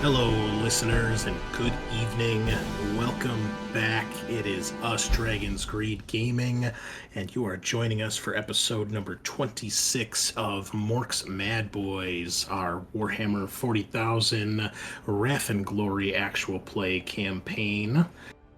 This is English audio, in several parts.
Hello, listeners, and good evening. Welcome back. It is us, Dragon's Greed Gaming, and you are joining us for episode number 26 of Mork's Madboyz, our Warhammer 40,000 Wrath and Glory actual play campaign.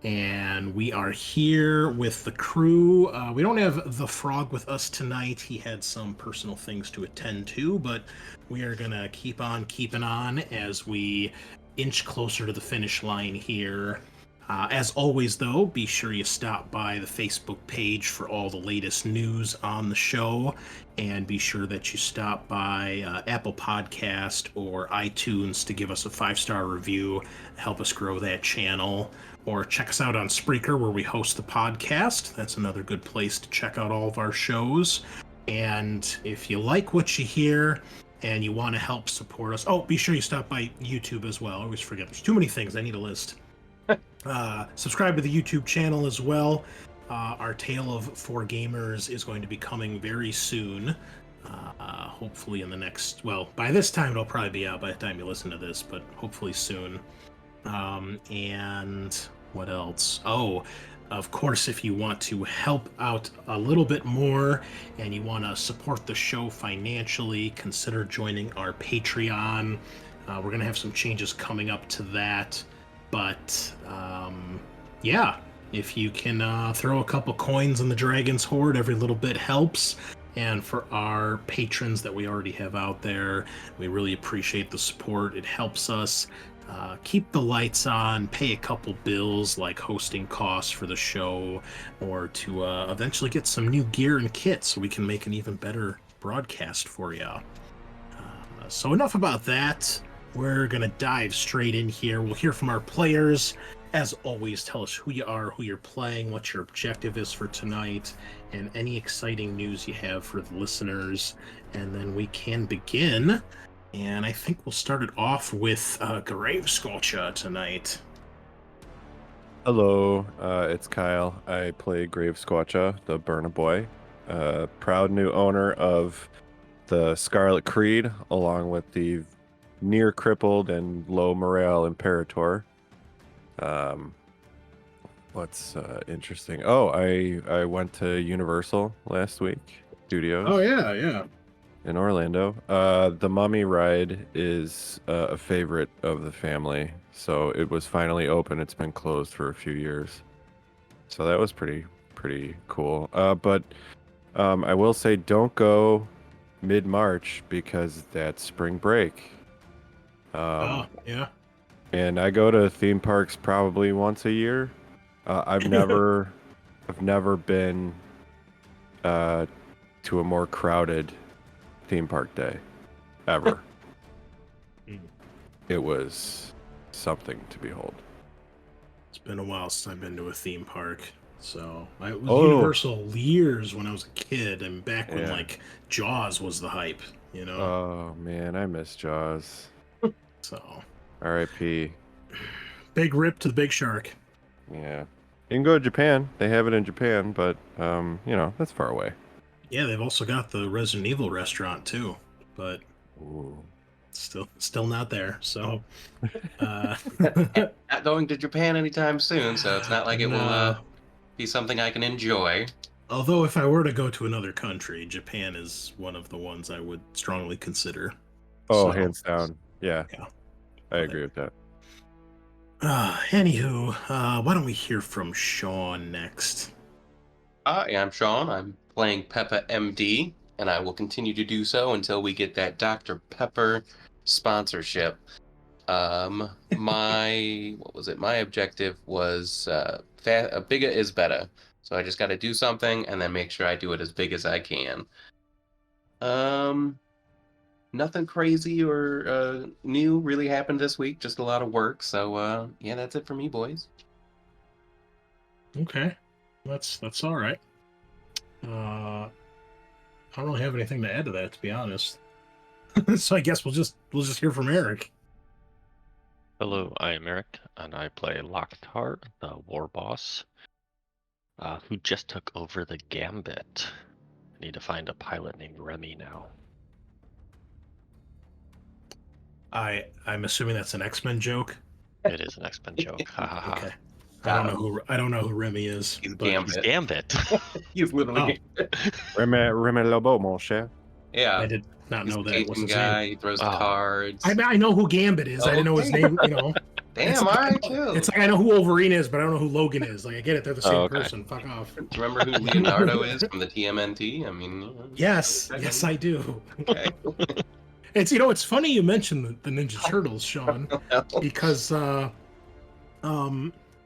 And we are here with the crew. We don't have the frog with us tonight. He had some personal things to attend to, but we are going to keep on keeping on as we inch closer to the finish line here. As always, though, be sure you stop by the Facebook page for all the latest news on the show, and be sure that you stop by Apple Podcast or iTunes to give us a 5-star review, help us grow that channel. Or check us out on Spreaker, where we host the podcast. That's another good place to check out all of our shows. And if you like what you hear and you want to help support us, be sure you stop by YouTube as well. I always forget. There's too many things. I need a list. Subscribe to the YouTube channel as well. Our Tale of Four Gamers is going to be coming very soon. Hopefully in the next... Well, by this time, it'll probably be out by the time you listen to this, but hopefully soon. And what else? Of course, if you want to help out a little bit more and you want to support the show financially, consider joining our Patreon. We're going to have some changes coming up to that. But, yeah, if you can throw a couple coins in the Dragon's Hoard, every little bit helps. And for our patrons that we already have out there, we really appreciate the support. It helps us keep the lights on, pay a couple bills like hosting costs for the show, or to eventually get some new gear and kit so we can make an even better broadcast for you. So enough about that. We're going to dive straight in here. We'll hear from our players. As always, tell us who you are, who you're playing, what your objective is for tonight, and any exciting news you have for the listeners. And then we can begin. And I think we'll start it off with Grave Sculpture tonight. Hello, it's Kyle. I play Grave Squatcha, the Burna Boy, proud new owner of the Scarlet Creed, along with the near crippled and low morale Imperator. What's interesting? I went to Universal last week Studios. Oh yeah. In Orlando. The Mummy ride is a favorite of the family, so it was finally open. It's been closed for a few years, so that was pretty cool. But I will say, don't go mid-March because that's spring break. Yeah. And I go to theme parks probably once a year. I've never been to a more crowded theme park day ever. It was something to behold. It's been a while since I've been to a theme park. So I was Universal years when I was a kid, and back when like Jaws was the hype, you know. Oh man, I miss Jaws. So R.I.P. Big rip to the big shark. Yeah. You can go to Japan. They have it in Japan, but that's far away. Yeah, they've also got the Resident Evil restaurant too, but still not there. So not going to Japan anytime soon, so it's not like it will be something I can enjoy. Although if I were to go to another country, Japan is one of the ones I would strongly consider. Hands down. Yeah. I agree with that. Anywho, why don't we hear from Sean next? I'm Sean. I'm playing Peppa MD, and I will continue to do so until we get that Dr. Pepper sponsorship. My objective was bigger is better. So I just got to do something and then make sure I do it as big as I can. Nothing crazy or new really happened this week. Just a lot of work. So that's it for me, boys. Okay, that's all right. I don't really have anything to add to that, to be honest. So I guess we'll just hear from Eric. Hello, I am Eric, and I play Locktar, the war boss, who just took over the Gambit. I need to find a pilot named Remy now. I'm assuming that's an X-Men joke. It is an X-Men joke. Ha ha ha. Okay. Got him. I don't know who Remy is. He's but He's Gambit. Gambit. He's literally Reme Lobo, mon cher. Yeah. I did not He's know a that was Cajun his guy. name. He throws Oh. cards. I know who Gambit is. I didn't know his Okay. name. You know, Damn, all right, chill. it's like I know who Wolverine is, but I don't know who Logan is. Like I get it, they're the same okay. person. Fuck off. Do you remember who Leonardo is from the TMNT? I mean, you know, Yes, yes, I do. okay. It's funny you mentioned the Ninja Turtles, Sean, because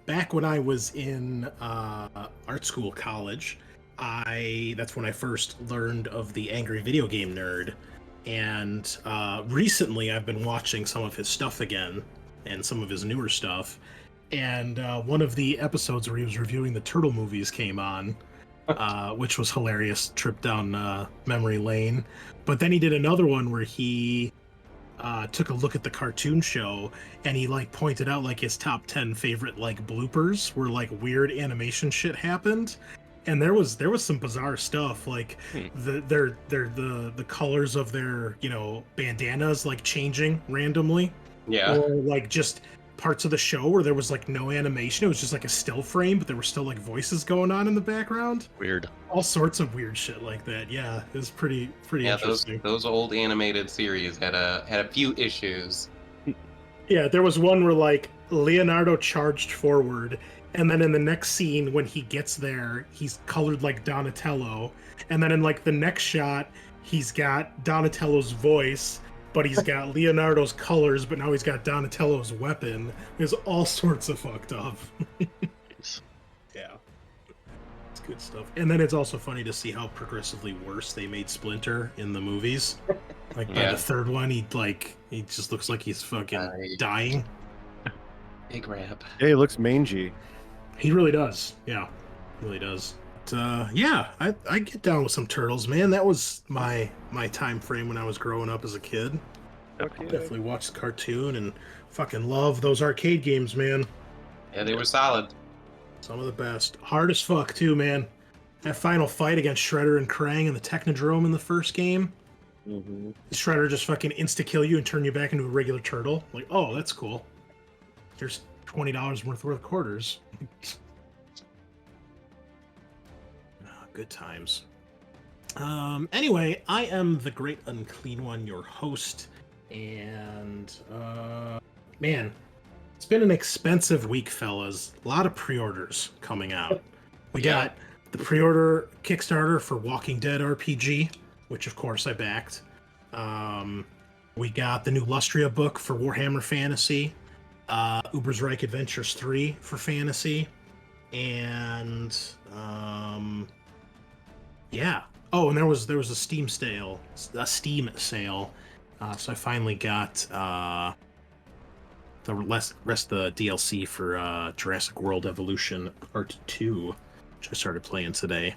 back when I was in art school college, that's when I first learned of the Angry Video Game Nerd, and recently I've been watching some of his stuff again and some of his newer stuff, and one of the episodes where he was reviewing the Turtle movies came on, which was hilarious, trip down memory lane. But then he did another one where he took a look at the cartoon show, and he like pointed out like his top 10 favorite like bloopers where like weird animation shit happened, and there was some bizarre stuff like the colors of their bandanas like changing randomly, Yeah. or like just parts of the show where there was like no animation, it was just like a still frame, but there were still like voices going on in the background. Weird. All sorts of weird shit like that. Yeah, it was pretty Yeah, interesting. those old animated series had a few issues. Yeah, there was one where like Leonardo charged forward, and then in the next scene when he gets there, he's colored like Donatello, and then in like the next shot, he's got Donatello's voice, but he's got Leonardo's colors, but now he's got Donatello's weapon. There's all sorts of fucked up. Jeez. Yeah. It's good stuff. And then it's also funny to see how progressively worse they made Splinter in the movies. Like by Yeah. the third one, he just looks like he's fucking Right. dying. Big rap. Yeah, he looks mangy. He really does. Yeah. Really does. But, yeah, I get down with some Turtles, man. That was my time frame when I was growing up as a kid. Definitely watched the cartoon and fucking love those arcade games, man. Yeah, they were solid. Some of the best. Hard as fuck, too, man. That final fight against Shredder and Krang in the Technodrome in the first game. Mm-hmm. Shredder just fucking insta-kill you and turn you back into a regular turtle. Like, oh, that's cool. Here's $20 worth of quarters. Good times. Anyway, I am the Great Unclean One, your host, and man, it's been an expensive week, fellas. A lot of pre-orders coming out. We got the pre-order Kickstarter for Walking Dead RPG, which of course I backed. We got the new Lustria book for Warhammer Fantasy, Uber's Reich Adventures 3 for Fantasy, and yeah. Oh, and there was a Steam sale, so I finally got the rest of the DLC for Jurassic World Evolution Part 2, which I started playing today.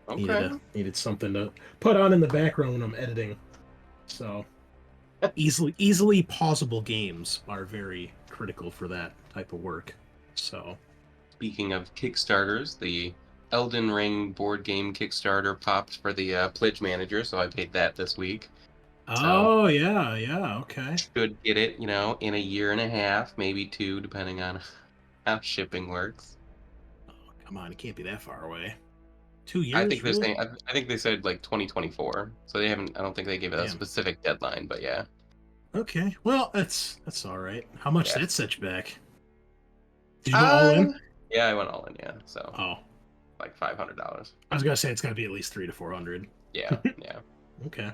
Okay. Needed something to put on in the background when I'm editing. So easily pausable games are very critical for that type of work. So Speaking of Kickstarters, the Elden Ring board game Kickstarter popped for the Pledge Manager, so I paid that this week. oh yeah, okay. Should get it, in a year and a half, maybe 2, depending on how shipping works. Oh, come on, it can't be that far away. 2 years. I think they're really? saying. I think they said like 2024, so they haven't. I don't think they gave it a Damn. specific deadline, but yeah. Okay, well that's all right. How much Yeah. did that set you back? Did you go all in? Yeah, I went all in. Yeah, so Oh, like $500. I was gonna say it's gotta be at least 300 to 400. Yeah, yeah. Okay.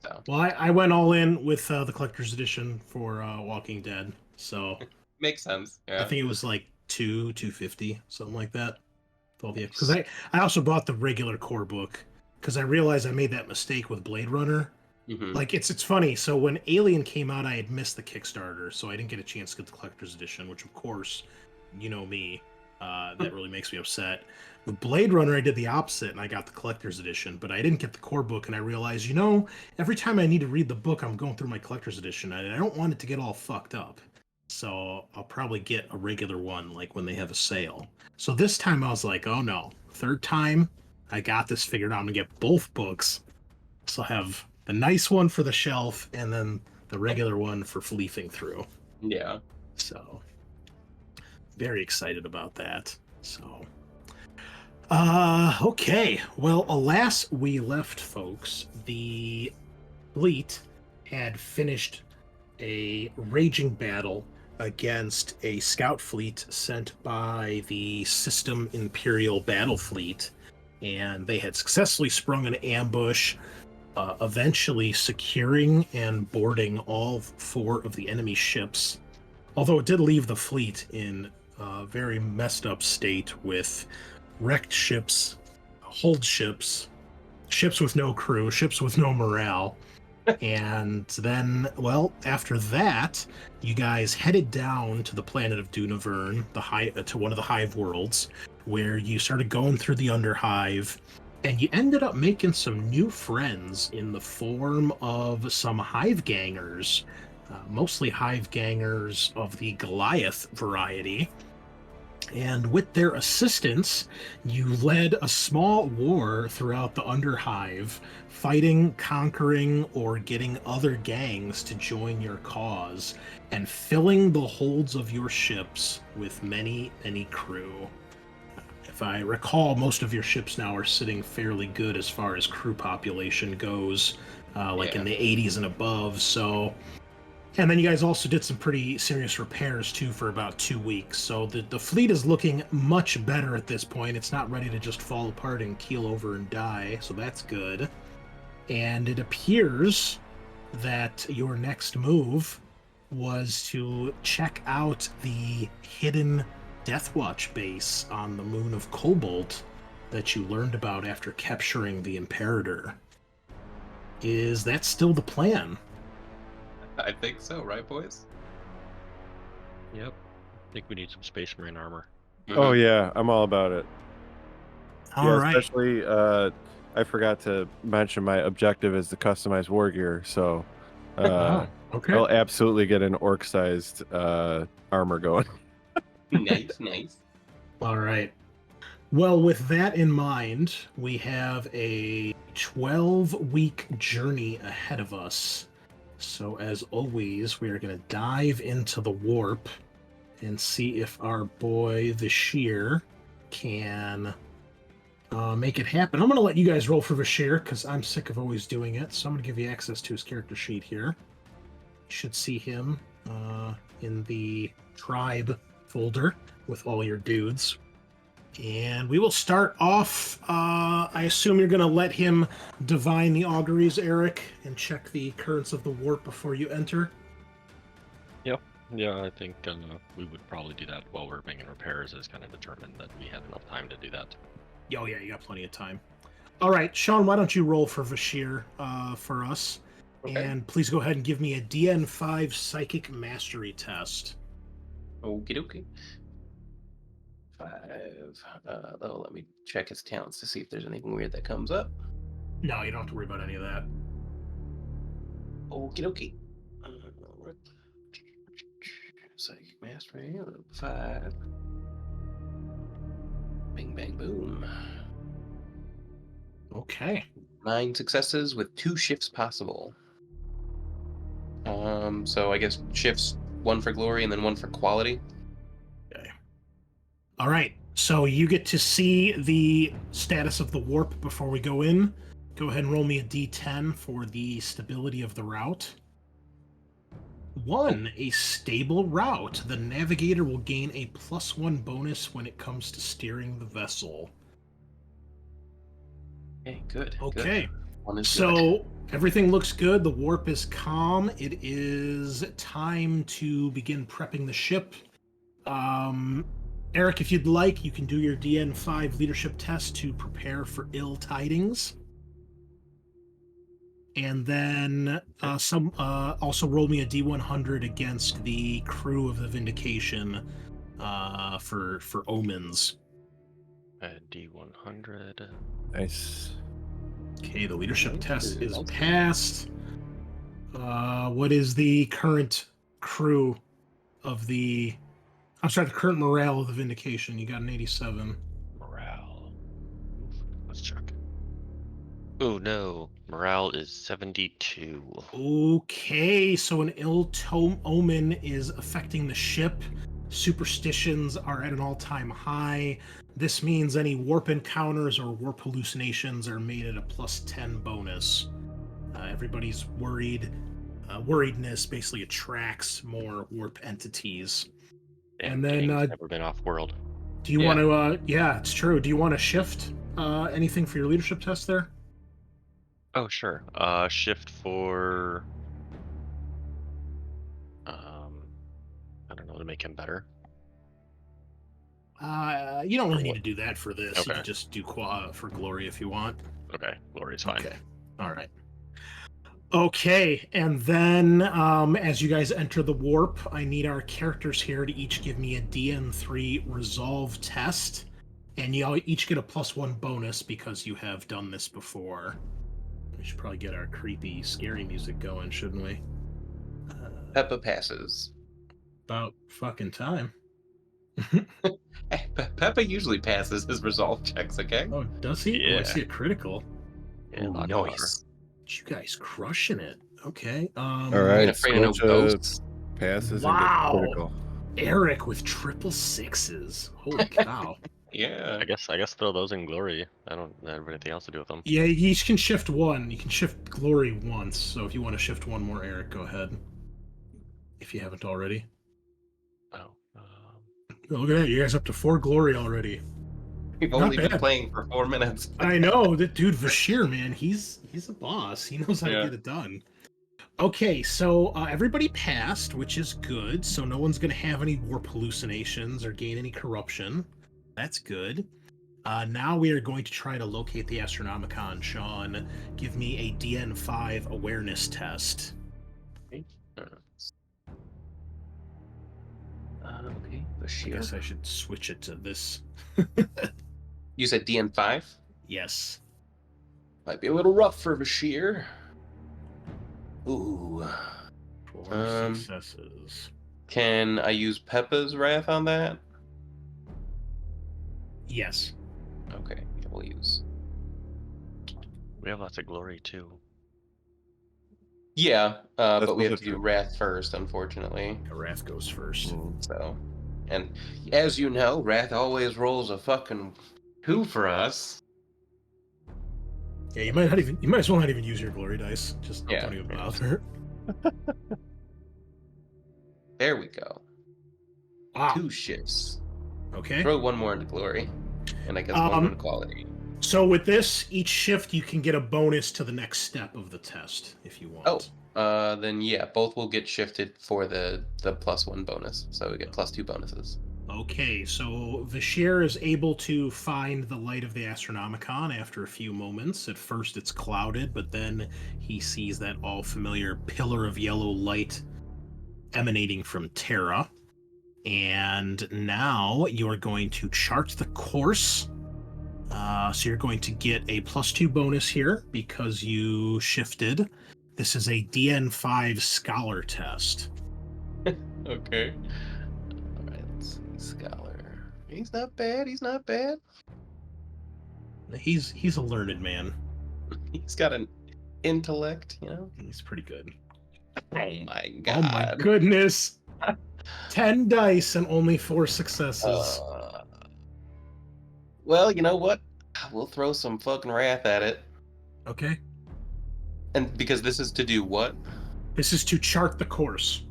So Well, I went all in with the collector's edition for Walking Dead, so makes sense. Yeah. I think it was like $250, something like that. Because I also bought the regular core book because I realized I made that mistake with Blade Runner. Mhm. Like it's funny. So when Alien came out, I had missed the Kickstarter, so I didn't get a chance to get the collector's edition, which of course, you know me, that really makes me upset. With Blade Runner, I did the opposite, and I got the collector's edition, but I didn't get the core book, and I realized, every time I need to read the book, I'm going through my collector's edition, and I don't want it to get all fucked up. So I'll probably get a regular one, like when they have a sale. So this time I was like, oh no, third time, I got this figured out. I'm gonna get both books. So I'll have the nice one for the shelf, and then the regular one for leafing through. Yeah. So, very excited about that. So, okay. Well, alas, we left, folks. The fleet had finished a raging battle against a scout fleet sent by the System Imperial Battle Fleet, and they had successfully sprung an ambush, eventually securing and boarding all 4 of the enemy ships, although it did leave the fleet in a very messed up state with wrecked ships, hulled ships, ships with no crew, ships with no morale. And then, well, after that, you guys headed down to the planet of Dunavern, to one of the hive worlds, where you started going through the Underhive, and you ended up making some new friends in the form of some hive gangers, mostly hive gangers of the Goliath variety. And with their assistance, you led a small war throughout the Underhive, fighting, conquering, or getting other gangs to join your cause, and filling the holds of your ships with many, many crew. If I recall, most of your ships now are sitting fairly good as far as crew population goes, in the 80s and above, so... And then you guys also did some pretty serious repairs, too, for about 2 weeks. So the fleet is looking much better at this point. It's not ready to just fall apart and keel over and die, so that's good. And it appears that your next move was to check out the hidden Deathwatch base on the moon of Kobolt that you learned about after capturing the Imperator. Is that still the plan? I think so, right, boys? Yep. I think we need some Space Marine armor. Oh yeah, I'm all about it. All right. Especially, I forgot to mention my objective is to customize war gear, so Okay. I'll absolutely get an orc-sized armor going. Nice. All right. Well, with that in mind, we have a 12-week journey ahead of us. So, as always, we are going to dive into the warp and see if our boy, the Sheer, can make it happen. I'm going to let you guys roll for Vashir because I'm sick of always doing it. So I'm going to give you access to his character sheet here. You should see him in the tribe folder with all your dudes. And we will start off. I assume you're going to let him divine the auguries, Eric, and check the currents of the warp before you enter. Yeah, I think we would probably do that while we're making repairs, is kind of determined that we had enough time to do that. Oh, yeah, you got plenty of time. All right, Sean, why don't you roll for Vashir for us? Okay. And please go ahead and give me a DN5 Psychic Mastery test. Okie dokie. 5. Let me check his talents to see if there's anything weird that comes up. No, you don't have to worry about any of that. Okie dokie. Psychic Mastery, 5. Bing, bang, boom. Okay. 9 successes with 2 shifts possible. So I guess shifts, 1 for glory and then 1 for quality. Okay. All right. So you get to see the status of the warp before we go in. Go ahead and roll me a D10 for the stability of the route. 1, a stable route. The navigator will gain a +1 bonus when it comes to steering the vessel. Okay, good. Okay. Good. So everything looks good. The warp is calm. It is time to begin prepping the ship. Eric, if you'd like, you can do your DN5 leadership test to prepare for ill tidings. And then also roll me a D100 against the crew of the Vindication for omens. D100. Nice. Okay, the leadership test is passed. What is the current crew of the... I'm sorry, the current morale of the Vindication? You got an 87. Morale. Let's check. Oh no, morale is 72. Okay, so an omen is affecting the ship. Superstitions are at an all-time high. This means any warp encounters or warp hallucinations are made at a +10 bonus. Everybody's worried. Worriedness basically attracts more warp entities. Damn, And then, King's never been off world. Do you Yeah. want to? Yeah, it's true. Do you want to shift anything for your leadership test there? Oh sure. Shift for I don't know, to make him better. You don't really need to do that for this. You Okay. can just do for glory if you want. Okay, glory's fine. Okay. All right. Okay, and then as you guys enter the warp, I need our characters here to each give me a DN3 resolve test, and you all each get a +1 bonus because you have done this before. We should probably get our creepy, scary music going, shouldn't we? Peppa passes. About fucking time. Peppa usually passes his resolve checks, okay? Oh, does he? Oh, I Yeah. see a critical. Yeah, Ooh, Lockhart. nice. You guys crushing it. Okay. All Ain't right, afraid of no Squelch, ghosts. passes Wow. and gets critical. Eric with 666s. Holy cow. Yeah. I guess throw those in glory. I don't have anything else to do with them. Yeah, you each can shift one. You can shift glory once. So if you want to shift one more, Eric, go ahead. If you haven't already. Oh. Oh, look at that. You guys up to 4 glory already. We've Not only been bad. playing for 4 minutes. I know. That dude, Vashir, man, he's a boss. He knows how Yeah. to get it done. Okay, so everybody passed, which is good. So no one's going to have any warp hallucinations or gain any corruption. That's good. Now we are going to try to locate the Astronomicon. Sean, give me a DN5 awareness test. Okay, I Bashir. guess I should switch it to this. You said DN5? Yes. Might be a little rough for Bashir. Ooh. 4 successes. Can I use Peppa's Wrath on that? Yes. Okay, yeah, we'll use. We have lots of glory too. Yeah, but we have also to do true. Wrath first, unfortunately. Wrath goes first. So, and as you know, Wrath always rolls a fucking 2 for us. Yeah, you might as well not even use your glory dice. Just Yeah. don't even bother. There we go. Wow. 2 shifts. Okay. Throw 1 more into glory, and I guess 1 into quality. So with this, each shift you can get a bonus to the next step of the test if you want. Oh, then yeah, both will get shifted for the +1 bonus, so we get +2 bonuses. Okay, so Vashir is able to find the light of the Astronomicon after a few moments. At first it's clouded, but then he sees that all familiar pillar of yellow light emanating from Terra. And now you are going to chart the course. So you're going to get a +2 bonus here because you shifted. This is a DN5 Scholar test. Okay. All right, let's see. Scholar. He's not bad. He's not bad. He's a learned man. He's got an intellect, you know. He's pretty good. Oh my god. Oh my goodness. 10 dice and only 4 successes. Well, you know what? We'll throw some fucking wrath at it. Okay. And because this is to do what? This is to chart the course.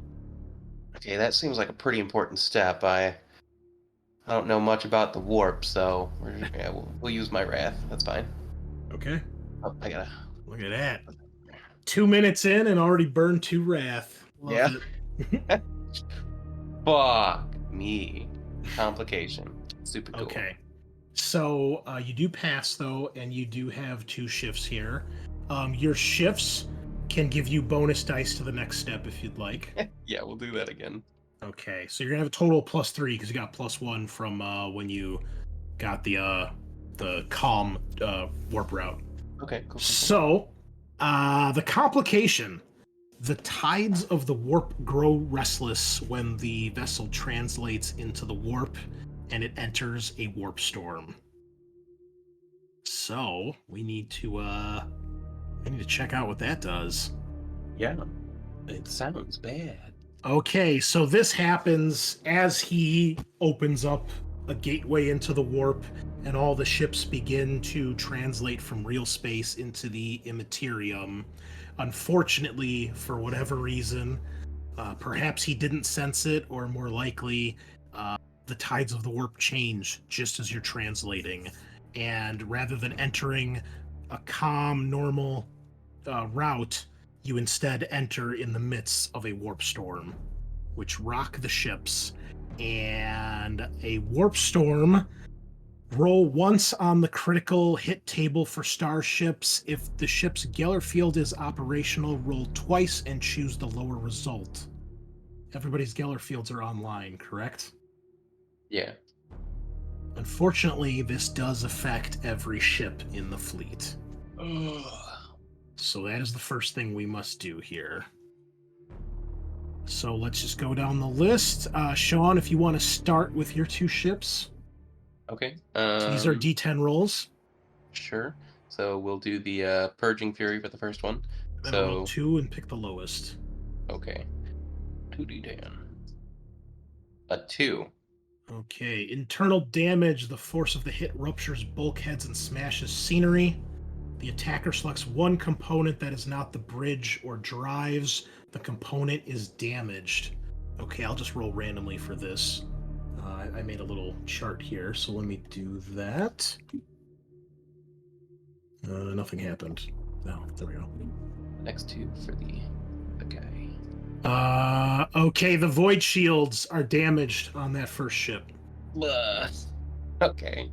Okay, that seems like a pretty important step. I don't know much about the warp, so we'll use my wrath. That's fine. Okay. Oh, I gotta. Look at that. 2 minutes in and already burned 2 wrath. Love Yeah. it. Fuck me. Complication. Super cool. Okay. So you do pass though, and you do have 2 shifts here. Your shifts can give you bonus dice to the next step if you'd like. Yeah, we'll do that again. Okay, so you're gonna have a total of +3 because you got +1 from when you got the calm warp route. Okay, cool. So, the complication. The tides of the warp grow restless when the vessel translates into the warp and it enters a warp storm. So we need to check out what that does. Yeah. It sounds bad. Okay, so this happens as he opens up a gateway into the warp, and all the ships begin to translate from real space into the immaterium. Unfortunately, for whatever reason, perhaps he didn't sense it, or more likely, the tides of the warp change just as you're translating. And rather than entering a calm, normal route, you instead enter in the midst of a warp storm, which rock the ships. And a warp storm, roll once on the critical hit table for starships. If the ship's Geller field is operational, roll twice and choose the lower result. Everybody's Geller fields are online, correct? Yeah. Unfortunately, this does affect every ship in the fleet. Ugh. So that is the first thing we must do here. So let's just go down the list. Sean, if you want to start with your 2 ships. Okay. These are D10 rolls. Sure. So we'll do the Purging Fury for the first one. Then So roll 2 and pick the lowest. okay. 2d10. A 2. Okay. Internal damage. The force of the hit ruptures bulkheads and smashes scenery. The attacker selects one component that is not the bridge or drives. The component is damaged. Okay, I'll just roll randomly for this. I made a little chart here, so let me do that. Nothing happened. No, there we go. Next 2 for the guy. Okay, the void shields are damaged on that first ship. Okay.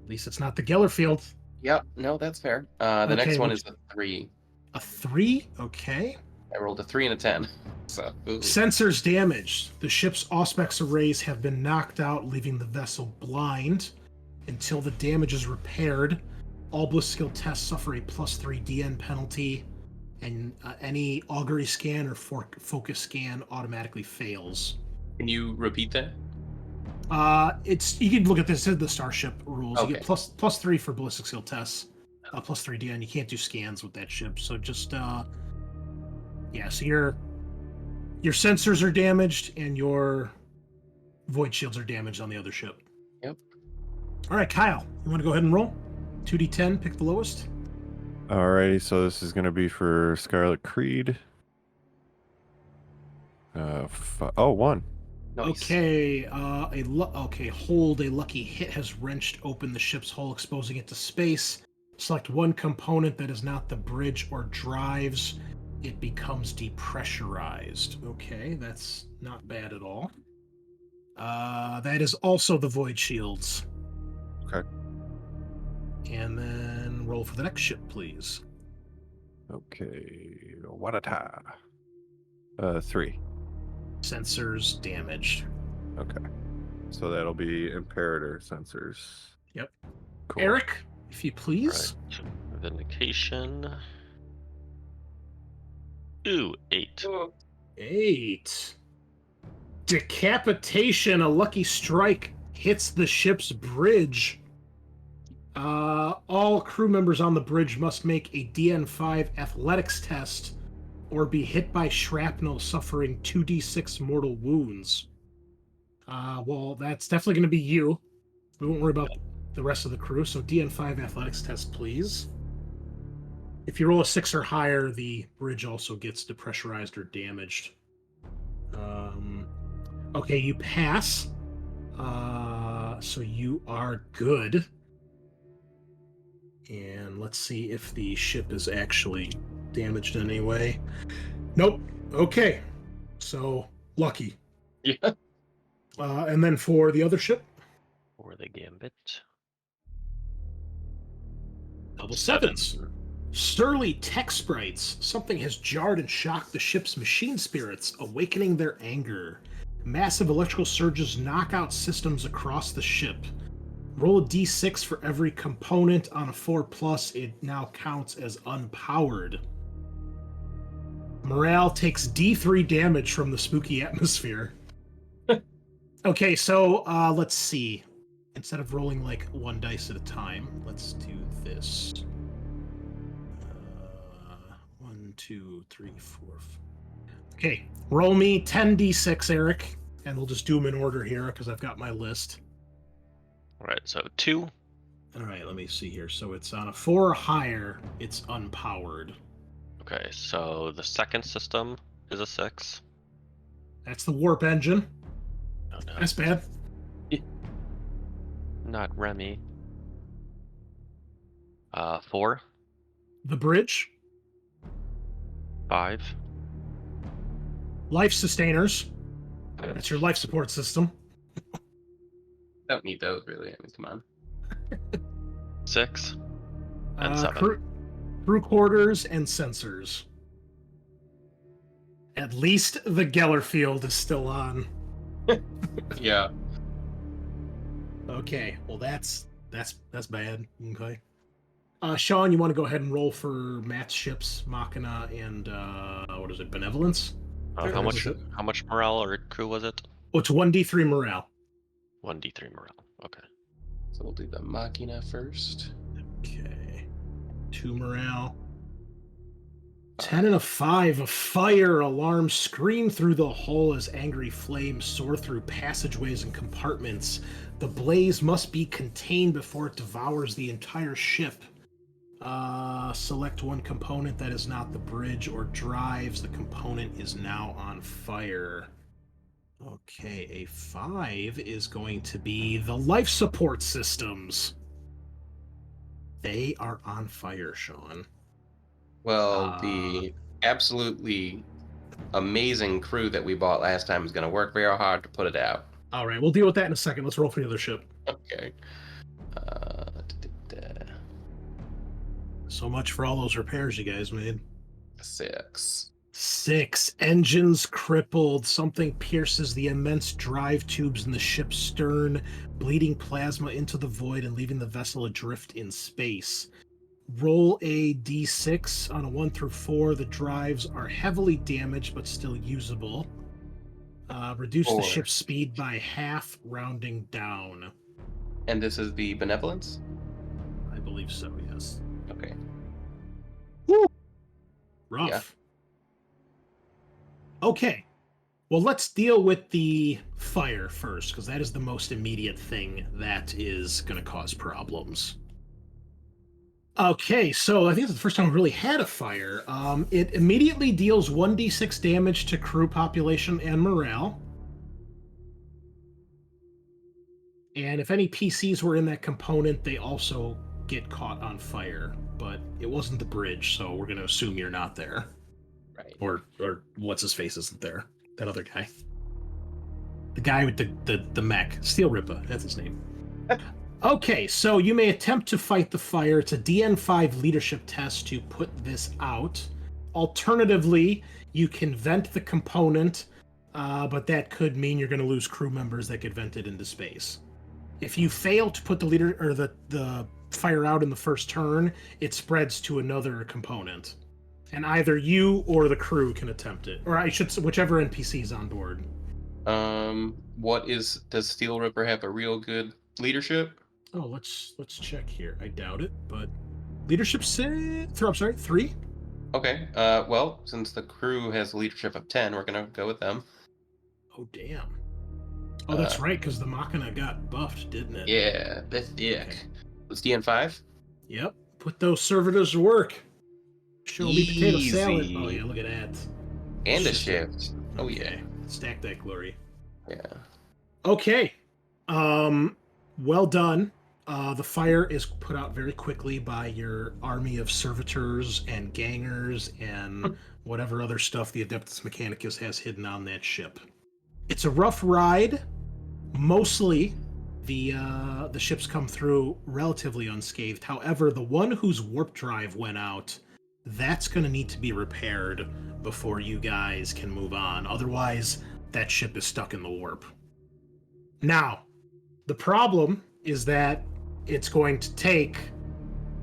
At least it's not the Geller field. Yep. No, that's fair. The Okay, next one which- is a 3. A 3? Okay. I rolled a 3 and a 10. So ooh. Sensors damaged. The ship's Auspex arrays have been knocked out, leaving the vessel blind. Until the damage is repaired, all bliss skill tests suffer a +3 DN penalty, and any augury scan or focus scan automatically fails. Can you repeat that? It's you can look at this in the Starship rules. Okay. You get +3 for ballistic skill tests, +3 DN. You can't do scans with that ship, so just yeah. So your sensors are damaged and your void shields are damaged on the other ship. Yep. All right, Kyle, you want to go ahead and roll 2d10, pick the lowest. Alrighty, so this is going to be for Scarlet Creed. 1. Nice. Okay, hold. A lucky hit has wrenched open the ship's hull, exposing it to space. Select one component that is not the bridge or drives. It becomes depressurized. Okay, that's not bad at all. That is also the void shields. Okay. And then roll for the next ship, please. Okay. What a tie. 3. Sensors damaged. Okay. So that'll be Imperator sensors. Yep. Cool. Eric, if you please. Right. Vindication. Ooh, 8. 8. Decapitation. A lucky strike hits the ship's bridge. All crew members on the bridge must make a DN5 athletics test or be hit by shrapnel, suffering 2d6 mortal wounds. Well, that's definitely going to be you. We won't worry about the rest of the crew. So DN5 athletics test, please. If you roll a 6 or higher, the bridge also gets depressurized or damaged. Okay, you pass. So you are good. And let's see if the ship is actually damaged in any way. Nope. Okay. So lucky. Yeah. And then for the other ship, For the Gambit. double sevens. Surly tech sprites. Something has jarred and shocked the ship's machine spirits, awakening their anger. Massive electrical surges knock out systems across the ship. Roll a d6 for every component. On a 4+, it now counts as unpowered. Morale takes d3 damage from the spooky atmosphere. Okay, so let's see. instead of rolling like one dice at a time, let's do this. 1, 2, 3, 4. Okay, roll me 10d6, Eric, and we'll just do them in order here because I've got my list. All right, so 2. All right, let me see here. So it's on a 4 or higher, it's unpowered. Okay, so the second system is a 6. That's the warp engine. Oh, no. That's bad. Not Remy. 4. The bridge. 5. Life sustainers. That's your life support system. Don't need those, really. I mean, come on. 6. And 7. Crew quarters and sensors. At least the Geller field is still on. Yeah. Okay, well that's bad. Okay. Sean, you want to go ahead and roll for Matt's ships, Machina, and what is it, Benevolence? How much morale or crew was it? Oh, it's 1d3 morale. 1d3 morale. Okay. So we'll do the Machina first. Okay. 2 morale. 10 and a 5. A fire alarm scream through the hull as angry flames soar through passageways and compartments. The blaze must be contained before it devours the entire ship. Select one component that is not the bridge or drives. The component is now on fire. Okay, a 5 is going to be the life support systems. They are on fire, Sean. Well, the absolutely amazing crew that we bought last time is going to work very hard to put it out. All right, we'll deal with that in a second. Let's roll for the other ship. Okay. So much for all those repairs you guys made. 6. 6. Engines crippled. Something pierces the immense drive tubes in the ship's stern, bleeding plasma into the void and leaving the vessel adrift in space. Roll a d6 on a 1 through 4. The drives are heavily damaged but still usable. Reduce 4. the ship's speed by half, rounding down. And this is the Benevolence? I believe so, yes. Okay. Woo! Rough. Yeah. Okay. Well, let's deal with the fire first, because that is the most immediate thing that is going to cause problems. Okay, so I think it's the first time we've really had a fire. It immediately deals 1d6 damage to crew population and morale. And if any PCs were in that component, they also get caught on fire. But it wasn't the bridge, so we're going to assume you're not there. Right. Or what's-his-face isn't there. That other guy. The guy with the mech. Steel Rippa, that's his name. Okay, so you may attempt to fight the fire. It's a DN5 leadership test to put this out. Alternatively, you can vent the component, but that could mean you're going to lose crew members that get vented into space. If you fail to put the leader or the fire out in the first turn, it spreads to another component, and either you or the crew can attempt it, or I should whichever NPC is on board. Does Steel Ripper have a real good leadership? Oh, let's check here. I doubt it, but leadership 3. Okay. Well, since the crew has a leadership of 10, we're gonna go with them. Oh, damn. Oh, that's right, because the Machina got buffed, didn't it? Yeah, that's dick. Okay. It's DN5. Yep. Put those servitors to work. Show me potato Easy. salad. Oh yeah, look at that. And a shift. Oh Okay. Stack that glory. yeah. Okay. Well done. The fire is put out very quickly by your army of servitors and gangers and whatever other stuff the Adeptus Mechanicus has hidden on that ship. It's a rough ride. Mostly, the ships come through relatively unscathed. However, the one whose warp drive went out, that's going to need to be repaired before you guys can move on. Otherwise, that ship is stuck in the warp. Now, the problem is that it's going to take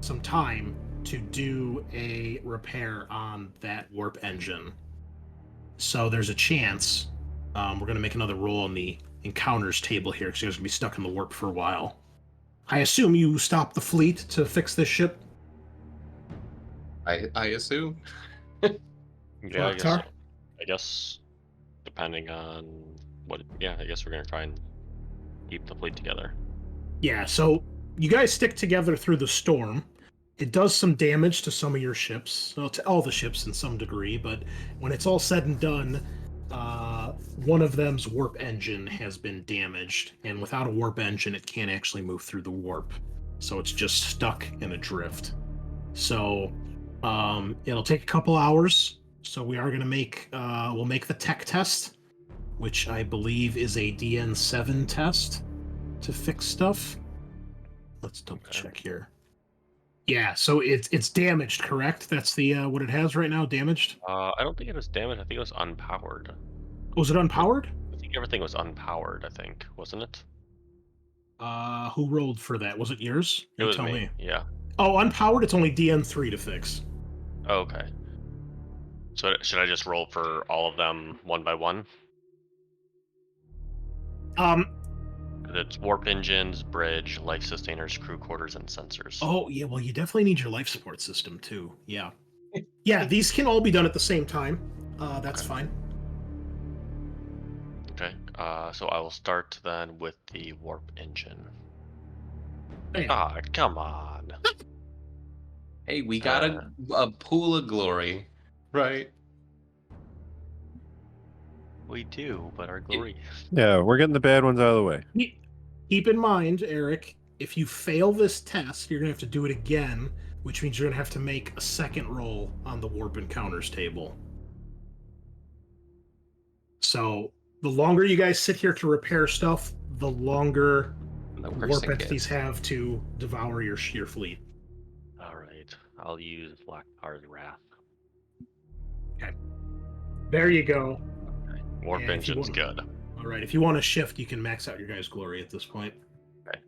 some time to do a repair on that warp engine. So there's a chance we're going to make another roll on the encounters table here because you guys are going to be stuck in the warp for a while. I assume you stopped the fleet to fix this ship? I assume. Yeah, Loktar? I guess depending on what. Yeah, I guess we're gonna try and keep the fleet together. Yeah, so you guys stick together through the storm. It does some damage to some of your ships, well, to all the ships in some degree, but when it's all said and done, one of them's warp engine has been damaged, and without a warp engine, it can't actually move through the warp. So it's just stuck in a drift. So it'll take a couple hours. So we are going to we'll make the tech test, which I believe is a DN7 test to fix stuff. Let's double check here. Yeah, so it's damaged, correct? That's the what it has right now, damaged? I don't think it was damaged. I think it was unpowered. Was it unpowered? I think everything was unpowered. I think, wasn't it? Who rolled for that? Was it yours? It You was tell me. Yeah. Oh, unpowered, it's only DN3 to fix. Oh, okay. So should I just roll for all of them one by one? It's warp engines, bridge, life sustainers, crew quarters, and sensors. Oh, yeah, well, you definitely need your life support system, too. Yeah. Yeah, these can all be done at the same time. That's Okay. fine. Okay. So I will start then with the warp engine. Bam. Ah, come on. Hey, we got a pool of glory, right? We do, but our glory. Yeah, we're getting the bad ones out of the way. Keep in mind, Eric, if you fail this test, you're going to have to do it again, which means you're going to have to make a second roll on the warp encounters table. So the longer you guys sit here to repair stuff, the longer The warp worse it entities gets. have to devour your fleet. All right. I'll use Blackheart's Wrath. There you go. Okay. Warp And if you engine's want- good. All right, if you want to shift, you can max out your guys' glory at this point. Okay.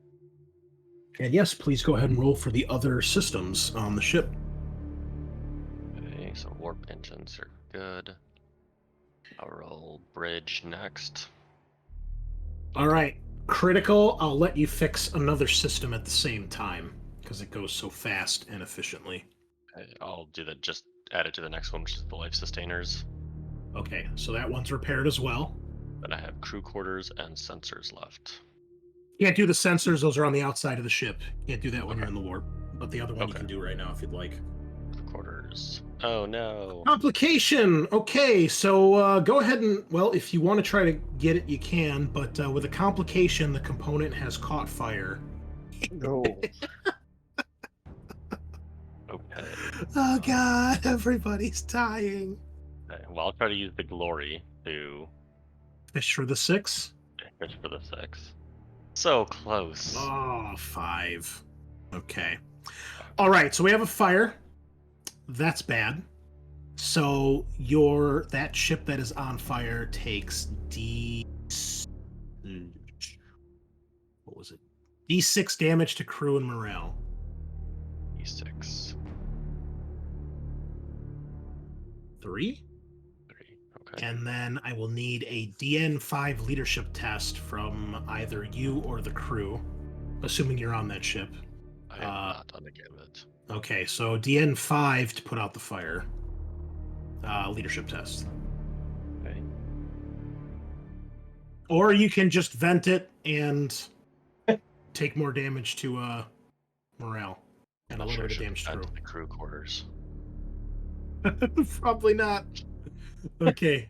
And yes, please go ahead and roll for the other systems on the ship. Okay, so warp engines are good. I'll roll bridge next. All right, critical, I'll let you fix another system at the same time because it goes so fast and efficiently. Okay, I'll do that. Just add it to the next one, which is the life sustainers. Okay, so that one's repaired as well. Then I have crew quarters and sensors left. Can't do the sensors, those are on the outside of the ship. Can't do that when Okay. you're in the warp. But the other one you Okay. can do right now if you'd like. Crew quarters. Oh no. Complication! Okay, so go ahead and, well, if you want to try to get it, you can, but with a complication, the component has caught fire. No. Okay. Oh god, everybody's dying. Okay. Well, I'll try to use the glory to Fish for the 6? fish for the 6. So close. Oh, 5. Okay. All right, so we have a fire. That's bad. So that ship that is on fire takes what was it? D6 damage to crew and morale. E6. 3. 3. Okay. And then I will need a DN5 leadership test from either you or the crew, assuming you're on that ship. I am not on the gambit. Okay, so DN5 to put out the fire. Leadership test. Okay. Or you can just vent it and take more damage to morale. And a Not little sure I bit of should damage to add crew. to the crew quarters. Probably not. Okay.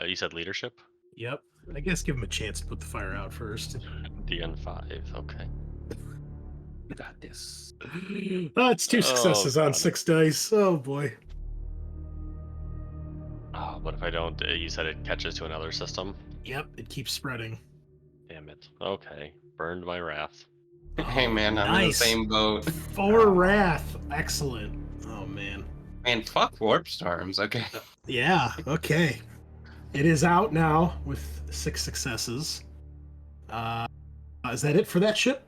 You said leadership? Yep. I guess give him a chance to put the fire out first. DN5. Okay. You got this. Oh, it's 2 Oh, successes on God. 6 dice. Oh boy. But if I don't, you said it catches to another system? Yep, it keeps spreading. Damn it. Okay. Burned my wrath. Hey man, I'm in the Nice. same boat. 4 wrath. Excellent. Oh man. Man, fuck warp storms. Okay. Yeah, okay. It is out now with 6 successes. Is that it for that ship?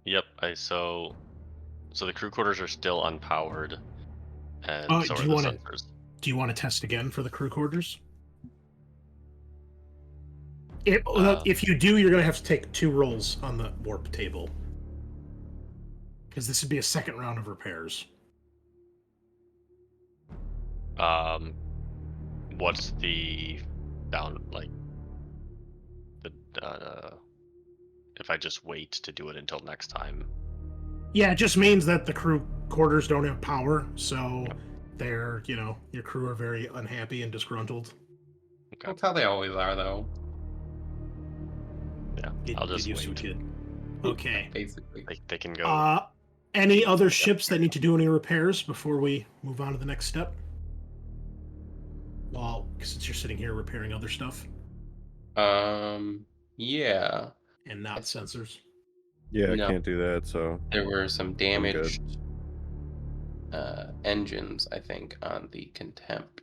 Yep. So the crew quarters are still unpowered, and Oh, so do are you the wanna- sensors. Do you want to test again for the crew quarters? If you do, you're going to have to take 2 rolls on the warp table. Because this would be a second round of repairs. What's the down like the if I just wait to do it until next time? Yeah, it just means that the crew quarters don't have power, so they're, your crew are very unhappy and disgruntled. Okay. That's how they always are, though. Yeah, I'll just used to wait. it, kid. Okay. Basically. They can go. Any other ships that need to do any repairs before we move on to the next step? Well, since you're sitting here repairing other stuff Yeah. and not sensors. Yeah, No. I can't do that, so There were some I'm good. damaged engines, I think, on the Contempt.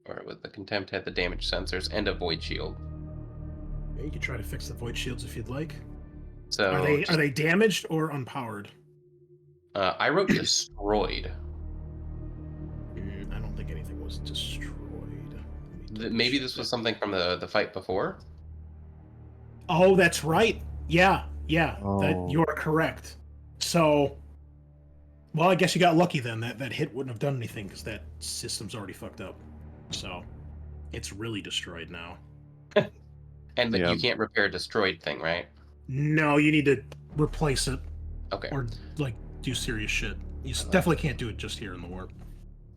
Or with the Contempt had the damaged sensors and a void shield. Yeah, you can try to fix the void shields if you'd like. So Are they damaged or unpowered? I wrote destroyed. I don't think anything was destroyed. Maybe this was something from the fight before. Oh, that's right. Yeah. Oh. That you are correct. So, well, I guess you got lucky then. That hit wouldn't have done anything because that system's already fucked up. So, it's really destroyed now. And Yeah. you can't repair a destroyed thing, right? No, you need to replace it Okay. or do serious shit. You definitely can't do it just here in the warp.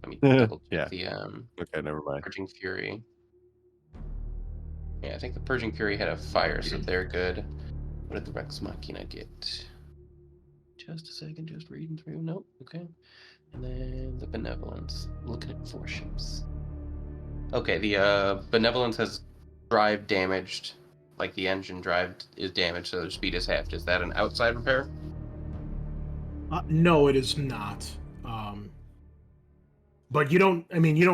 Let me double check Yeah. the Okay, never mind. Purging Fury. Yeah, I think the Purging Fury had a fire, so they're good. What did the Rex Machina get? Just a second, just reading through. Nope, okay. And then the Benevolence. Looking at 4 ships. Okay, the Benevolence has drive damaged. Like the engine drive is damaged, so their speed is halved. Is that an outside repair? No, it is not. But you don't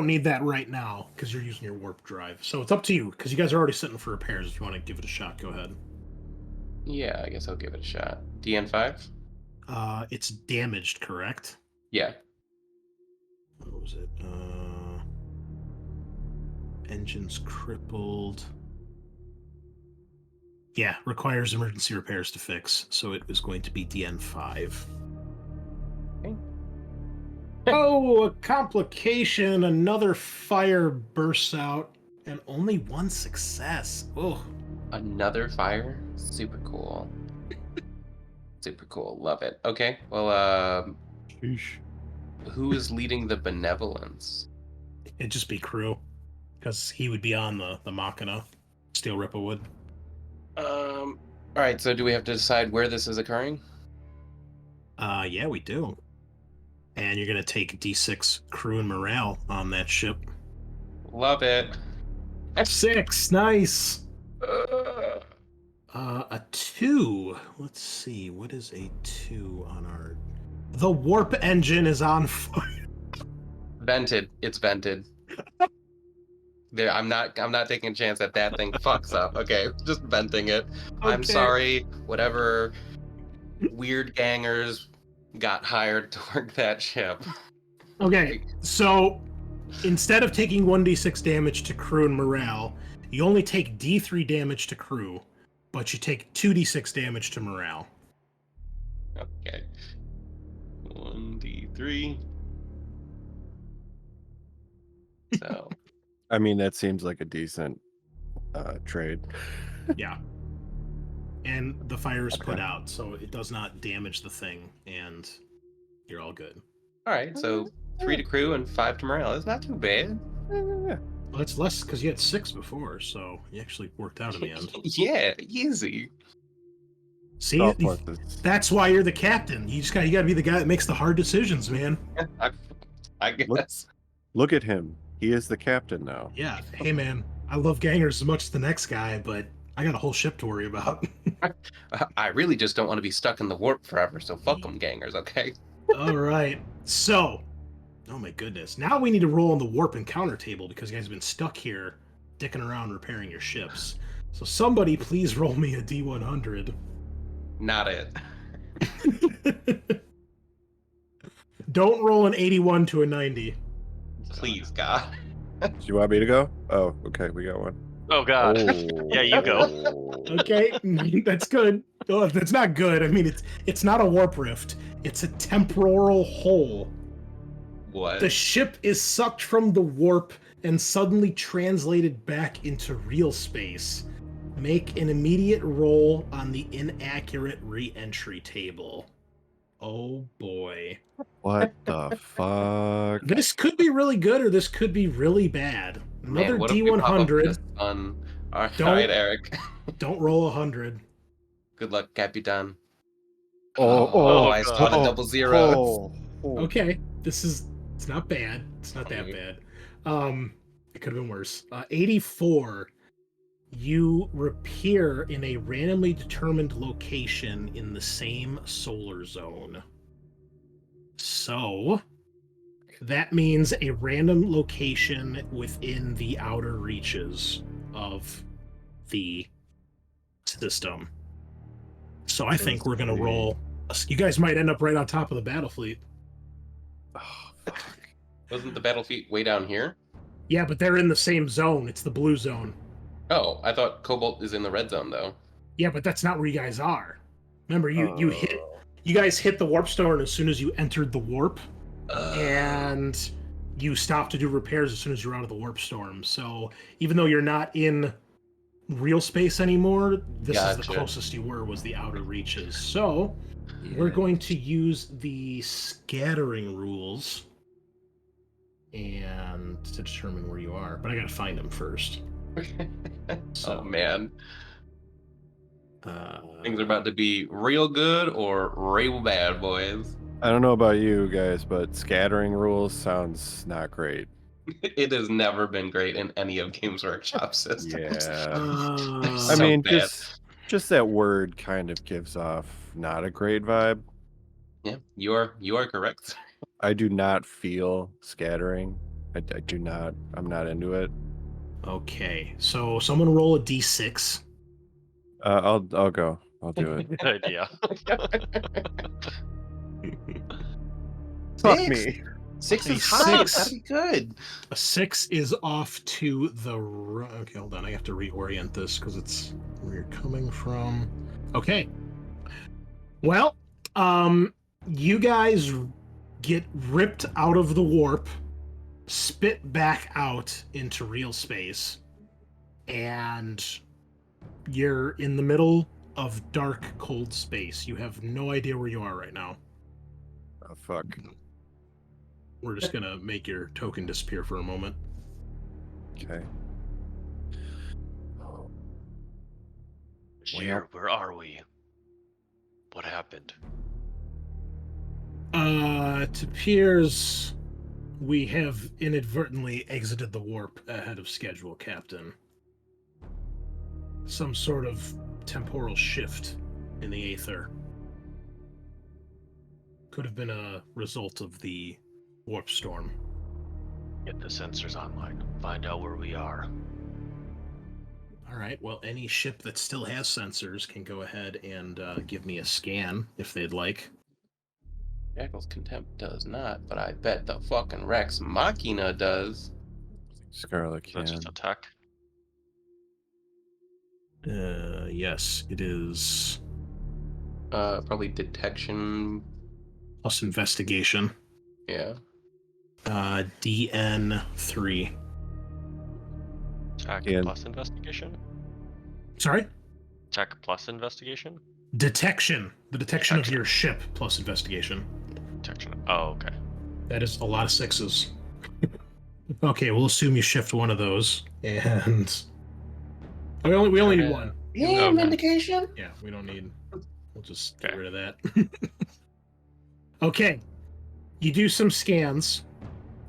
need that right now because you're using your warp drive. So it's up to you because you guys are already sitting for repairs. If you want to give it a shot, go ahead. Yeah, I guess I'll give it a shot. DN5? It's damaged, correct? Yeah. What was it? Engine's crippled. Yeah, requires emergency repairs to fix. So it was going to be DN5. Okay. Oh, a complication. Another fire bursts out, and only 1 success. Oh. Another fire? Super cool. Super cool. Love it. Okay, well, Sheesh. who is leading the Benevolence? It'd just be crew, because he would be on the Machina. Steel Ripple would. Alright, so do we have to decide where this is occurring? Yeah, we do. And you're gonna take D6 crew and morale on that ship. Love it. F6, nice. Uh, A 2. Let's see, what is a 2 on our... The warp engine is on fire. vented. It's vented. There, I'm not taking a chance that thing fucks up. Okay, just venting it. I'm Okay. sorry. Whatever weird gangers got hired to work that ship. Okay, so instead of taking 1d6 damage to crew and morale, you only take d3 damage to crew, but you take 2d6 damage to morale. Okay. 1d3. So I mean, that seems like a decent trade. Yeah. And the fire is put Okay. out, so it does not damage the thing, and you're all good. all right, so 3 to crew and 5 to morale. It's not too bad. Yeah. Well, it's less because you had 6 before, so you actually worked out in the end. Yeah, easy. See, Golf courses. that's why you're the captain. You gotta be the guy that makes the hard decisions, man. I guess. Look at him. He is the captain now. Yeah. Hey, man, I love gangers as much as the next guy, but I got a whole ship to worry about. I really just don't want to be stuck in the warp forever, so fuck them gangers, okay? All right. So, oh my goodness. Now we need to roll on the warp encounter table because you guys have been stuck here dicking around repairing your ships. So somebody please roll me a D100. Not it. Don't roll an 81 to a 90. Please, God. Do you want me to go? Oh, okay. We got one. Oh God. Yeah, you go. Okay, that's good. Oh, that's not good. I mean, it's not a warp rift. It's a temporal hole. What? The ship is sucked from the warp and suddenly translated back into real space. Make an immediate roll on the inaccurate re-entry table. Oh boy. What the fuck? This could be really good or this could be really bad. Another Man, what if we pop up D100. this on... All Don't- right, Eric. Don't roll 100. Good luck, Capitan. Oh, I saw the oh, double zeros. Okay, it's not bad. It's not that bad. It could have been worse. 84. You reappear in a randomly determined location in the same solar zone. So that means a random location within the outer reaches of the system. So I think we're gonna roll. You guys might end up right on top of the battle fleet. Oh, fuck. Wasn't the battlefield way down here? Yeah, but they're in the same zone. It's the blue zone. Oh, I thought Kobolt is in the red zone, though. Yeah, but that's not where you guys are. Remember, you guys hit the warp stone as soon as you entered the warp, and you stopped to do repairs as soon as you're out of the warp storm. So even though you're not in real space anymore, this is the Gotcha. closest you were was the outer reaches. So we're going to use the scattering rules and to determine where you are. But I gotta find them first. Oh, man. Uh, Things are about to be real good or real bad, boys. I don't know about you guys, but scattering rules sounds not great. It has never been great in any of Games Workshop systems. Yeah. uh, So I mean, bad. just that word kind of gives off not a great vibe. Yeah, you are correct. I do not feel scattering. I do not. I'm not into it. Okay, so someone roll a d6. I'll go. I'll do it. Good idea. Fuck Six? me. 6 A is high. six. That'd be good. A 6 is off to the okay, hold on. I have to reorient this because it's where you're coming from. Okay. Well, you guys get ripped out of the warp, spit back out into real space, and you're in the middle of dark, cold space. You have no idea where you are right now. Oh, fuck. We're just gonna make your token disappear for a moment. Okay. Where are we? What happened? It appears we have inadvertently exited the warp ahead of schedule, Captain. Some sort of temporal shift in the aether. Could have been a result of the warp storm. Get the sensors online. Find out where we are. All right, well, any ship that still has sensors can go ahead and give me a scan if they'd like. Jackal's Contempt does not, but I bet the fucking Rex Machina does. Scarlet That's can. just attack. Yes, it is Probably detection. plus investigation. Yeah. DN3. Attack And- plus investigation? Sorry? Attack plus investigation? Detection. The detection of Detection. your ship plus investigation. Detection. Oh, okay. That is a lot of 6s. Okay, we'll assume you shift one of those, and we only need one. Yeah, Okay. vindication. Yeah, we don't need. We'll just Okay. get rid of that. Okay, you do some scans.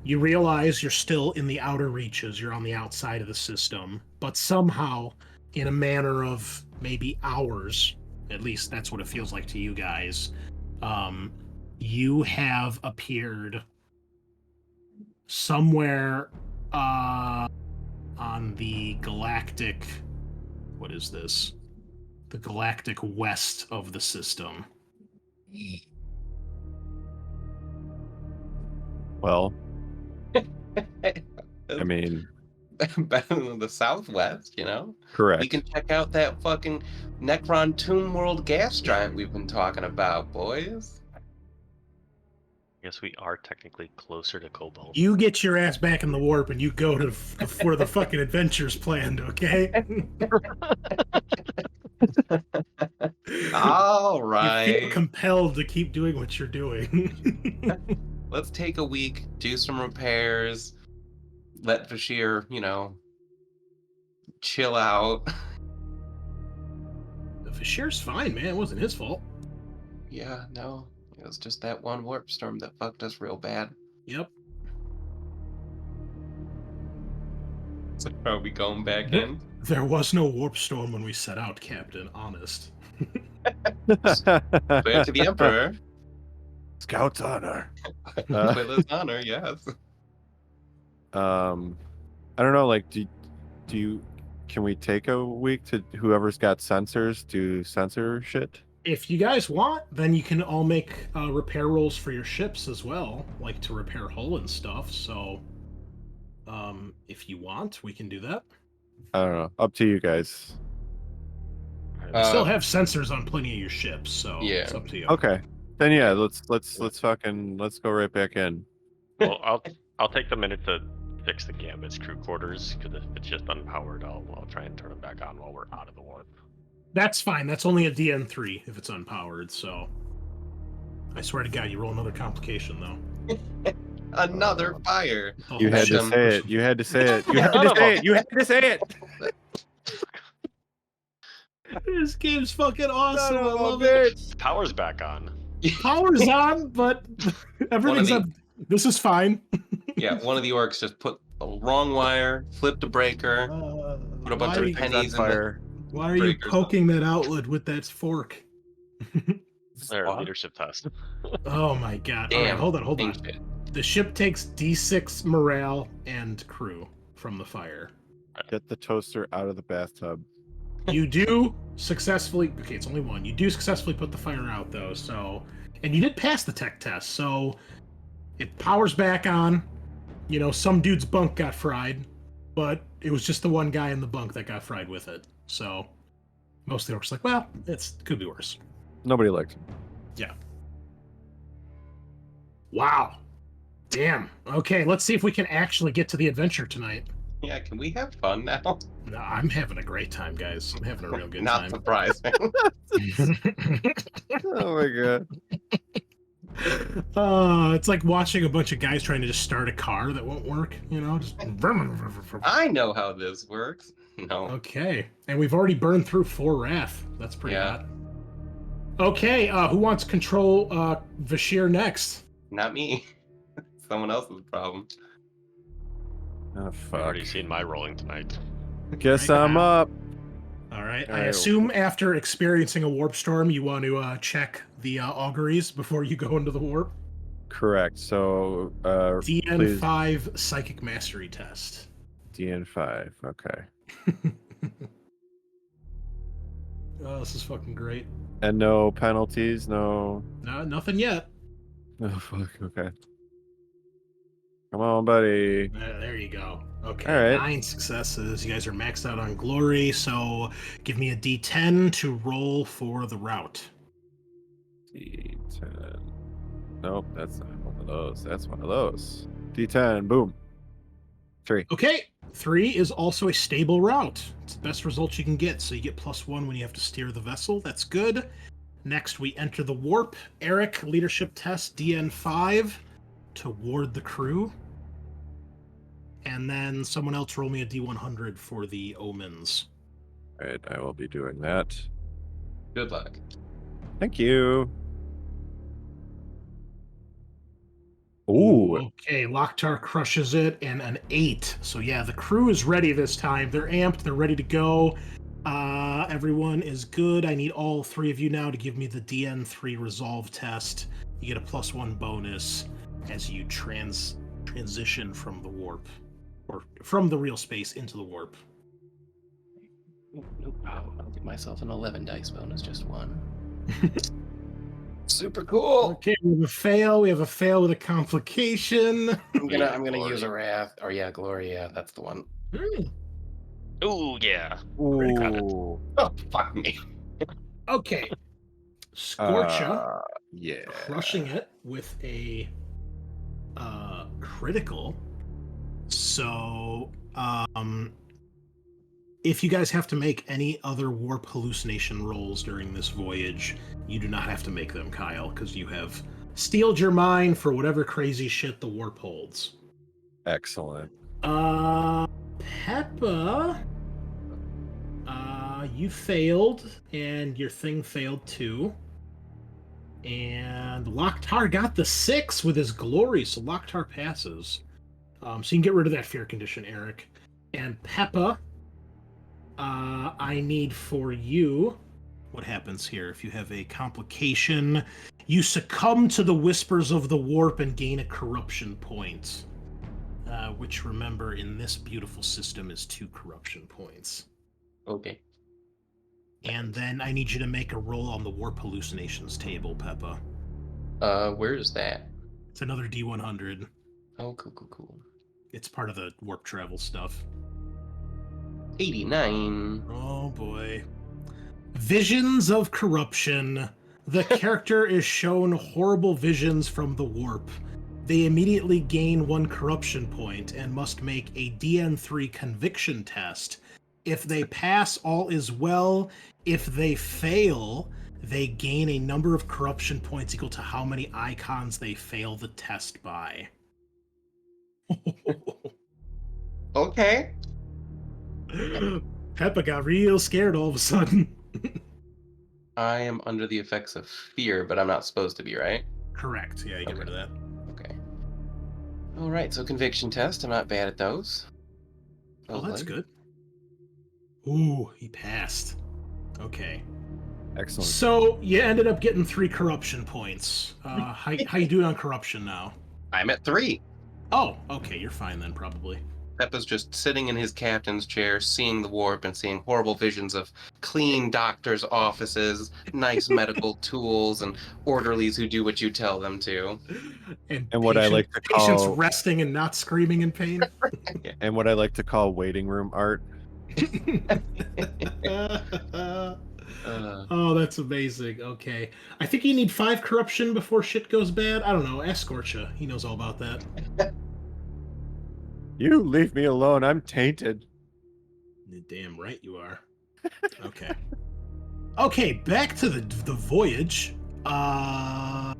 You realize you're still in the outer reaches. You're on the outside of the system, but somehow, in a manner of maybe hours, at least that's what it feels like to you guys, you have appeared somewhere on the galactic. What is this? The galactic west of the system. Well, I mean, better than the Southwest, you know? Correct. We can check out that fucking Necron Tomb World gas giant we've been talking about, boys. I guess we are technically closer to Kobolt. You get your ass back in the warp and you go to where the fucking adventure's planned, okay? All You feel right. compelled to keep doing what you're doing. Let's take a week, do some repairs, let Bashir, chill out. Vashir's fine, man. It wasn't his fault. Yeah, no. It was just that one warp storm that fucked us real bad. Yep. So are we going back in? There was no warp storm when we set out, Captain. Honest. Swear to the Emperor. Scout's honor. With his honor, yes. I don't know. Like, do you? Can we take a week to whoever's got sensors do sensor shit? If you guys want, then you can all make repair rolls for your ships as well, like to repair hull and stuff. So, if you want, we can do that. I don't know. Up to you guys. You still have sensors on plenty of your ships, so Yeah. it's up to you. Okay. Then yeah, let's go right back in. Well, I'll take the minute to fix the Gambit's crew quarters, because if it's just unpowered, I'll try and turn them back on while we're out of the warp. That's fine. That's only a DN3 if it's unpowered, so... I swear to God, you roll another complication, though. Another fire. The You whole had to ship- say it. You had to say it. You had to say it. You had to say it. This game's fucking awesome. I Son of a love it. bitch. Power's back on. Power's on, but everything's the- up. This is fine. Yeah, one of the orcs just put the wrong wire, flipped a breaker, put a bunch why, of pennies in the Fire. why are you breakers. poking that outlet with that fork? Their What? leadership test. Oh my God. All right, Damn. hold on. Thing fit. The ship takes D6 morale and crew from the fire. Get the toaster out of the bathtub. You do successfully... Okay, it's only one. You do successfully put the fire out, though, so... And you did pass the tech test, so... It powers back on. You know, some dude's bunk got fried, but it was just the one guy in the bunk that got fried with it. So, most of the orcs are like, well, it could be worse. Nobody likes him. Wow. Damn. Okay, let's see if we can actually get to the adventure tonight. Yeah, can we have fun now? No, I'm having a great time, guys. I'm having a real good Not time. surprising. Oh my god. It's like watching a bunch of guys trying to just start a car that won't work, you know? Just... I know how this works. No. Okay, and we've already burned through 4 Wrath. That's pretty Yeah. hot. Okay, who wants control Vashir next? Not me. Someone else's problem. Oh I've fuck. already seen my rolling tonight. Guess Right I'm now. up. All right, All I right. assume after experiencing a warp storm, you want to check the auguries before you go into the warp. Correct. So DN5 Psychic Mastery Test. DN5. Okay. Oh, this is fucking great. And no penalties, no. No, nothing yet. Oh fuck. Okay. Come on, buddy. There you go. Okay, All right. 9 successes. You guys are maxed out on glory, so give me a D10 to roll for the route. D10. Nope, that's not one of those. That's one of those. D10. Boom. 3. Okay, 3 is also a stable route. It's the best result you can get, so you get +1 when you have to steer the vessel. That's good. Next, we enter the warp. Eric, leadership test, DN5 to ward the crew. And then someone else roll me a D100 for the omens. All right, I will be doing that. Good luck. Thank you. Ooh. Okay, Loktar crushes it, and an 8. So yeah, the crew is ready this time. They're amped, they're ready to go. Everyone is good. I need all 3 of you now to give me the DN3 resolve test. You get a +1 bonus as you transition from the warp. Or from the real space into the warp. Nope. I'll give myself an 11 dice bonus, just 1. Super cool. Okay, we have a fail. We have a fail with a complication. I'm gonna Glory. use a wrath. Or yeah, glory. Yeah, that's the one. Ooh, yeah. Ooh. Oh, fuck me. Okay. Scorcha Yeah. crushing it with a critical. So, if you guys have to make any other warp hallucination rolls during this voyage, you do not have to make them, Kyle, because you have steeled your mind for whatever crazy shit the warp holds. Excellent. Peppa, you failed, and your thing failed too. And Locktar got the 6 with his glory, so Locktar passes. So you can get rid of that fear condition, Eric. And Peppa, I need for you. What happens here? If you have a complication, you succumb to the whispers of the warp and gain a corruption point. Which, remember, in this beautiful system is 2 corruption points. Okay. And then I need you to make a roll on the warp hallucinations table, Peppa. Where is that? It's another D100. Oh, cool. It's part of the warp travel stuff. 89. Oh boy. Visions of corruption. The character is shown horrible visions from the warp. They immediately gain 1 corruption point and must make a DN3 conviction test. If they pass, all is well. If they fail, they gain a number of corruption points equal to how many icons they fail the test by. Okay. Peppa got real scared all of a sudden. I am under the effects of fear, but I'm not supposed to be, right? Correct. Yeah, you get rid of that. Okay. All right, so conviction test. I'm not bad at those. Oh, that's Lovely. good. Ooh, he passed. Okay. Excellent. So you ended up getting 3 corruption points. How you doing on corruption now? I'm at 3. Oh, okay, you're fine then, probably. Peppa's just sitting in his captain's chair, seeing the warp and seeing horrible visions of clean doctors' offices, nice medical tools, and orderlies who do what you tell them to. And what I like to patients call- resting and not screaming in pain. And what I like to call waiting room art. Oh, that's amazing. Okay. I think you need 5 corruption before shit goes bad. I don't know. Ask Scorcha. He knows all about that. You leave me alone. I'm tainted. You're damn right you are. Okay. Okay, back to the voyage. Now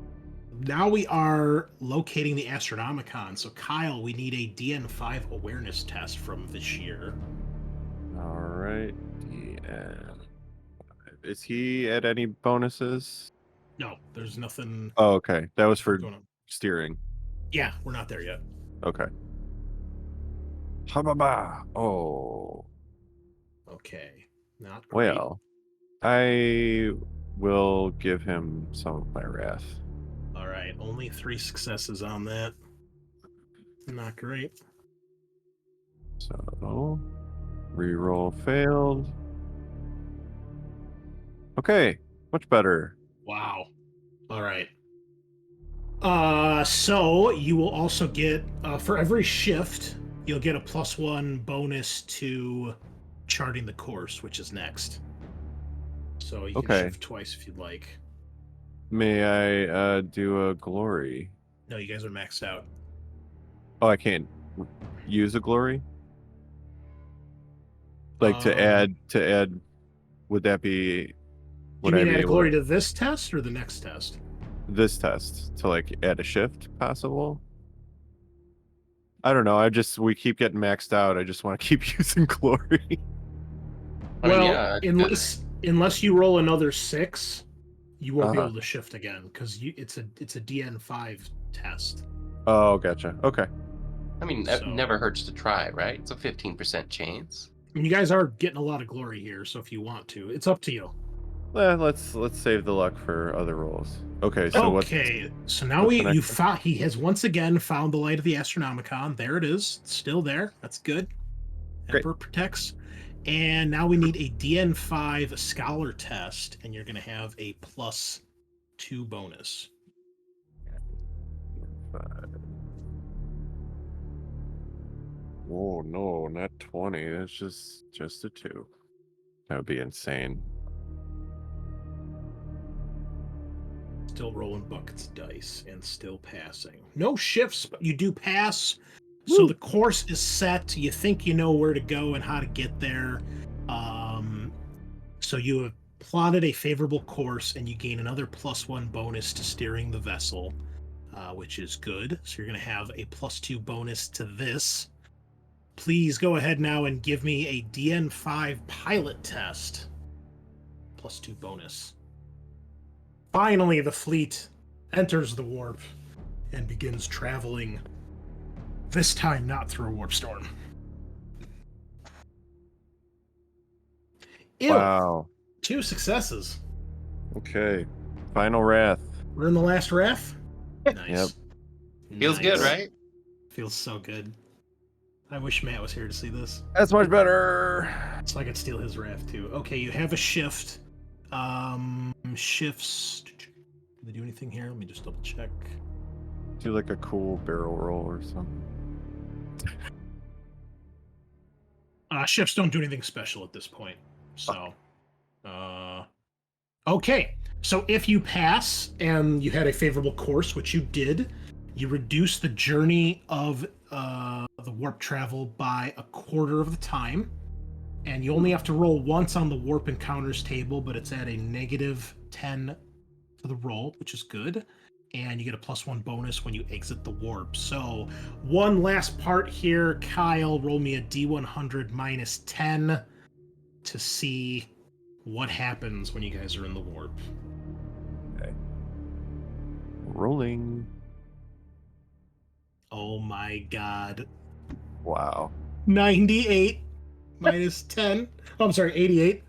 we are locating the Astronomicon. So Kyle, we need a DN5 awareness test from this year. All right. DN. Is he at any bonuses? No, there's nothing Oh, okay. That was for going on. steering. Yeah, we're not there yet. Okay. Ha-ba-ba. Oh. Okay. Not great. Well, I will give him some of my wrath. All right, only 3 successes on that. Not great. So, reroll failed. Okay, much better. Wow. All right. So you will also get for every shift, you'll get a +1 bonus to charting the course, which is next. So you can shift twice if you'd like. May I do a glory? No, you guys are maxed out. Oh, I can't use a glory? Like to add would that be You mean add a glory to this test or the next test? This test to like add a shift possible? I don't know. We keep getting maxed out. I just want to keep using glory. Well, unless you roll another 6, you won't be able to shift again because it's a DN5 test. Oh, gotcha. Okay. I mean, it never hurts to try, right? It's a 15% chance. I mean, you guys are getting a lot of glory here, so if you want to, it's up to you. Let's save the luck for other rolls. Okay, so so now he has once again found the light of the Astronomicon. There it is. It's still there. That's good. Great. Emperor protects. And now we need a DN5 scholar test, and you're going to have a +2 bonus. Oh no, not 20. That's just a 2. That would be insane. Still rolling buckets of dice and still passing. No shifts, but you do pass. So Woo. the course is set. You think you know where to go and how to get there. So you have plotted a favorable course, and you gain another +1 bonus to steering the vessel, which is good. So you're going to have a +2 bonus to this. Please go ahead now and give me a DN5 pilot test. +2 bonus. Finally, the fleet enters the warp and begins traveling. This time, not through a warp storm. Ew. Wow. 2 successes. Okay. Final wrath. We're in the last ref. Nice. Yep. Feels good, right? Feels so good. I wish Matt was here to see this, That's much better. so I could steal his wrath too. Okay, you have a shift. Shifts. Do they do anything here? Let me just double check. Do like a cool barrel roll or something. Shifts don't do anything special at this point. So, okay. So if you pass and you had a favorable course, which you did, you reduce the journey of the warp travel by 1/4 of the time, and you only have to roll once on the warp encounters table, but it's at a -10 for the roll, which is good. And you get a +1 bonus when you exit the warp. So one last part here, Kyle, roll me a D100 -10 to see what happens when you guys are in the warp. Rolling. Oh my god. Wow. 98 -10. Oh, I'm sorry, 88.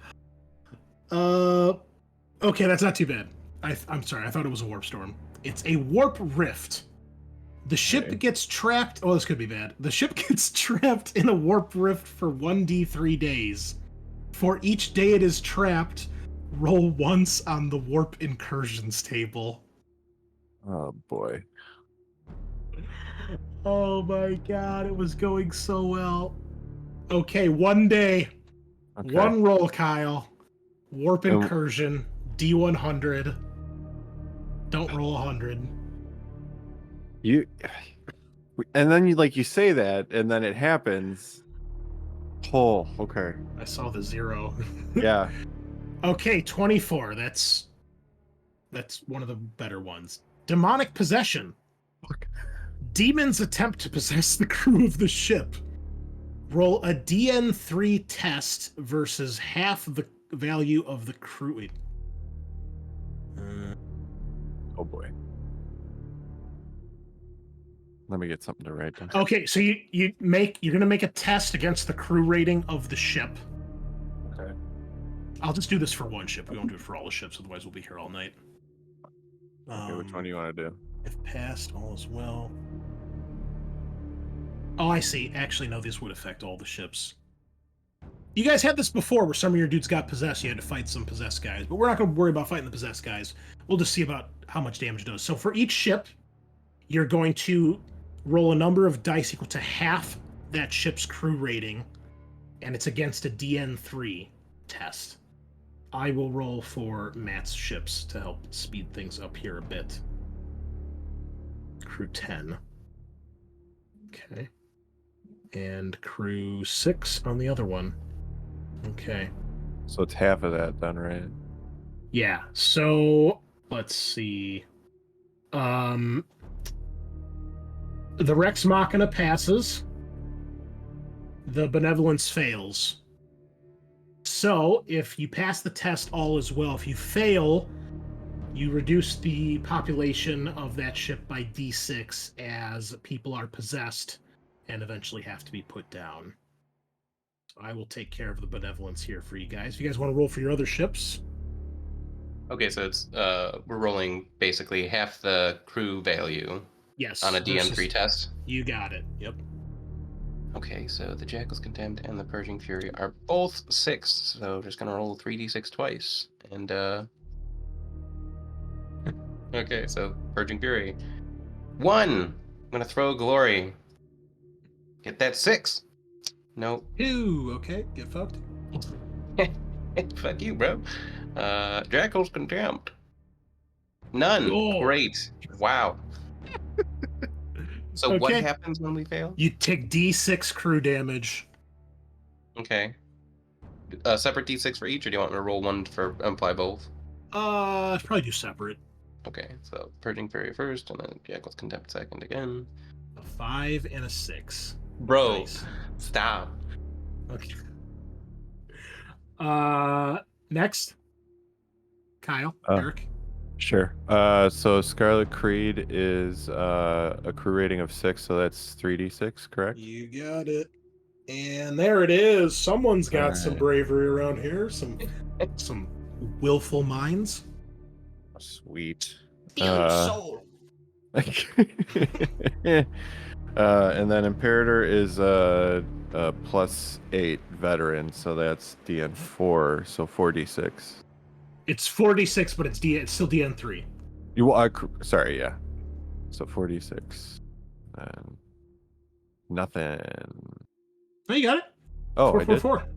Okay, that's not too bad. I'm sorry, I thought it was a warp storm. It's a warp rift. The ship Okay. gets trapped. Oh, this could be bad. The ship gets trapped in a warp rift for 1d3 days. For each day it is trapped, roll once on the warp incursions table. Oh boy. Oh my god, it was going so well. Okay, 1 day. Okay. 1 roll, Kyle. Warp And- incursion, D100. Don't roll 100. And then you say that, and then it happens. Oh, okay. I saw the 0. Yeah. Okay, 24. That's one of the better ones. Demonic possession. Demons attempt to possess the crew of the ship. Roll a DN3 test versus half the value of the crew. Wait. Oh boy. Let me get something to write down. Okay, so you're gonna make a test against the crew rating of the ship. Okay. I'll just do this for one ship. We won't do it for all the ships, otherwise we'll be here all night. Okay, which one do you want to do? If passed, all is well. Oh, I see. Actually, no, this would affect all the ships. You guys had this before where some of your dudes got possessed. You had to fight some possessed guys, but we're not going to worry about fighting the possessed guys. We'll just see about how much damage it does. So for each ship, you're going to roll a number of dice equal to half that ship's crew rating, and it's against a DN3 test. I will roll for Matt's ships to help speed things up here a bit. Crew 10. Okay. And crew 6 on the other one. Okay. So it's half of that then, right? Yeah, so let's see. The Rex Machina passes. The Benevolence fails. So if you pass the test, all is well. If you fail, you reduce the population of that ship by D6 as people are possessed and eventually have to be put down. So I will take care of the Benevolence here for you guys. If you guys want to roll for your other ships. Okay, so it's we're rolling basically half the crew value Yes. on a DN3 versus- test. You got it. Yep. Okay, so the Jackal's Contempt and the Purging Fury are both 6, so just gonna roll 3d6 twice. And okay, so Purging Fury. 1! I'm gonna throw Glory. Get that 6. Nope. 2. Okay, get fucked. Fuck you, bro. Jackal's Contempt. None. Oh. Great. Wow. So what Okay. happens when we fail? You take D6 crew damage. Okay. Separate d6 for each, or do you want me to roll one for apply both? Probably do separate. Okay, so Purging Fury first, and then Jackal's Contempt second again. A 5 and a 6. Bro, Nice. stop. Okay. Next. Kyle, Eric. Sure. So Scarlet Creed is a crew rating of 6, so that's 3d6, correct? You got it. And there it is. Someone's got some Alright. bravery around here. Some willful minds. Sweet. Feel soul. And then Imperator is a +8 veteran, so that's DN4, so 4d6. It's 46, but it's still DN3. Sorry, yeah. So 4d6. And nothing. Oh, you got it. Oh, 4, I 4, did. 4.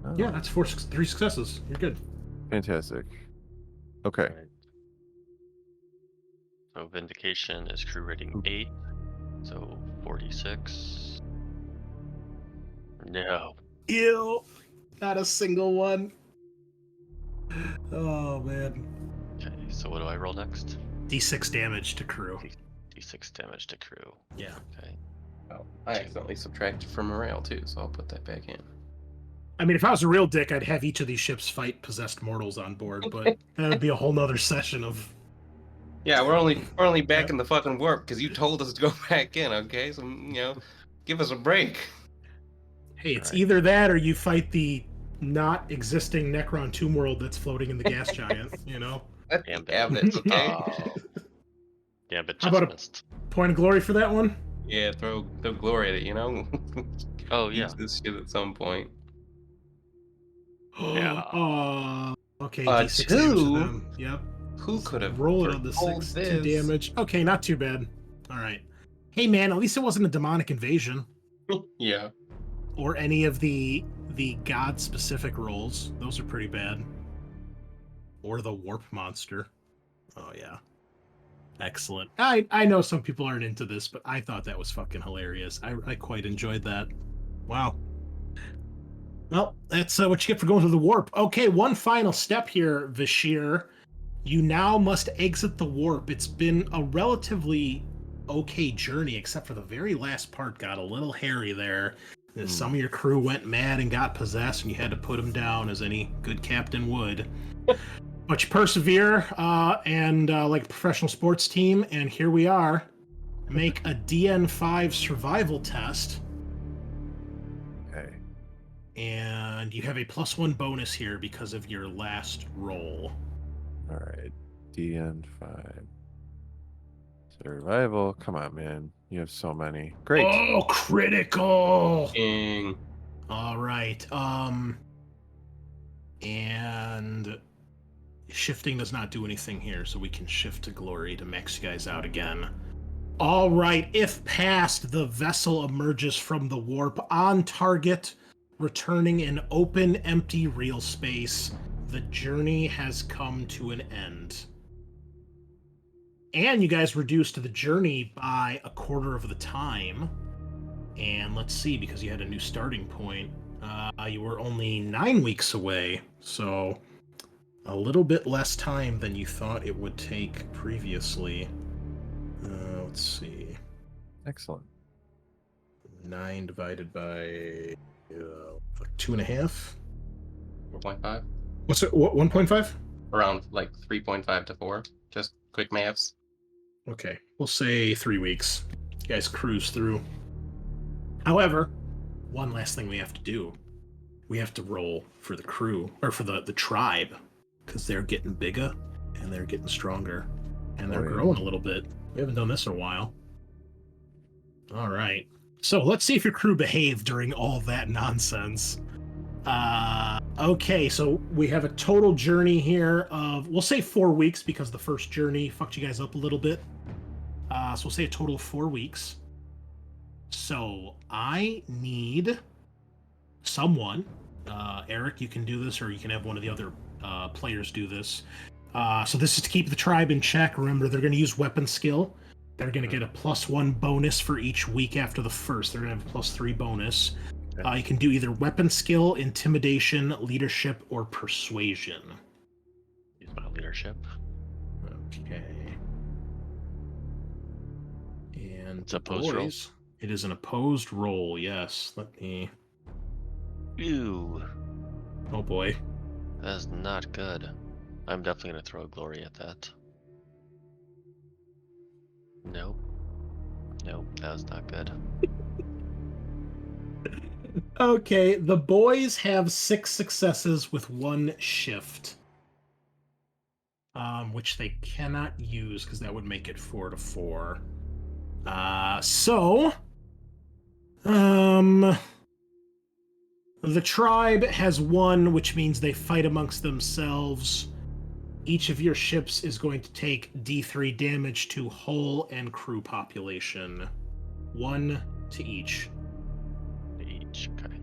Oh, Yeah, that's 3 successes. You're good. fantastic. Okay. Alright. So Vindication is crew rating 8, so 46. No. Ew. Not a single one. Oh, man. Okay, so what do I roll next? D6 damage to crew. D6 damage to crew. Yeah. Okay. Oh, I accidentally subtracted from morale too, so I'll put that back in. I mean, if I was a real dick, I'd have each of these ships fight possessed mortals on board, but that would be a whole nother session of... Yeah, we're only back in the fucking warp because you told us to go back in. Okay, so give us a break. Hey, it's Alright. either that or you fight the not existing Necron Tomb World that's floating in the gas giant, you know? Damn it. Cabinets, okay? Oh. Damn it, How just about missed. Point of glory for that one? Yeah, throw glory at it, Oh, yeah. Use this shit at some point. Yeah. Oh, okay, D6 damage to 2? them. Yep. Who could have Roll it on the foretold 6, 2 this? damage. Okay, not too bad. All right. Hey, man, at least it wasn't a demonic invasion Yeah. or any of the god-specific rolls. Those are pretty bad. Or the warp monster. Oh, yeah. Excellent. I know some people aren't into this, but I thought that was fucking hilarious. I quite enjoyed that. Wow. Well, that's what you get for going to the warp. Okay, one final step here, Vashir. You now must exit the warp. It's been a relatively okay journey, except for the very last part got a little hairy there. Some of your crew went mad and got possessed, and you had to put them down, as any good captain would. But you persevere, and like a professional sports team, and here we are. Make a DN5 survival test. Okay. And you have a +1 bonus here because of your last roll. All right. DN5. Survival. Come on, man. You have so many. Great. Oh, critical! Ding. All right. And shifting does not do anything here, so we can shift to glory to max you guys out again. All right. If passed, the vessel emerges from the warp on target, returning in open, empty real space. The journey has come to an end. And you guys reduced the journey by a quarter of the time. And let's see, because you had a new starting point, you were only 9 weeks away. So a little bit less time than you thought it would take previously. Let's see. Excellent. 9 divided by 2.5. 4.5. What's it? What, 1.5? Around like 3.5 to 4. Just quick maths. Okay, we'll say 3 weeks. You guys cruise through. However, one last thing we have to do. We have to roll for the crew, or for the tribe, because they're getting bigger, and they're getting stronger, and they're growing a little bit. We haven't done this in a while. All right. So let's see if your crew behaved during all that nonsense. Okay, so we have a total journey here of, we'll say 4 weeks, because the first journey fucked you guys up a little bit. So we'll say a total of 4 weeks. So I need someone, Eric, you can do this, or you can have one of the other players do this. So this is to keep the tribe in check. Remember, they're going to use weapon skill. They're going to get a +1 bonus for each week after the first. They're going to have a +3 bonus. Okay. You can do either weapon skill, intimidation, leadership, or persuasion. Use my leadership. Okay. And It's opposed roll? boys, it is an opposed roll. Yes. Let me. Ew. Oh boy. That's not good. I'm definitely gonna throw a glory at that. Nope. Nope, that was not good. Okay, the boys have 6 successes with 1 shift, which they cannot use because that would make it 4-4. The tribe has 1, which means they fight amongst themselves. Each of your ships is going to take D3 damage to hull and crew population. 1 to each. Each, okay.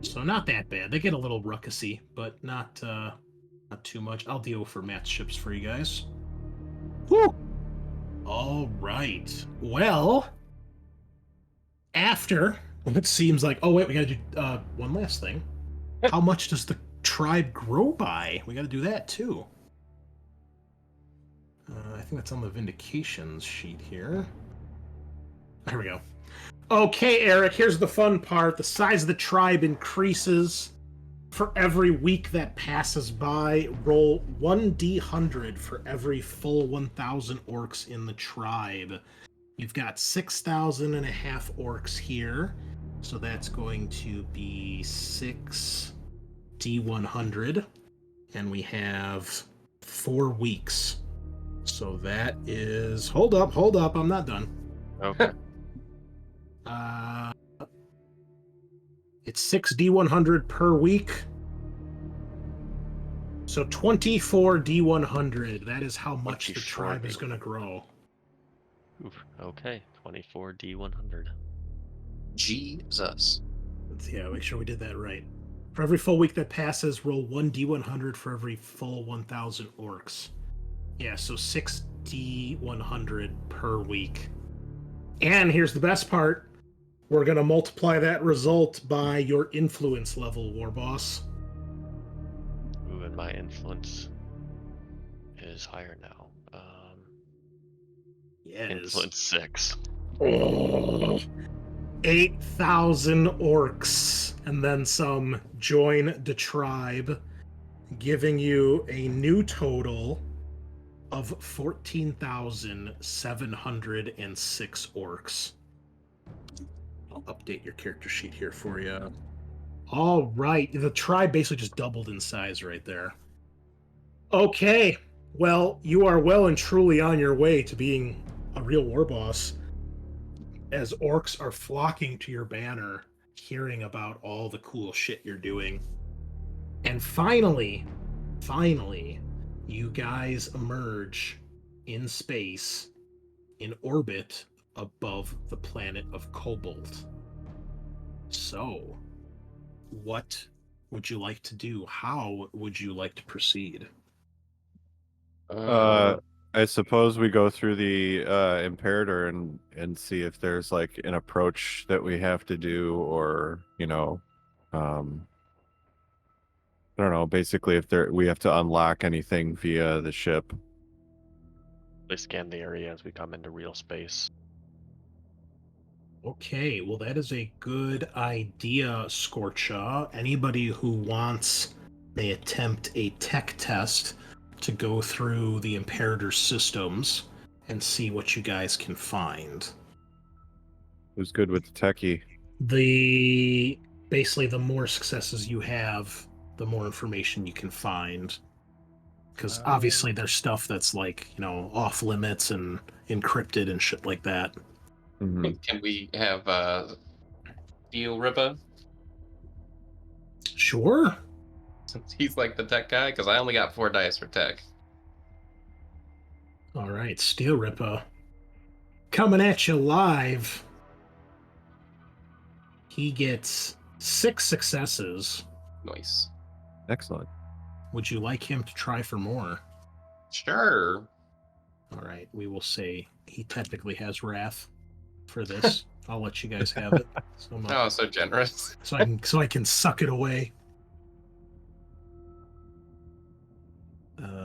So not that bad. They get a little ruckusy, but not too much. I'll deal for Matt's ships for you guys. Whew! All right. Well, after it seems like, oh wait, we gotta do one last thing. How much does the tribe grow by? We gotta do that too. I think that's on the vindications sheet here. Here we go. Okay, Eric, here's the fun part. The size of the tribe increases for every week that passes by. Roll 1d100 for every full 1,000 orcs in the tribe. You've got 6,500 orcs here, so that's going to be 6d100, and we have 4 weeks. So that is... Hold up, I'm not done. Okay. It's 6d100 per week. So 24d100. That is how much the 24 tribe is going to grow. Oof, okay, 24d100. Jesus. Yeah, make sure we did that right. For every full week that passes, roll 1d100 for every full 1,000 orcs. Yeah, so 6d100 per week. And here's the best part. We're going to multiply that result by your influence level, War Boss. Ooh, and my influence is higher now. Yeah, it is. Influence 6. Oh, 8,000 orcs and then some join the tribe, giving you a new total of 14,706 orcs. I'll update your character sheet here for you. All right, the tribe basically just doubled in size right there. Okay, well, you are well and truly on your way to being a real war boss, as orcs are flocking to your banner, hearing about all the cool shit you're doing. And finally, you guys emerge in space, in orbit above the planet of Kobolt. So, what would you like to do? How would you like to proceed? I suppose we go through the Imperator and see if there's like an approach that we have to do, or I don't know. Basically, if we have to unlock anything via the ship. They scan the area as we come into real space. Okay, well, that is a good idea, Scorcha. Anybody who wants may attempt a tech test to go through the Imperator systems and see what you guys can find. Who's good with the techie? Basically, the more successes you have, the more information you can find. Because obviously there's stuff that's like, off limits and encrypted and shit like that. Mm-hmm. Can we have Steel Ripper? Sure. Since he's like the tech guy, because I only got 4 dice for tech. All right, Steel Ripper. Coming at you live. He gets 6 successes. Nice. Excellent. Would you like him to try for more? Sure. All right, we will say he technically has wrath for this. I'll let you guys have it. Oh, so generous. So I can suck it away.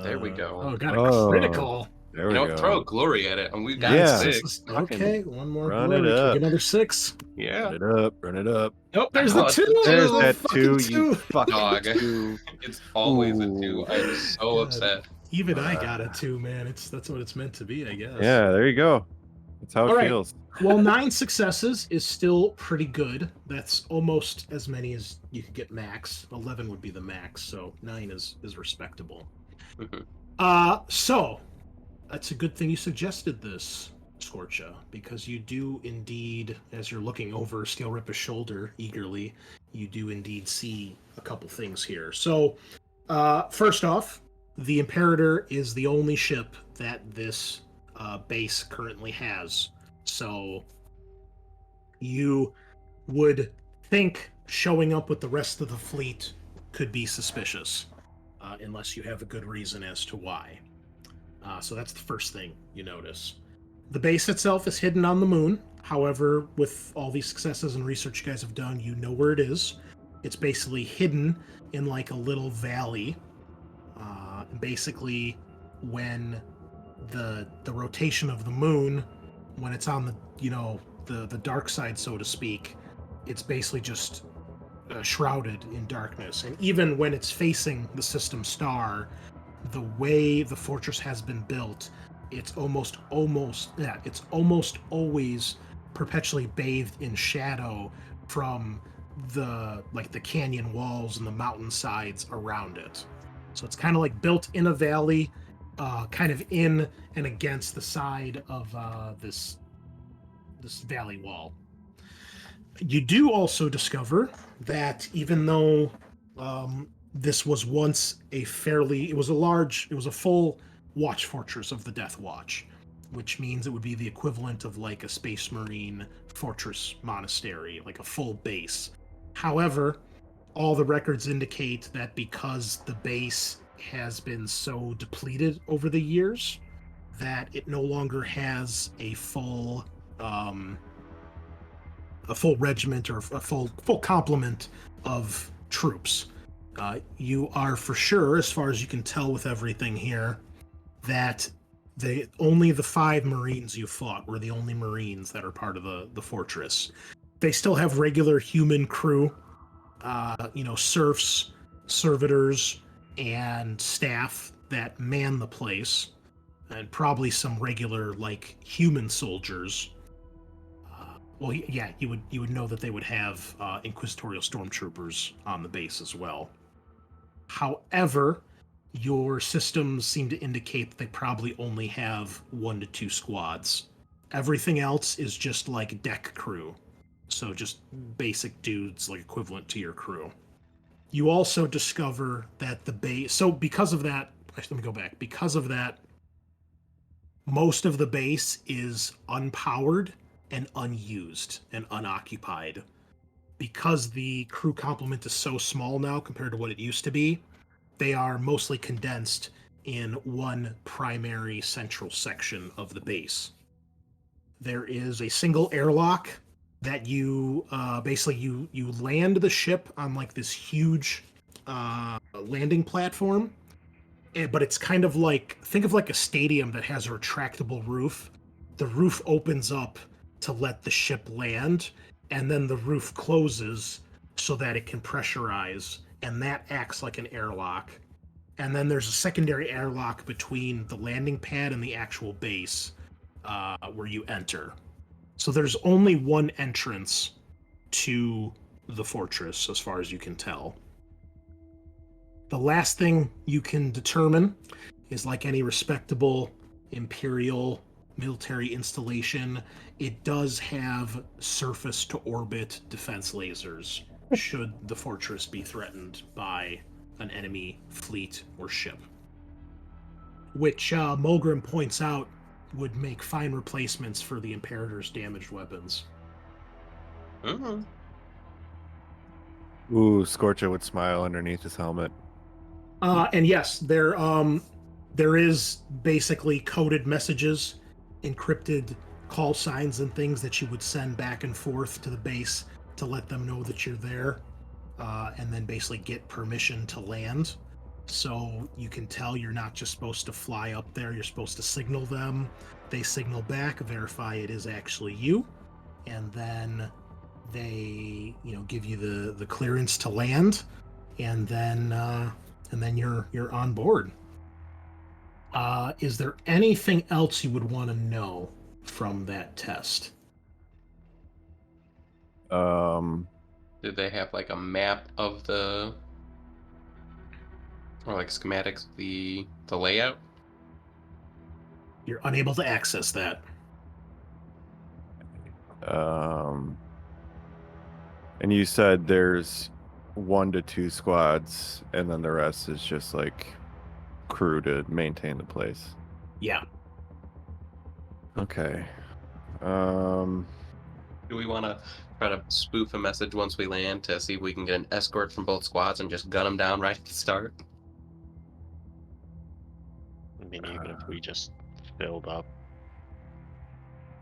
There we go. Oh, got a critical. There we go. Throw glory at it, and we got Yeah. 6. Okay, one more run glory. it Can we up. get another 6? Yeah. Run it up. Run it up. Oh, there's the Oh, 2. There's the that fucking 2, you fucking Dog. 2. It's always a 2. Ooh. I'm so God. upset. Even I got a 2, man. That's what it's meant to be, I guess. Yeah, there you go. That's how All it right. feels. Well, 9 successes is still pretty good. That's almost as many as you could get max. 11 would be the max, so 9 is respectable. So that's a good thing you suggested this, Scorcha, because you do indeed, as you're looking over Steel Ripper's shoulder eagerly, you do indeed see a couple things here. So, first off, the Imperator is the only ship that this base currently has. So you would think showing up with the rest of the fleet could be suspicious, unless you have a good reason as to why. So that's the first thing you notice. The base itself is hidden on the moon. However, with all these successes and research you guys have done, you know where it is. It's basically hidden in like a little valley. Basically, when the rotation of the moon, when it's on the dark side, so to speak, it's basically just shrouded in darkness. And even when it's facing the system star, the way the fortress has been built, it's almost always perpetually bathed in shadow from the canyon walls and the mountain sides around it. So it's kind of like built in a valley, kind of in and against the side of this valley wall. You do also discover that even though this was once it was a full watch fortress of the Deathwatch, which means it would be the equivalent of like a Space Marine fortress monastery, like a full base. However, all the records indicate that because the base has been so depleted over the years, that it no longer has a full regiment or a full complement of troops. You are for sure, as far as you can tell with everything here, that only the 5 Marines you fought were the only Marines that are part of the fortress. They still have regular human crew, serfs, servitors, and staff that man the place, and probably some regular like human soldiers. You would know that they would have inquisitorial stormtroopers on the base as well. However, your systems seem to indicate that they probably only have 1 to 2 squads. Everything else is just like deck crew. So just basic dudes, like equivalent to your crew. You also discover that the base... So because of that... Let me go back. Because of that, most of the base is unpowered and unused and unoccupied. Because the crew complement is so small now compared to what it used to be, they are mostly condensed in one primary central section of the base. There is a single airlock that you you land the ship on like this huge landing platform, but it's kind of like, think of like a stadium that has a retractable roof. The roof opens up to let the ship land, and then the roof closes so that it can pressurize, and that acts like an airlock. And then there's a secondary airlock between the landing pad and the actual base where you enter. So there's only one entrance to the fortress, as far as you can tell. The last thing you can determine is, like any respectable Imperial military installation, it does have surface-to-orbit defense lasers, should the fortress be threatened by an enemy fleet or ship. Which Mulgrim points out would make fine replacements for the Imperator's damaged weapons. Mm-hmm. Ooh, Scorcha would smile underneath his helmet. And yes, there is basically coded messages, encrypted call signs and things that you would send back and forth to the base to let them know that you're there, and then basically get permission to land. So you can tell you're not just supposed to fly up there, you're supposed to signal them. They signal back, verify it is actually you, and then they, give you the clearance to land, and then you're on board. Is there anything else you would want to know from that test? Did they have like a map of the, or like schematics of the layout? You're unable to access that. And you said there's 1 to 2 squads, and then the rest is just like crew to maintain the place. Yeah. Okay. Do we want to try to spoof a message once we land to see if we can get an escort from both squads and just gun them down right at the start? I mean, even if we just filled up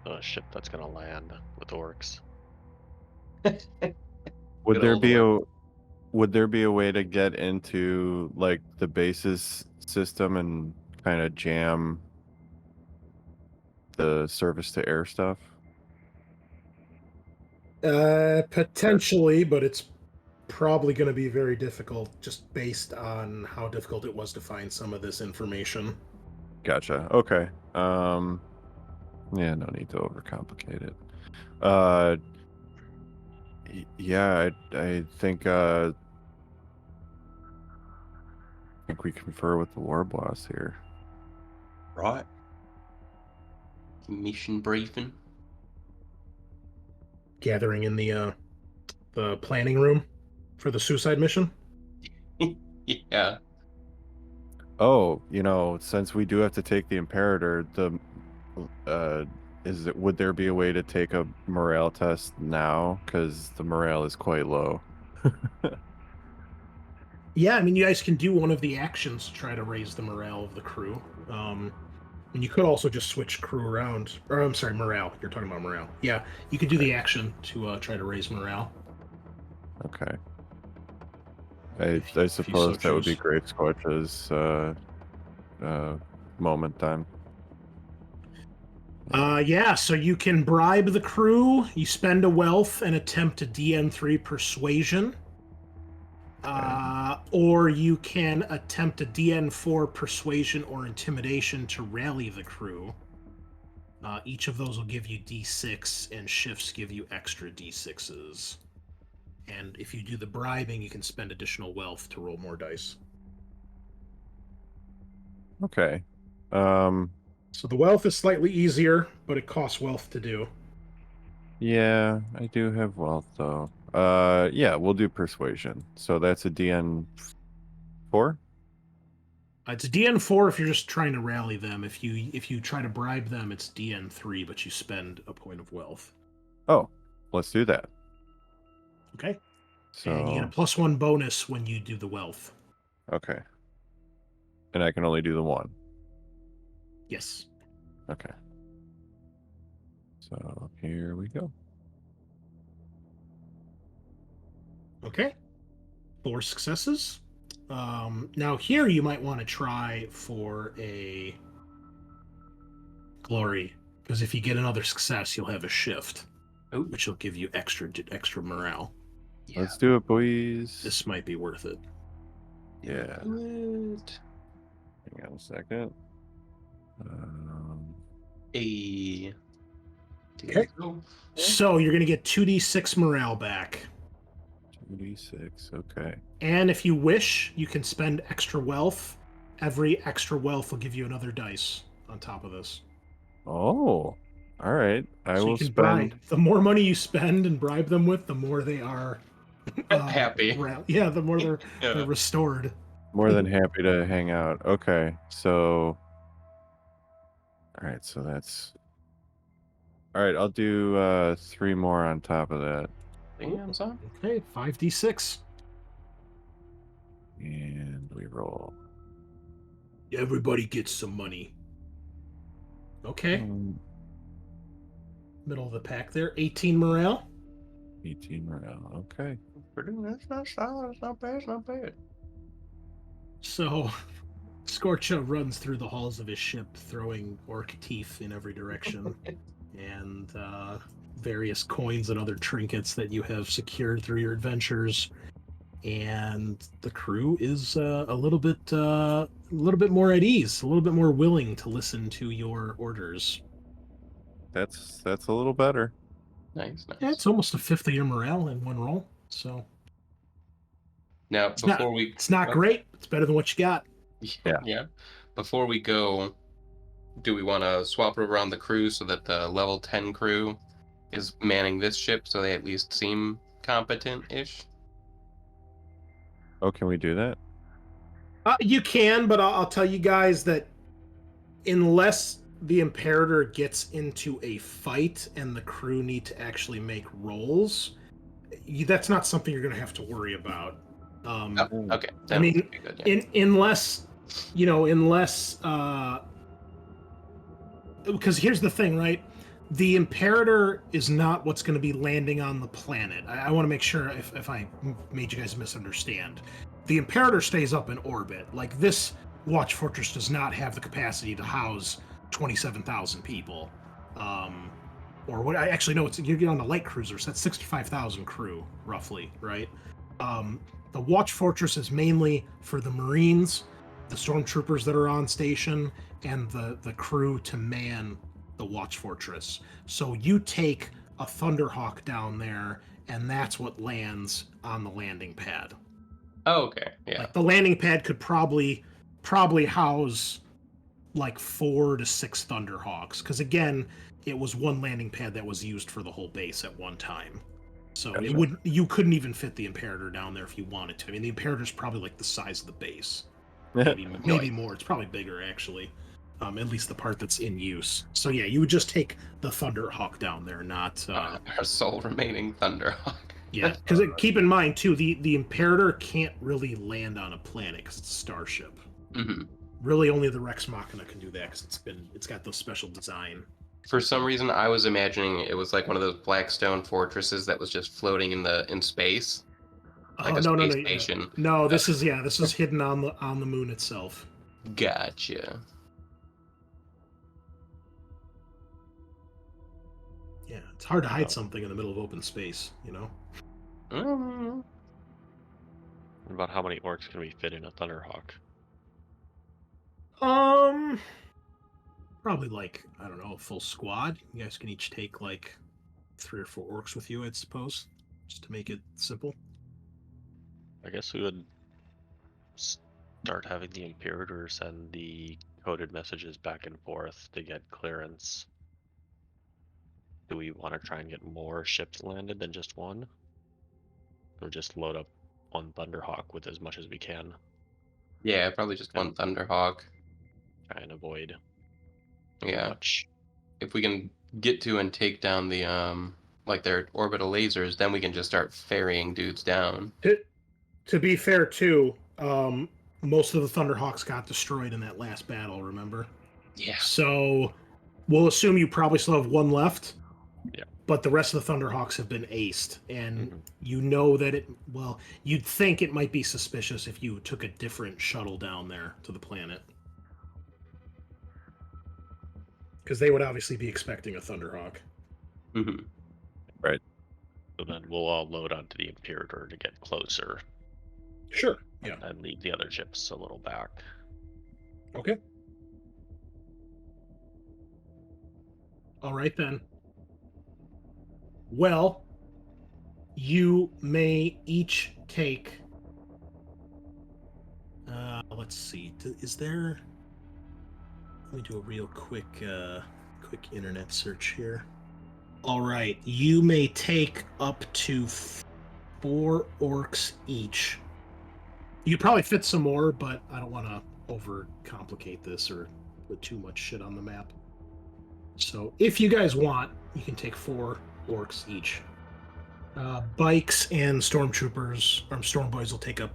the ship that's gonna land with orcs. Would Good there old be orc. would there be a way to get into like the base's system and kind of jam the surface to air stuff? Potentially, but it's probably going to be very difficult just based on how difficult it was to find some of this information. Gotcha. Okay. Yeah, no need to overcomplicate it. Yeah, I think we confer with the war boss here. Right. Mission briefing. Gathering in the planning room for the suicide mission. Yeah. Oh, since we do have to take the Imperator, would there be a way to take a morale test now? Because the morale is quite low. Yeah, I mean, you guys can do one of the actions to try to raise the morale of the crew. And you could also just switch crew around. Or, I'm sorry, morale. You're talking about morale. Yeah, you could do the action to try to raise morale. Okay. I suppose that would be Grave Scorch's moment then. Yeah, so you can bribe the crew, you spend a wealth and attempt a DN3 persuasion. Or you can attempt a DN4 persuasion or intimidation to rally the crew. Each of those will give you D6, and shifts give you extra D6s. And if you do the bribing, you can spend additional wealth to roll more dice. Okay. So the wealth is slightly easier, but it costs wealth to do. Yeah, I do have wealth though. Yeah, we'll do persuasion. So that's a DN4? It's DN4 if you're just trying to rally them. If you try to bribe them, it's DN3, but you spend a point of wealth. Oh, let's do that. Okay. So, and you get a +1 bonus when you do the wealth. Okay. And I can only do the one. Yes. Okay. So here we go. Okay. 4 successes. Now here you might want to try for a glory, because if you get another success, you'll have a shift, which will give you extra morale. Yeah. Let's do it, boys. This might be worth it. Yeah. Hang on a second. Okay. So you're going to get 2d6 morale back. 2d6, okay. And if you wish, you can spend extra wealth. Every extra wealth will give you another dice on top of this. Oh, all right. I So will you can spend. bribe. The more money you spend and bribe them with, the more they are happy. Yeah, the more they're restored. More than happy to hang out. Okay, so. All right, so that's. All right, I'll do 3 more on top of that. Damn, son. Okay, 5d6. And we roll. Everybody gets some money. Okay. Middle of the pack there. 18 morale. 18 morale. Okay. That's not solid. It's not bad. It's not bad. So, Scorcha runs through the halls of his ship, throwing orc teeth in every direction, and various coins and other trinkets that you have secured through your adventures. And the crew is a little bit more at ease, a little bit more willing to listen to your orders. That's a little better. Nice. Yeah, it's almost a fifth of your morale in one roll. So Now, it's it's not great. It's better than what you got. Yeah. Before we go, do we want to swap around the crew so that the level 10 crew is manning this ship so they at least seem competent-ish? Oh, can we do that? You can, but I'll tell you guys that unless the Imperator gets into a fight and the crew need to actually make rolls, that's not something you're going to have to worry about. Okay. I mean, good, yeah. unless because here's the thing, right? The Imperator is not what's going to be landing on the planet. I want to make sure if I made you guys misunderstand. The Imperator stays up in orbit. Like, this Watch Fortress does not have the capacity to house 27,000 people. Or what? I actually know you get on the light cruisers. That's 65,000 crew, roughly, right? The Watch Fortress is mainly for the Marines, the stormtroopers that are on station, and the crew to man the Watch Fortress. So you take a Thunderhawk down there, and that's what lands on the landing pad. Oh, okay. Yeah. Like, the landing pad could probably house like 4 to 6 Thunderhawks, because again, it was one landing pad that was used for the whole base at one time. So Gotcha. you couldn't even fit the Imperator down there if you wanted to. I mean, the Imperator's probably like the size of the base. Maybe more. It's probably bigger, actually. At least the part that's in use. So yeah, you would just take the Thunderhawk down there, not... Our sole remaining Thunderhawk. Yeah, because keep in mind, too, the Imperator can't really land on a planet because it's a starship. Mm-hmm. Really, only the Rex Machina can do that because it's got those special design. For some reason, I was imagining it was like one of those black stone fortresses that was just floating in space. Like a space station. No, this is hidden on the moon itself. Gotcha. Yeah, it's hard to hide something in the middle of open space, you know? Mm-hmm. What about how many orcs can we fit in a Thunderhawk? Probably like, I don't know, a full squad. You guys can each take like 3 or 4 orcs with you, I suppose, just to make it simple. I guess we would start having the Imperator send the coded messages back and forth to get clearance. Do we want to try and get more ships landed than just one? Or just load up one Thunderhawk with as much as we can? Yeah, probably just one Thunderhawk. Try and avoid Yeah. much. If we can get to and take down the like their orbital lasers, then we can just start ferrying dudes down. To be fair, too, most of the Thunderhawks got destroyed in that last battle, remember? Yeah. So we'll assume you probably still have one left. Yeah. But the rest of the Thunderhawks have been aced, and you know that you'd think it might be suspicious if you took a different shuttle down there to the planet. Because they would obviously be expecting a Thunderhawk. Mm-hmm. Right. So then we'll all load onto the Imperator to get closer. Sure. Yeah. And leave the other ships a little back. Okay. All right, then. Well, you may each take... let's see. Is there... Let me do a real quick internet search here. All right. You may take up to 4 orcs each. You could probably fit some more, but I don't want to overcomplicate this or put too much shit on the map. So if you guys want, you can take 4 orcs each. Bikes and stormtroopers, or Stormboys, will take up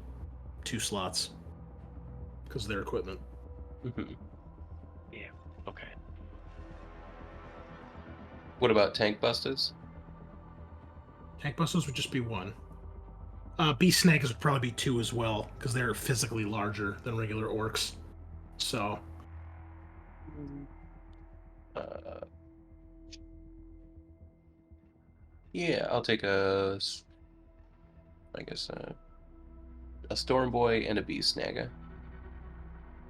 2 slots because of their equipment. Mhm. Okay. What about tank busters? Tank busters would just be 1. Beast snaggers would probably be 2 as well because they're physically larger than regular orcs. So Uh, yeah, I'll take a Storm Boy and a Beast Snagger.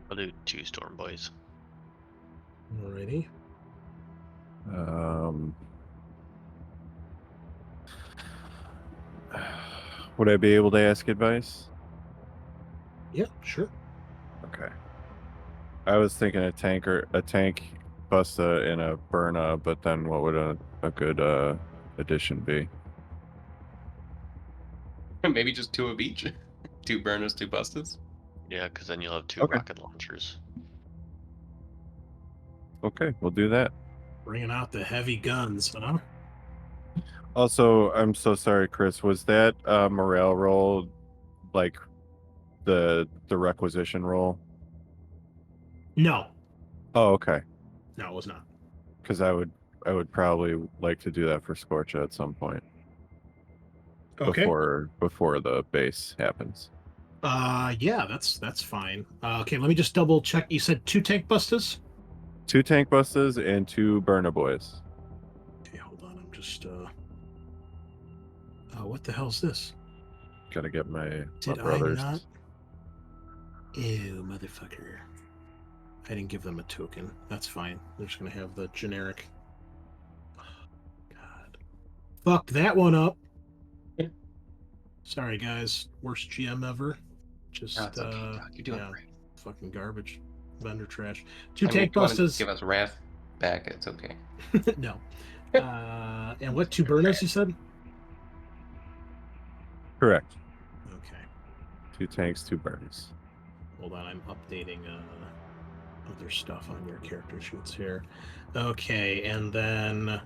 I'll do 2 Storm Boys. alrighty. Would I be able to ask advice? Yeah, sure. Okay. I was thinking a tank busta and a Burna, but then what would a good addition be? Maybe just 2 of each. 2 burners, 2 busters. Yeah, because then you'll have 2 Okay. rocket launchers. Okay, we'll do that. Bringing out the heavy guns, huh? Also, I'm so sorry, Chris. Was that morale roll like the requisition roll? No. Oh, okay. No, it was not. Because I would probably like to do that for Scorcha at some point Okay. before the base happens. Yeah, that's fine. Okay, let me just double check. You said 2 tank busters? 2 tank bustas and 2 Burna boys. Okay, hold on. I'm just what the hell's this? Gotta get my Did I brothers. not? Ew, motherfucker. I didn't give them a token. That's fine. They're just gonna have the generic. Oh, God. Fucked that one up. Sorry, guys. Worst GM ever. Just, No, it's okay, Doc. You're doing yeah, great. fucking garbage. Vendor trash. 2 I mean, tank if you wanna busters. give us Wrath back, it's okay. No. And what, 2 burners, you said? Correct. Okay. 2 tanks, 2 burners. Hold on, I'm updating other stuff on your character sheets here. Okay, and then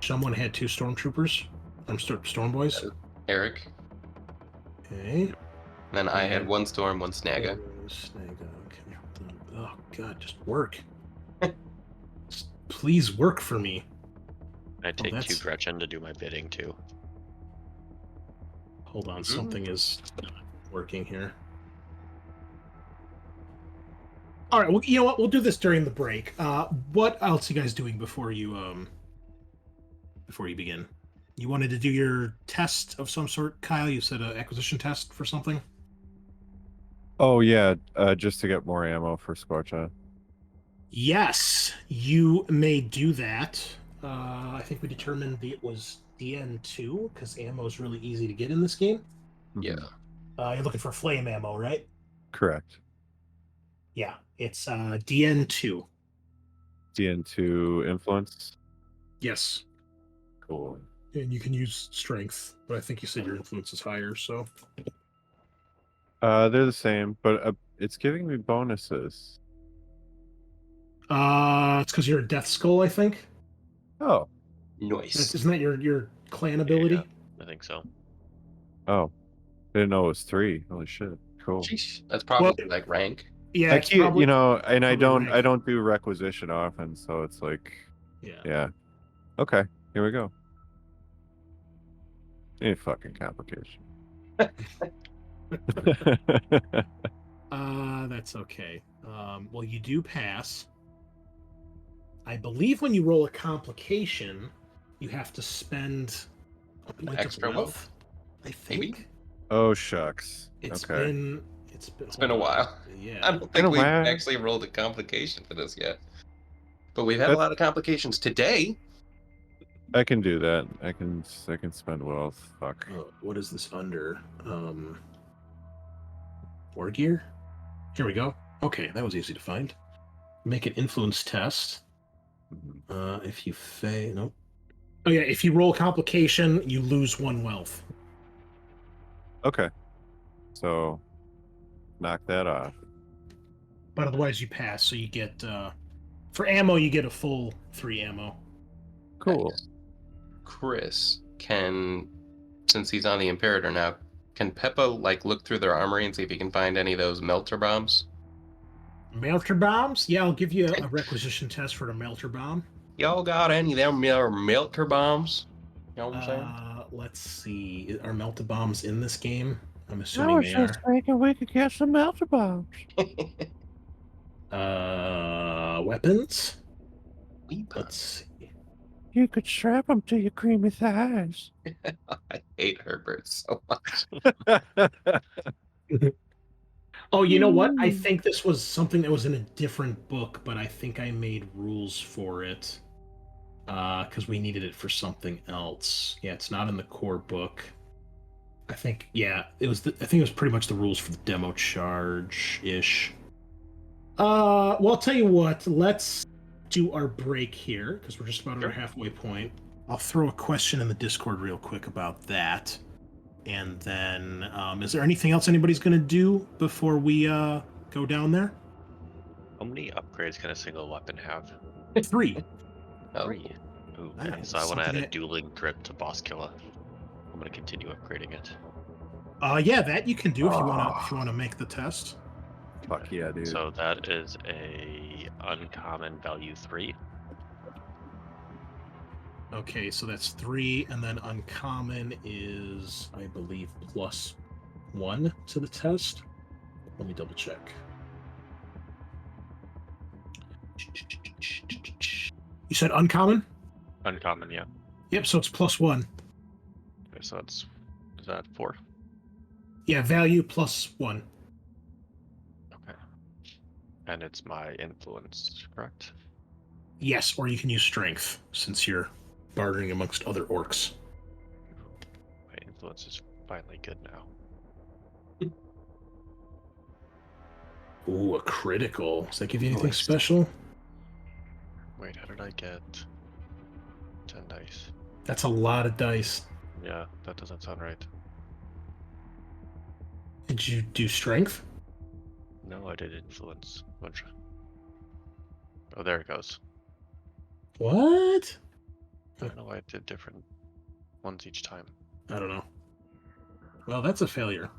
someone had 2 stormtroopers. Storm boys. Eric. Okay. And then I had 1 Storm, 1 Snagger. Snagga. Okay. Oh God, just work. Just please work for me. I take 2 that's- Gretchen to do my bidding too. Hold on, something is not working here. All right, well, you know what? We'll do this during the break. What else are you guys doing before you begin? You wanted to do your test of some sort, Kyle? You said an acquisition test for something? Oh yeah, just to get more ammo for Scorcha. Yes, you may do that. I think we determined it was DN2 because ammo is really easy to get in this game. Yeah. You're looking for flame ammo, right? Correct. Yeah, it's DN2. DN2 influence. Yes. Cool. And you can use strength, but I think you said your influence is higher, so. They're the same, but it's giving me bonuses. It's because you're a Death Skull, I think. Oh. Nice. Isn't that your clan ability? Yeah, I think so. Oh. Didn't know it was 3. Holy shit. Cool. Sheesh. That's probably like rank. Yeah, I it's keep, probably, and I probably rank. don't do requisition often, so it's like, Yeah. yeah. Okay, here we go. Any fucking complication. That's okay. Well, you do pass. I believe when you roll a complication, you have to spend a point Extra of wealth? wealth. I think. Maybe? Oh shucks. It's Okay. been It's been a while. Yeah. I don't Been a think we've while. actually rolled a complication for this yet. But we've had a lot of complications today. I can do that. I can spend wealth. Fuck. What is this under? War gear? Here we go. Okay, that was easy to find. Make an influence test. Mhm. If you fail, nope. Oh yeah, if you roll complication, you lose 1 wealth. Okay. So knock that off. But otherwise you pass, so you get for ammo you get a full 3 ammo. Cool. Chris can, since he's on the Imperator now, Can Peppa like look through their armory and see if he can find any of those melter bombs? Melter bombs? Yeah, I'll give you a requisition test for the melter bomb. Y'all got any of them melter bombs? You know what I'm saying? Let's see. Are melter bombs in this game? I'm assuming they are. thinking we could get some melter bombs. Weapons? Weapons. Let's see. You could strap them to your creamy thighs. I hate Herbert so much. Oh, you know what? I think this was something that was in a different book, but I think I made rules for it. Because we needed it for something else. Yeah, it's not in the core book. I think, yeah, it was. I think it was pretty much the rules for the demo charge-ish. Well, I'll tell you what. Let's do our break here, because we're just about at our halfway point. I'll throw a question in the Discord real quick about that. And then, is there anything else anybody's going to do before we go down there? How many upgrades can a single weapon have? 3. Oh. 3. Ooh, I know, okay, so I want to add something a that- dueling grip to Boss Killer. I'm going to continue upgrading it. Yeah, that you can do if you want to make the test. Fuck yeah, dude. So that is a uncommon value 3. Okay, so that's 3, and then uncommon is, I believe, +1 to the test. Let me double check. You said uncommon? Uncommon, yeah. Yep, so it's +1. Okay, so is that 4? Yeah, value +1. Okay. And it's my influence, correct? Yes, or you can use strength, since you're bartering amongst other orcs. My influence is finally good now. Ooh, a critical. Does that give you anything Nice. special? Wait, how did I get 10 dice? That's a lot of dice. Yeah, that doesn't sound right. Did you do strength? No, I did influence. Oh, there it goes. What? I don't know why I did different ones each time. I don't know. Well, that's a failure.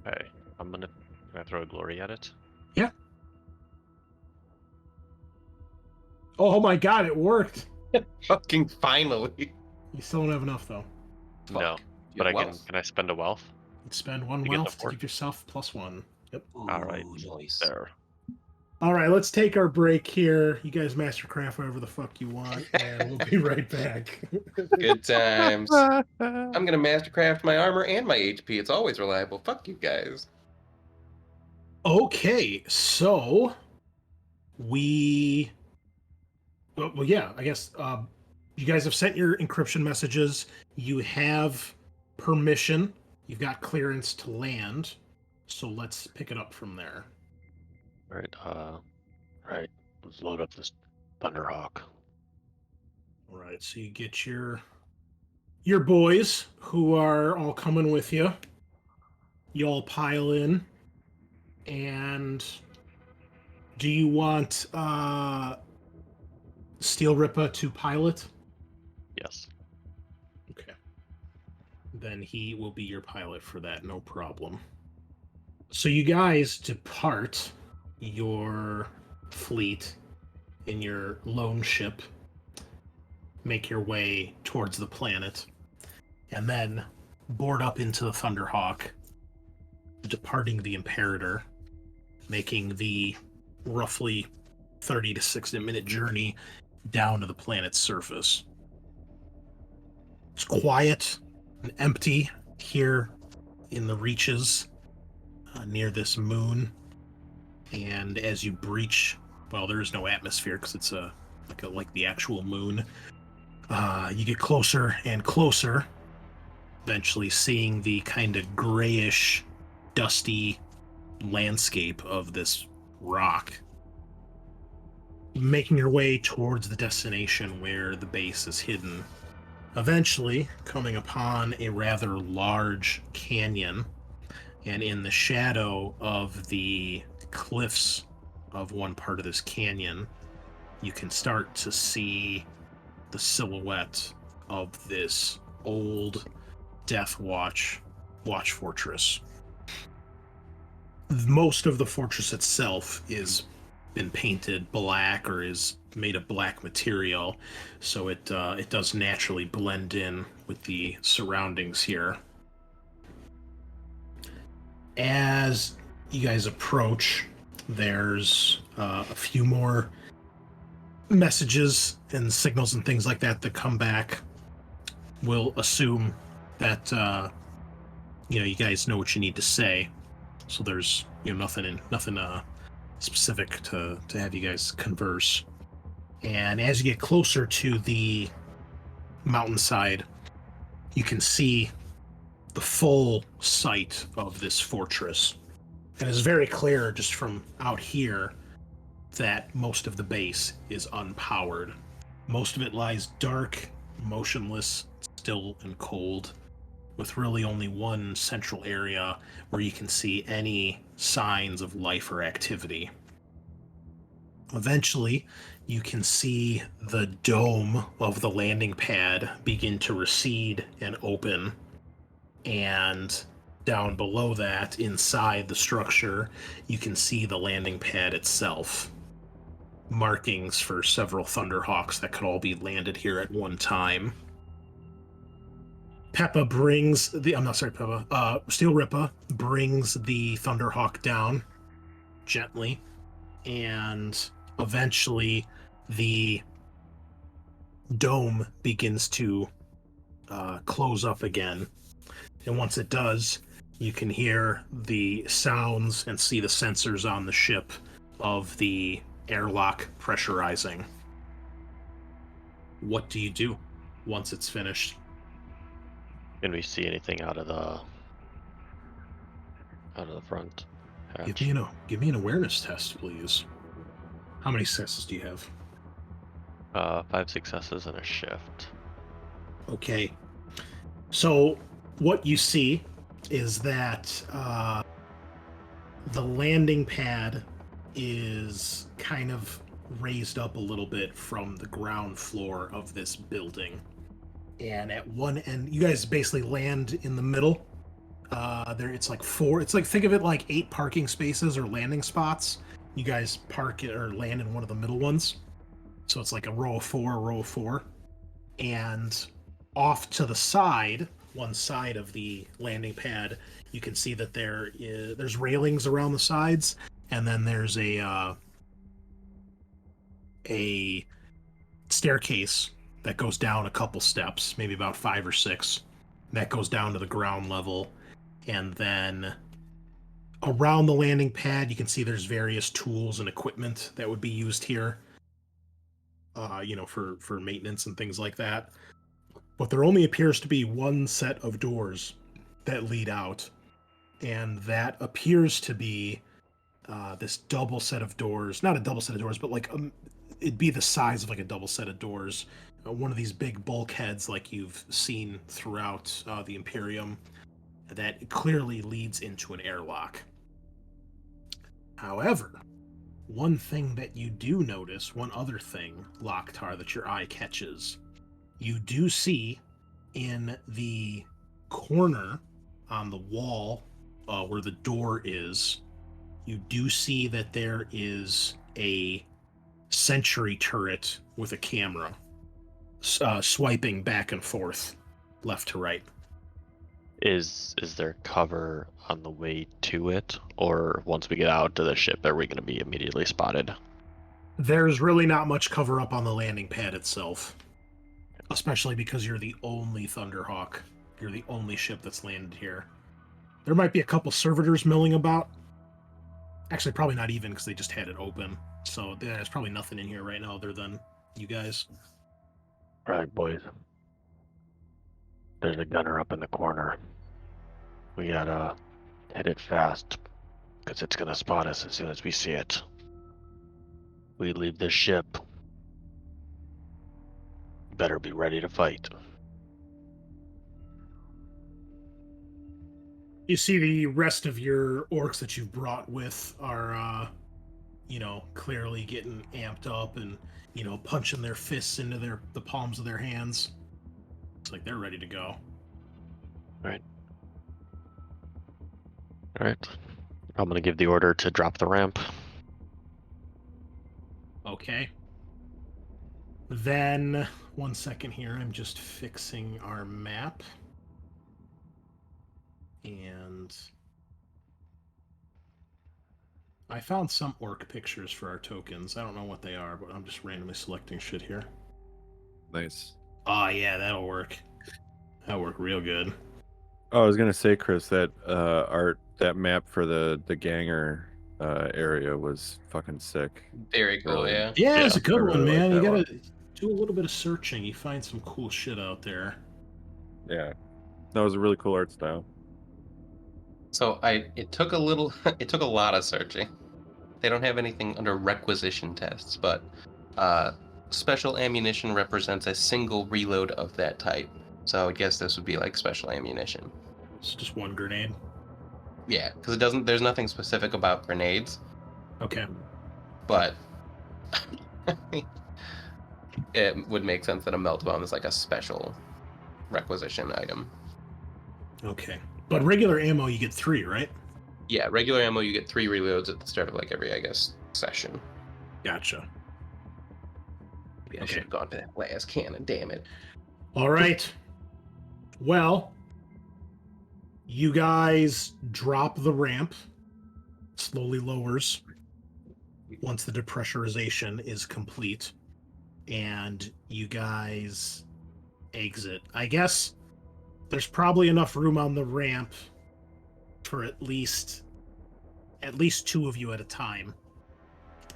Hey, can I throw a glory at it? Yeah. Oh my god, it worked. Fucking finally. You still don't have enough, though. No, but I can I spend a wealth? You'd spend 1 You get the wealth to 4? give yourself +1. Yep. Alright, Nice. there. All right, let's take our break here. You guys mastercraft whatever the fuck you want, and we'll be right back. Good times. I'm gonna mastercraft my armor and my HP. It's always reliable. Fuck you guys. Okay, so well, yeah, I guess you guys have sent your encryption messages. You have permission. You've got clearance to land. So let's pick it up from there. Right, let's load up this Thunderhawk. All right, so you get your boys who are all coming with you. You all pile in, and do you want Steel Rippa to pilot? Yes. Okay. Then he will be your pilot for that, no problem. So you guys depart your fleet in your lone ship, make your way towards the planet, and then board up into the Thunderhawk, departing the Imperator, making the roughly 30 to 60-minute journey down to the planet's surface. It's quiet and empty here in the reaches near this moon. And as you breach, well, there is no atmosphere because it's like the actual moon. You get closer and closer, eventually seeing the kind of grayish, dusty landscape of this rock. Making your way towards the destination where the base is hidden. Eventually, coming upon a rather large canyon, and in the shadow of the cliffs of one part of this canyon, you can start to see the silhouette of this old Deathwatch Watch Fortress. Most of the fortress itself is been painted black or is made of black material, so it does naturally blend in with the surroundings here. As you guys approach, there's a few more messages and signals and things like that that come back. We'll assume that you guys know what you need to say. So there's nothing specific to have you guys converse. And as you get closer to the mountainside, you can see the full site of this fortress. And it's very clear just from out here that most of the base is unpowered. Most of it lies dark, motionless, still and cold, with really only one central area where you can see any signs of life or activity. Eventually, you can see the dome of the landing pad begin to recede and open, and down below that, inside the structure, you can see the landing pad itself. Markings for several Thunderhawks that could all be landed here at one time. Steel Rippa brings the Thunderhawk down gently, and eventually the dome begins to close up again. And once it does, you can hear the sounds and see the sensors on the ship of the airlock pressurizing. What do you do once it's finished? Can we see anything out of the front hatch? Give me an awareness test, please. How many successes do you have? 5 successes and a shift. Okay. So what you see is that the landing pad is kind of raised up a little bit from the ground floor of this building. And at one end, you guys basically land in the middle. Think of it like 8 parking spaces or landing spots. You guys park or land in one of the middle ones. So it's like a row of 4. And off to the side, one side of the landing pad, you can see that there's railings around the sides, and then there's a staircase that goes down a couple steps, maybe about 5 or 6. That goes down to the ground level. And then around the landing pad, you can see there's various tools and equipment that would be used here, for maintenance and things like that. But there only appears to be one set of doors that lead out. And that appears to be this double set of doors. Not a double set of doors, but it'd be the size of like a double set of doors. One of these big bulkheads like you've seen throughout the Imperium that clearly leads into an airlock. However, one thing that you do notice, one other thing, Loktar, that your eye catches, you do see in the corner on the wall where the door is, you do see that there is a sentry turret with a camera swiping back and forth, left to right. Is there cover on the way to it, or once we get out to the ship, are we going to be immediately spotted? There's really not much cover up on the landing pad itself, especially because you're the only Thunderhawk. You're the only ship that's landed here. There might be a couple servitors milling about. Actually, probably not even, because they just had it open. So there's probably nothing in here right now other than you guys. Right, boys. There's a gunner up in the corner. We gotta hit it fast, because it's gonna spot us as soon as we see it. We leave this ship. Better be ready to fight. You see the rest of your orcs that you've brought with are, clearly getting amped up and, punching their fists into the palms of their hands. It's like they're ready to go. Right. Alright. I'm gonna give the order to drop the ramp. Okay. Then, one second here, I'm just fixing our map. And I found some orc pictures for our tokens. I don't know what they are, but I'm just randomly selecting shit here. Nice. Oh, yeah, that'll work. That'll work real good. Oh, I was gonna say, Chris, that that map for the ganger area was fucking sick. Very cool, Really? yeah. Yeah, it's Yeah, a good I one, really like man. You that gotta one. do a little bit of searching. You find some cool shit out there. Yeah, that was a really cool art style. So it took a little it took a lot of searching. They don't have anything under requisition tests, but special ammunition represents a single reload of that type. So I guess this would be like special ammunition. It's just one grenade. Yeah, because there's nothing specific about grenades, Okay. but it would make sense that a melt bomb is like a special requisition item. Okay. But regular ammo, you get 3, right? Yeah, regular ammo you get 3 reloads at the start of like every, I guess, session. Gotcha. Maybe I Okay. should have gone to that last cannon, damn it. All right. Well, you guys drop the ramp. Slowly lowers once the depressurization is complete. And you guys exit. I guess there's probably enough room on the ramp for at least 2 of you at a time.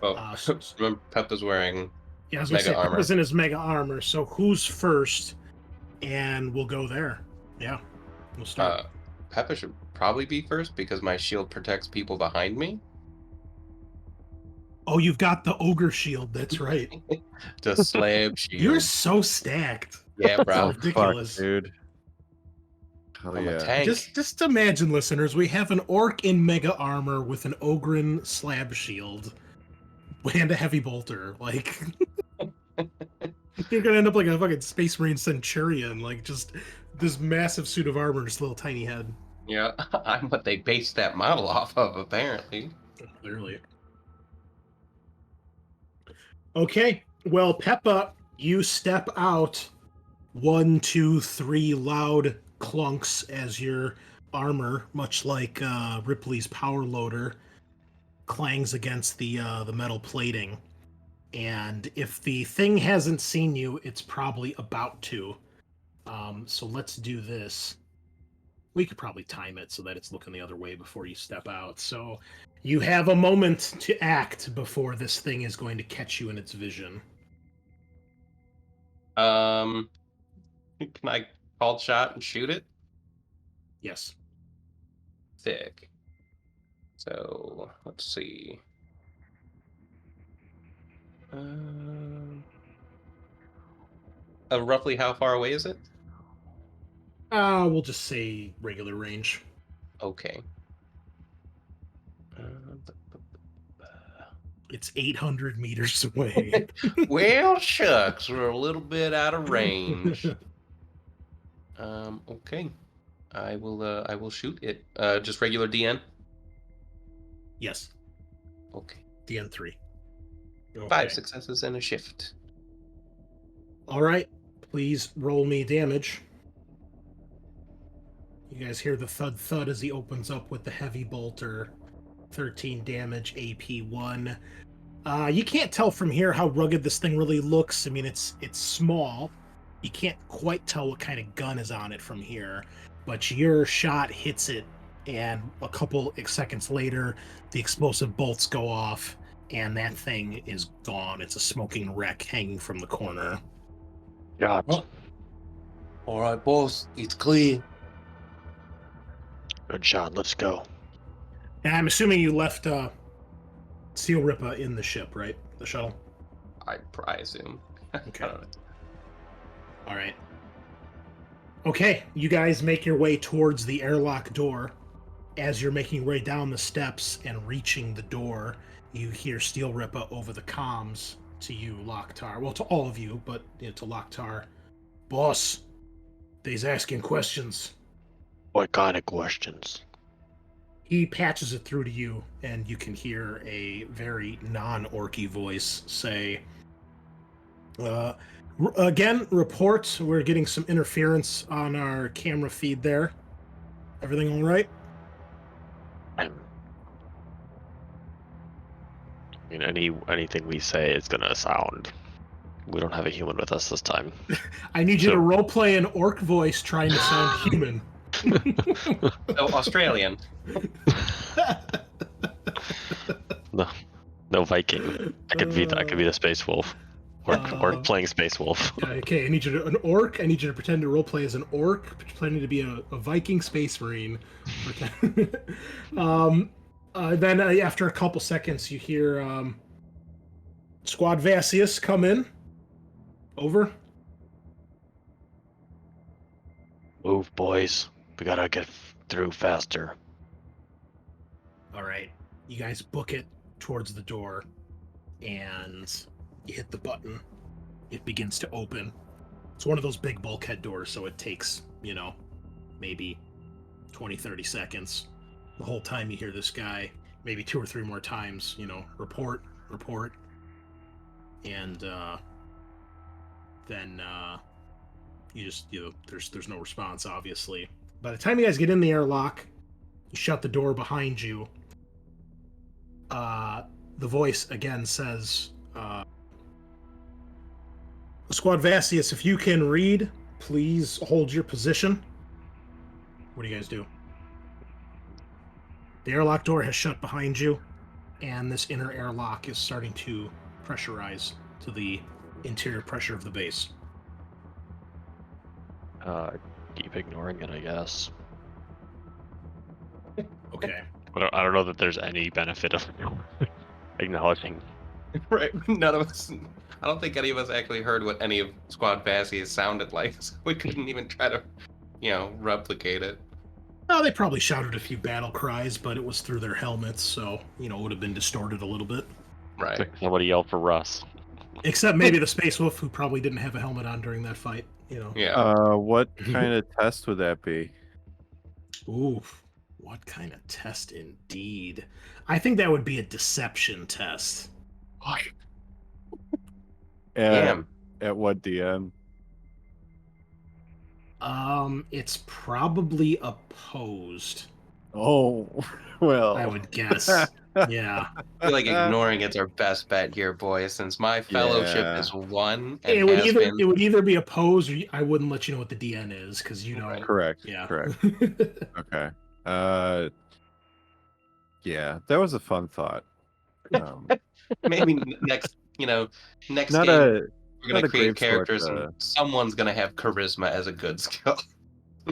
Oh, remember Pep is wearing... Yeah, I was gonna Mega say, armor. Peppa's in his mega armor, so who's first? And we'll go there. Yeah, we'll start. Peppa should probably be first because my shield protects people behind me. Oh, you've got the ogre shield, that's right. The slab shield. You're so stacked. Yeah, bro. Ridiculous. Fuck, dude. Hell I'm a yeah. tank. Just imagine, listeners, we have an orc in mega armor with an ogren slab shield and a heavy bolter. Like, you're gonna end up like a fucking Space Marine Centurion, like just this massive suit of armor and this little tiny head. Yeah, I'm what they based that model off of, apparently. Clearly. Okay, well, Peppa, you step out. 1, 2, 3 loud clunks as your armor, much like Ripley's power loader, clangs against the metal plating. And if the thing hasn't seen you, it's probably about to. So let's do this. We could probably time it so that it's looking the other way before you step out. So you have a moment to act before this thing is going to catch you in its vision. Can I call shot and shoot it? Yes. Sick. So let's see. Roughly how far away is it? We'll just say regular range. Okay. It's 800 meters away. Well, shucks, we're a little bit out of range. Okay. I will shoot it. Just regular DN? Yes. Okay. DN3. Okay. 5 successes and a shift. All right. Please roll me damage. You guys hear the thud thud as he opens up with the heavy bolter. 13 damage, AP 1. You can't tell from here how rugged this thing really looks. I mean, it's small. You can't quite tell what kind of gun is on it from here. But your shot hits it, and a couple seconds later, the explosive bolts go off, and that thing is gone. It's a smoking wreck hanging from the corner. God. Oh. All right, boss, it's clear. Good shot. Let's go. And I'm assuming you left Seal Rippa in the ship, right? The shuttle? I assume. Okay. I don't know. All right. Okay, you guys make your way towards the airlock door. As you're making your way down the steps and reaching the door, you hear Steel Rippa over the comms to you, Locktar. Well, to all of you, but to Locktar. Boss, they's asking questions. What kind of questions? He patches it through to you, and you can hear a very non-orky voice say, again, report. We're getting some interference on our camera feed there. Everything all right? I mean, anything we say is gonna sound. We don't have a human with us this time. I need you to So- roleplay an orc voice trying to sound human. Oh, Australian. No Viking. I could be the space wolf. Or playing space wolf. Okay, I need you to an orc. I need you to pretend to roleplay as an orc, pretending to be a Viking space marine. Then after a couple seconds, you hear Squad Vassius come in. Over. Move, boys. We gotta get through faster. All right, you guys book it towards the door, and you hit the button. It begins to open. It's one of those big bulkhead doors, so it takes, maybe 20, 30 seconds. The whole time you hear this guy, maybe 2 or 3 more times, report. And then there's no response, obviously. By the time you guys get in the airlock, you shut the door behind you. The voice again says, Squad Vassius, if you can read, please hold your position. What do you guys do? The airlock door has shut behind you, and this inner airlock is starting to pressurize to the interior pressure of the base. Keep ignoring it, I guess. Okay. But I don't know that there's any benefit of acknowledging. Right. None of us. I don't think any of us actually heard what any of Squad Vassius sounded like, so we couldn't even try to, replicate it. Oh, they probably shouted a few battle cries, but it was through their helmets, so, it would have been distorted a little bit. Right. Somebody yelled for Russ. Except maybe the Space Wolf, who probably didn't have a helmet on during that fight, Yeah. What kind of test would that be? Ooh, what kind of test indeed? I think that would be a deception test. Damn. At what DM? It's probably opposed, Oh, well. I would guess. Yeah. I feel like ignoring it's our best bet here, boys, since my fellowship Yeah. is 1 It and would has either been. it would either be opposed, or I wouldn't let you know what the DN is, because Correct. Yeah. Correct. Okay. Yeah, that was a fun thought. Maybe next not game, a we're not gonna a create grave characters, sort, and someone's gonna have charisma as a good skill.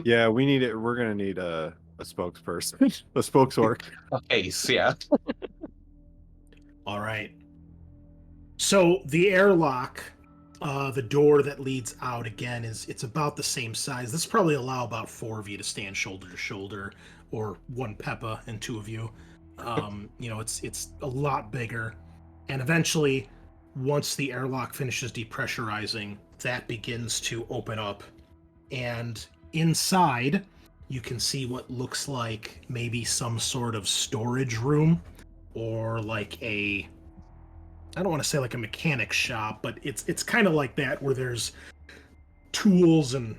yeah, we need it. We're gonna need a spokesperson, a spokesorc. A face, yeah. All right. So the airlock, the door that leads out again it's about the same size. This probably allow about 4 of you to stand shoulder to shoulder, or 1 Peppa and 2 of you. It's a lot bigger, and eventually, once the airlock finishes depressurizing, that begins to open up, and inside you can see what looks like maybe some sort of storage room, or like I don't want to say like a mechanic shop, but it's kind of like that, where there's tools and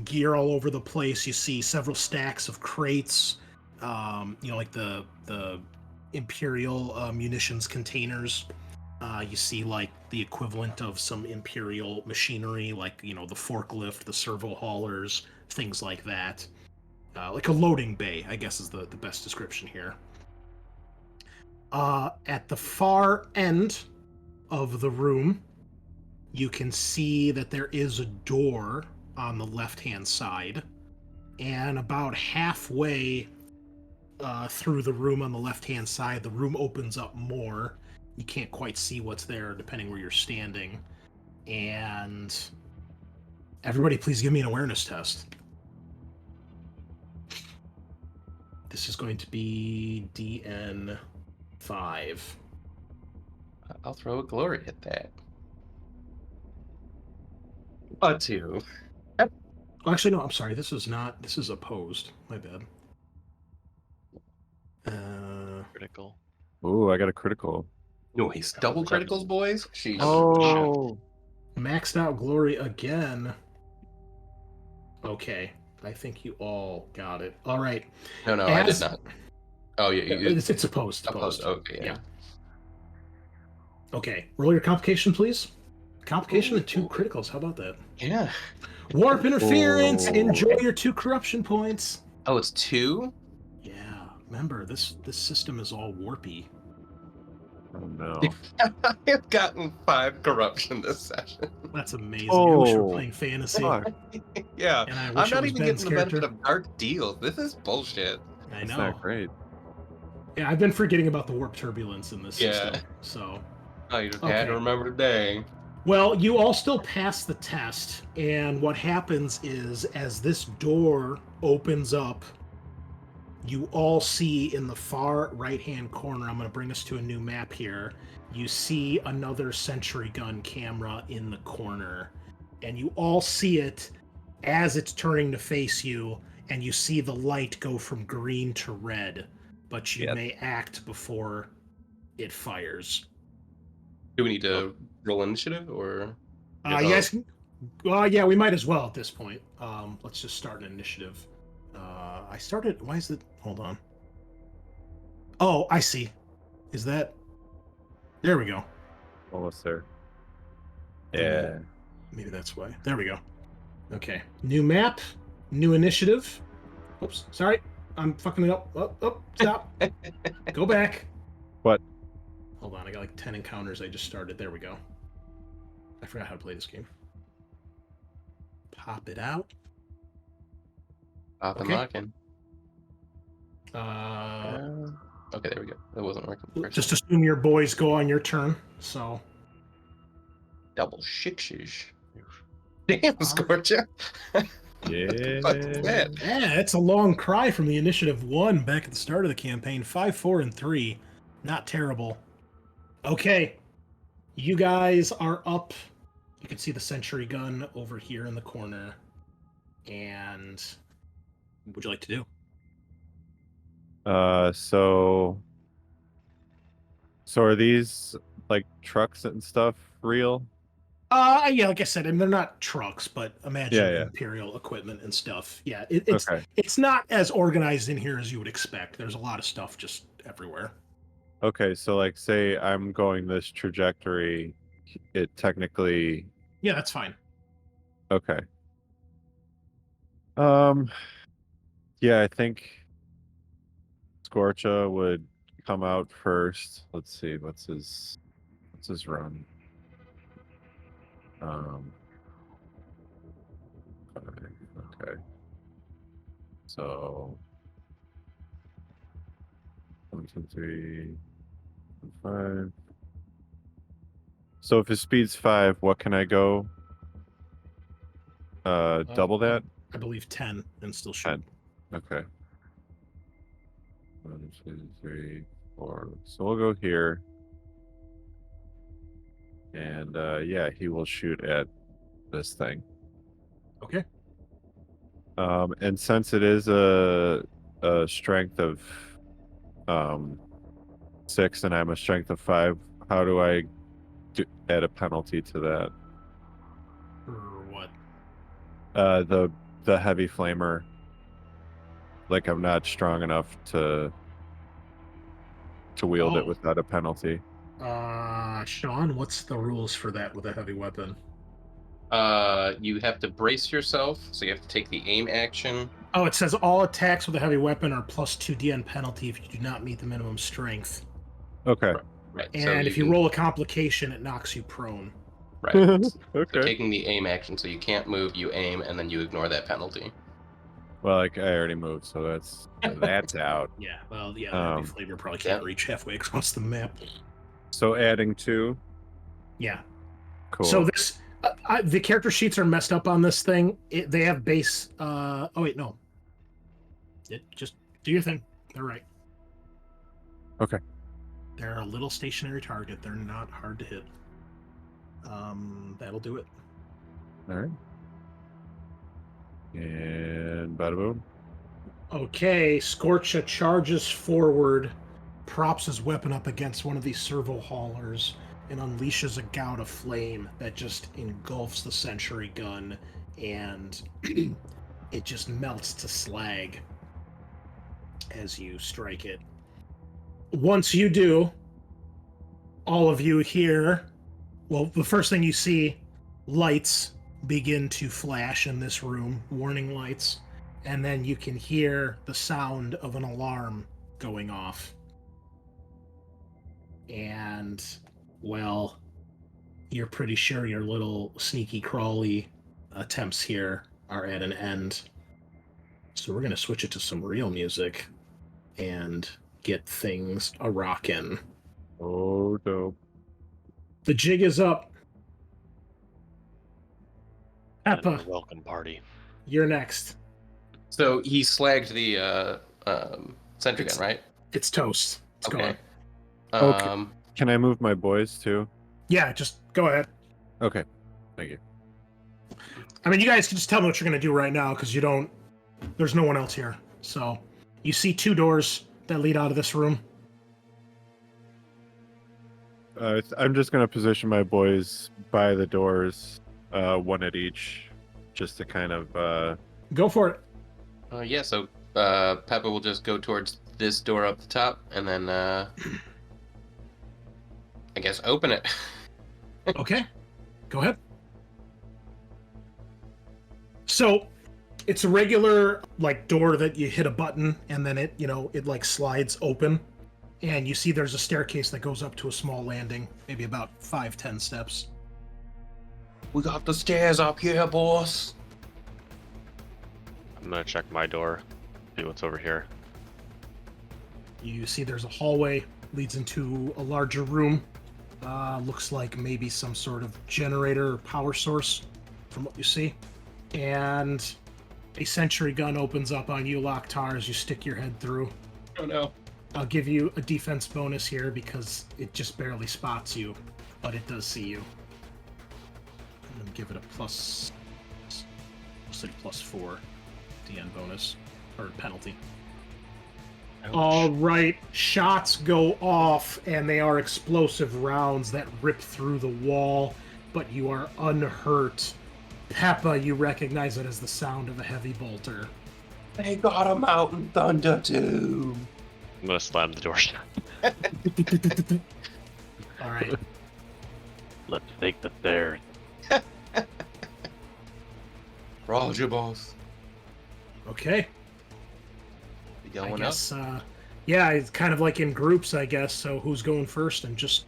gear all over the place. You see several stacks of crates, like the Imperial munitions containers. You see like the equivalent of some Imperial machinery, like the forklift, the servo haulers, things like that. Like a loading bay, I guess, is the best description here. At the far end of the room, you can see that there is a door on the left-hand side, and about halfway through the room on the left-hand side, the room opens up more. You can't quite see what's there depending where you're standing. And everybody, please give me an awareness test. This is going to be DN 5. I'll throw a glory at that. A 2. Actually, no, I'm sorry. This is opposed. My bad. Critical. Ooh, I got a critical. Nice. Double Was that- criticals, boys? Sheesh. Oh, Maxed out glory again. Okay, I think you all got it. All right. No, I did As- not. Oh, yeah. It's opposed. Okay, yeah. Okay, roll your complication, please. Complication and 2 criticals. How about that? Yeah. Warp interference. Oh. Enjoy your 2 corruption points. Oh, it's 2? Yeah, remember this system is all warpy. oh no. I have gotten 5 corruption this session. That's amazing. I wish we were Oh, playing fantasy. Fuck, Yeah. And I wish I'm it not was even Ben's getting the benefit character. of dark deals. This is bullshit. I that's know. not great. Yeah, I've been forgetting about the warp turbulence in this Yeah. system. So, Oh, you just Okay. had to remember today. well, you all still pass the test, and what happens is as this door opens up, you all see in the far right-hand corner, I'm going to bring us to a new map here, you see another sentry gun camera in the corner, and you all see it as it's turning to face you, and you see the light go from green to red, but you Yep. may act before it fires. Do we need to roll initiative or? You guys can, yeah, we might as well at this point. Let's just start an initiative. I started. Why is it? Hold on. Oh, I see. Is that? There we go. Almost there. Yeah. Yeah. Maybe that's why. There we go. Okay. New map. New initiative. Oops. Sorry. I'm fucking it up. Oh, stop. Go back. What? Hold on. I got like 10 encounters I just started. There we go. I forgot how to play this game. Pop it out. Pop and Okay. lock in. Okay, there we go. That wasn't working. first. Just assume your boys go on your turn. So Double shikshish. Damn, Scorcher. Yeah. Fuck is that? yeah, it's a long cry from the initiative 1 back at the start of the campaign. 5, 4, and 3. Not terrible. Okay. You guys are up. You can see the sentry gun over here in the corner. And what would you like to do? So are these like trucks and stuff real? Yeah, like I said, I mean, they're not trucks, but imagine Yeah. Imperial equipment and stuff. Yeah, it's Okay. it's not as organized in here as you would expect. There's a lot of stuff just everywhere. Okay, so like say I'm going this trajectory, it technically Yeah, that's fine. okay. Yeah, I think Scorcha would come out first. Let's see, what's his run? Okay. So 1, 2, 3, 5. So if his speed's 5, what can I go? Double that? I believe 10 and still shoot. 10. Okay. 1, 2, 3, 4. So we'll go here. And yeah, he will shoot at this thing. Okay. And since it is a strength of 6 and I'm a strength of 5, how do I add a penalty to that? For what? The heavy flamer. Like I'm not strong enough to wield it Oh. without a penalty. Sean, what's the rules for that with a heavy weapon? You have to brace yourself, so you have to take the aim action. Oh, it says all attacks with a heavy weapon are plus 2d penalty if you do not meet the minimum strength. Okay. Right. And if you can- roll a complication, it knocks you prone. right. So Okay. taking the aim action, so you can't move, you aim, and then you ignore that penalty. Well, like I already moved, so that's out. Yeah, well, yeah, the heavy Um, flavor probably can't reach halfway across the map. So adding 2. Yeah. Cool. So this, the character sheets are messed up on this thing. They have base. Oh wait, no. Just do your thing. They're right. Okay. They're a little stationary target. They're not hard to hit. That'll do it. All right. And bada boom. Okay, Scorcha charges forward, props his weapon up against one of these servo haulers, and unleashes a gout of flame that just engulfs the sentry gun, and it just melts to slag as you strike it. Once you do, all of you hear, well, the first thing you see, lights begin to flash in this room, warning lights, and then you can hear the sound of an alarm going off. And, well, you're pretty sure your little sneaky crawly attempts here are at an end. So we're going to switch it to some real music and get things a-rockin'. Oh, dope. The jig is up. And Peppa, welcome party. you're next. So he slagged the sentry gun, right? It's toast. It's Okay. going. Okay. Can I move my boys too? Yeah, just go ahead. Okay. Thank you. I mean, you guys can just tell me what you're going to do right now, because you don't... There's no one else here. So, you see 2 doors that lead out of this room. I'm just going to position my boys by the doors, one at each, just to kind of... Go for it. Yeah, so Peppa will just go towards this door up the top, and then I guess open it. Okay. Go ahead. So, it's a regular, like, door that you hit a button, and then it, it, like, slides open. And you see there's a staircase that goes up to a small landing, maybe about 5-10 steps. We got the stairs up here, boss. I'm gonna check my door, see what's over here. You see there's a hallway, leads into a larger room. Looks like maybe some sort of generator or power source from what you see. And a sentry gun opens up on you, Locktar, as you stick your head through. Oh no. I'll give you a defense bonus here because it just barely spots you, but it does see you. And then give it a plus 4 DN bonus, or penalty. Ouch. All right, shots go off, and they are explosive rounds that rip through the wall, but you are unhurt. Peppa, you recognize it as the sound of a heavy bolter. They got a mountain thunder too. I'm gonna slam the door shut. All right. Let's take the stairs. Roger, boss. Okay. You I going guess, yeah, it's kind of like in groups, I guess. So who's going first? And just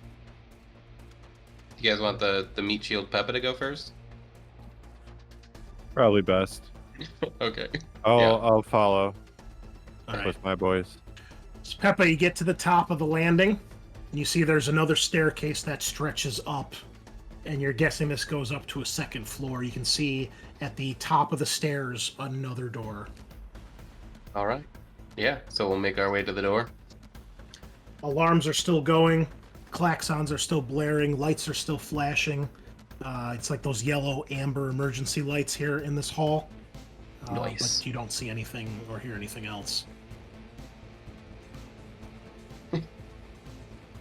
up? You guys want the meat shield Peppa to go first? Probably best. Okay. I'll follow all right. with my boys. So Peppa, you get to the top of the landing, and you see there's another staircase that stretches up, and you're guessing this goes up to a second floor. You can see at the top of the stairs another door. All right. Yeah. So we'll make our way to the door. Alarms are still going, klaxons are still blaring, lights are still flashing. It's like those yellow amber emergency lights here in this hall. Nice. But you don't see anything or hear anything else.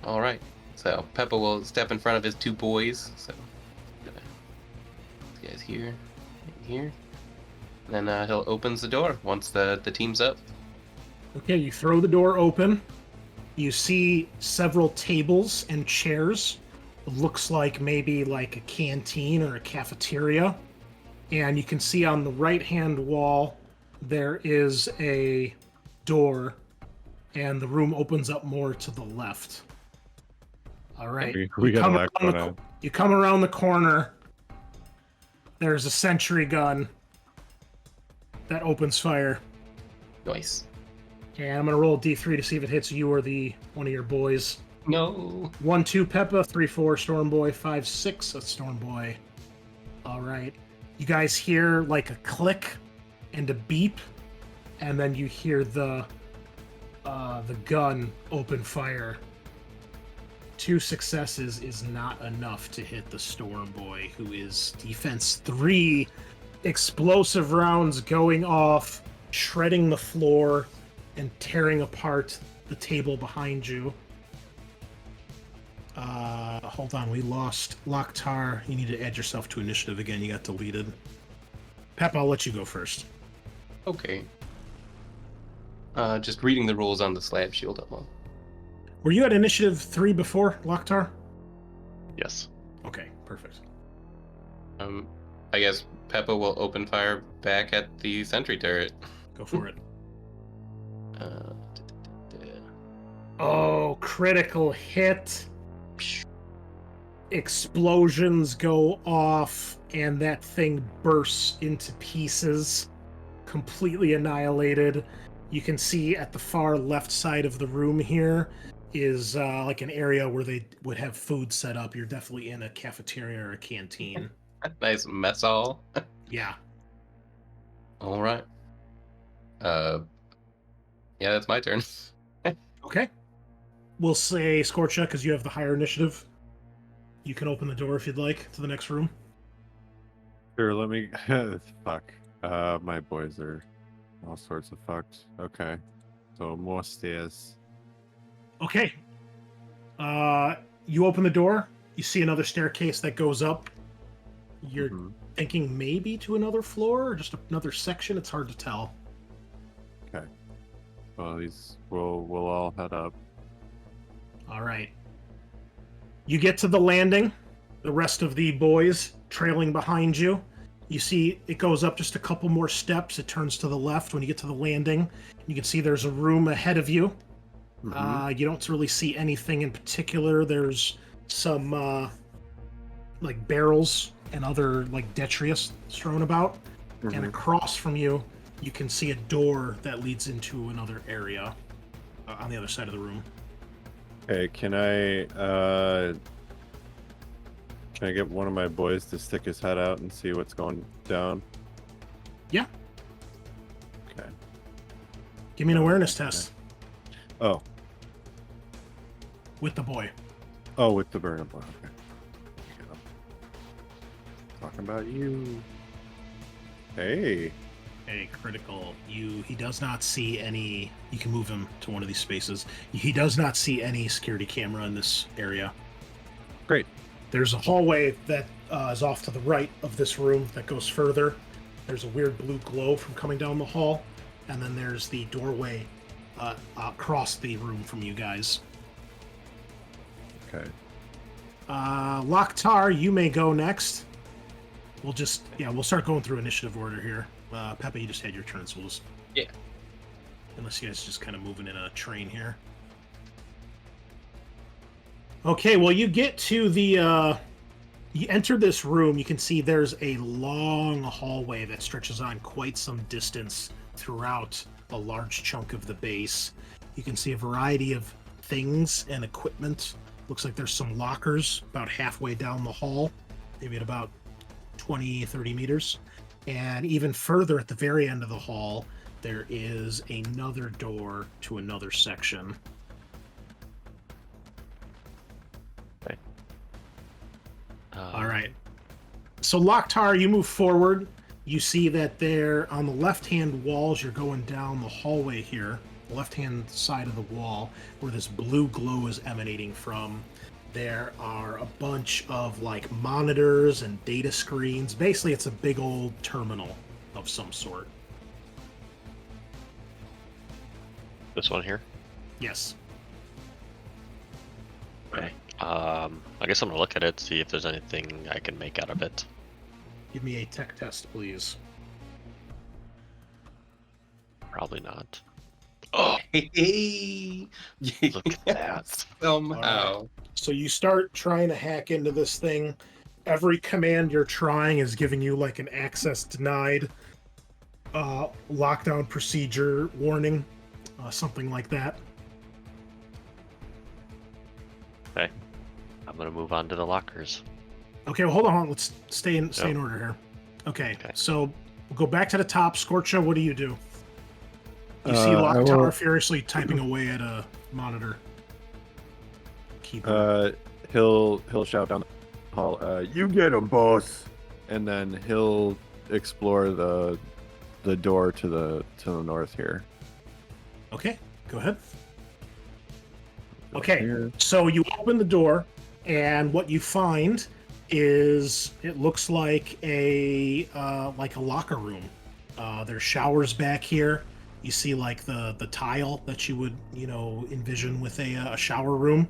All right. So Peppa will step in front of his 2 boys. So these guys here, and here. And then he'll opens the door once the team's up. Okay, you throw the door open. You see several tables and chairs. It looks like maybe like a canteen or a cafeteria. And you can see on the right-hand wall there is a door, and the room opens up more to the left. All right. We got come that around going on. You come around the corner. There's a sentry gun that opens fire. Nice. And I'm gonna roll a D3 to see if it hits you or one of your boys. No. 1, 2, Peppa. 3, 4, Storm Boy. 5, 6, a Storm Boy. All right. You guys hear like a click and a beep, and then you hear the gun open fire. 2 successes is not enough to hit the Storm Boy, who is defense 3. Explosive rounds going off. shredding the floor and tearing apart the table behind you. Hold on, we lost Loktar. You need to add yourself to initiative again. You got deleted. Pep, I'll let you go first. Okay. Just reading the rules on the slab shield up. Were you at initiative 3 before, Loktar? Yes. Okay, perfect. I guess Peppa will open fire back at the sentry turret. Go for it. Uh, Oh, critical hit. Explosions go off, and that thing bursts into pieces, completely annihilated. You can see at the far left side of the room here is like an area where they would have food set up. You're definitely in a cafeteria or a canteen. Nice mess hall. Yeah. All right. Yeah, that's my turn. Okay. We'll say Scorcha, because you have the higher initiative. You can open the door if you'd like to the next room. Sure, let me. Fuck. My boys are all sorts of fucked. Okay. So more stairs. Okay. You open the door. You see another staircase that goes up. You're Mhm. thinking maybe to another floor or just another section. It's hard to tell. Okay. Well, we'll all head up. All right. You get to the landing. The rest of the boys trailing behind you. You see it goes up just a couple more steps. It turns to the left when you get to the landing. You can see there's a room ahead of you. You don't really see anything in particular. There's some like barrels and other like detritus thrown about. And across from you, you can see a door that leads into another area on the other side of the room. Okay, can I get one of my boys to stick his head out and see what's going down? Yeah. Okay. Give me an awareness test Oh. with the boy. Oh, with the burn boy. Okay. Yeah. Talking about you. Hey. A critical. He does not see any. You can move him to one of these spaces. He does not see any security camera in this area. Great. There's a hallway that is off to the right of this room that goes further. There's a weird blue glow from coming down the hall, and then there's the doorway across the room from you guys. Okay. Loktar, you may go next. We'll start going through initiative order here. Pepe, you just had your turn, so we'll just... Yeah. Unless you guys just kind of moving in a train here. Okay, well, you get to the... you enter this room, you can see there's a long hallway that stretches on quite some distance throughout a large chunk of the base. You can see a variety of things and equipment. Looks like there's some lockers about halfway down the hall, maybe at about 20, 30 meters. And even further at the very end of the hall, there is another door to another section. Okay. All right. So, Loktar, you move forward. You see that there on the left-hand walls, you're going down the hallway here, the left-hand side of the wall, where this blue glow is emanating from. There are a bunch of like monitors and data screens. Basically, it's a big old terminal of some sort. This one here. Yes. Okay. I guess I'm gonna look at it, see if there's anything I can make out of it. Give me a tech test, please. Probably not. Oh, Hey, look at that. Somehow. So you start trying to hack into this thing. Every command you're trying is giving you like an access denied, lockdown procedure warning, something like that. Okay. I'm gonna move on to the lockers. Okay, well, hold on. Let's stay in order here. Okay, so we'll go back to the top. Scorcha, what do? You see Loktar furiously typing away at a monitor. Keyboard. He'll shout down the hall, you get him, boss. And then he'll explore the the door to the north here. Okay, go ahead. Go Okay, here. so you open the door, and what you find is it looks like a locker room. There's showers back here. You see like the tile that you would envision with a shower room.